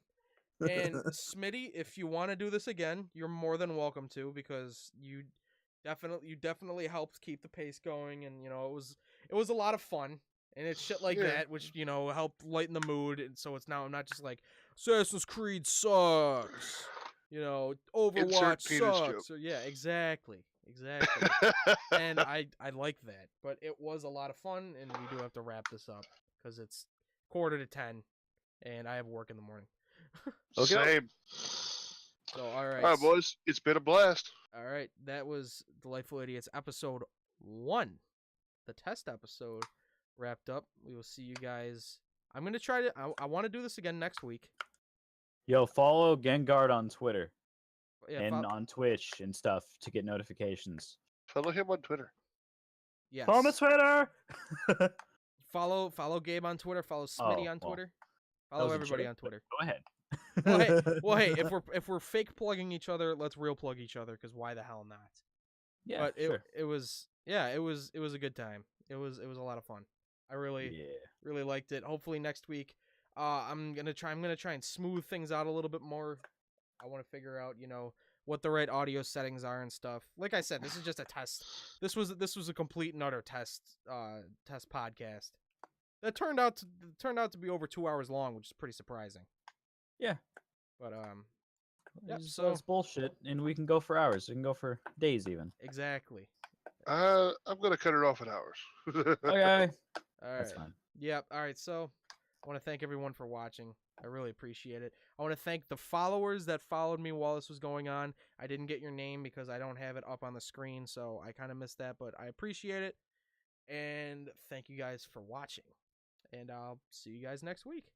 And Smitty, if you want to do this again, you're more than welcome to, because you definitely helped keep the pace going, and it was a lot of fun, and it's shit like Yeah. that which helped lighten the mood, and so it's now I'm not just like Assassin's Creed sucks, Overwatch penis sucks. joke. So, yeah, exactly. And I like that, but it was a lot of fun, and we do have to wrap this up because it's 9:45, and I have work in the morning. Okay. Same. So all right, All right, boys. It's been a blast. all right, that was Delightful Idiots episode 1, the test episode wrapped up. We will see you guys. I'm gonna try to. I want to do this again next week. Yo, follow Gengard on Twitter Yeah, and on Twitch and stuff to get notifications. Follow him on Twitter. yes. Follow my Twitter. Follow Gabe on Twitter. Follow Smitty Oh, on well, Twitter. that Follow was a everybody joke, on Twitter. Go ahead. Well, hey, if we're fake plugging each other, let's real plug each other, because why the hell not? Yeah, But sure. it was a good time. It was a lot of fun. I really Yeah. liked it. Hopefully next week, I'm gonna try and smooth things out a little bit more. I want to figure out what the right audio settings are and stuff. Like I said, this is just a test. This was a complete and utter test podcast that turned out to be over 2 hours long, which is pretty surprising. Yeah. But Yep, so- so it's bullshit, and we can go for hours. We can go for days even. exactly. I'm gonna cut it off at hours. Okay. All right. That's fine. Yep. All right. So I want to thank everyone for watching. I really appreciate it. I want to thank the followers that followed me while this was going on. I didn't get your name because I don't have it up on the screen, so I kind of missed that, but I appreciate it. And thank you guys for watching. And I'll see you guys next week.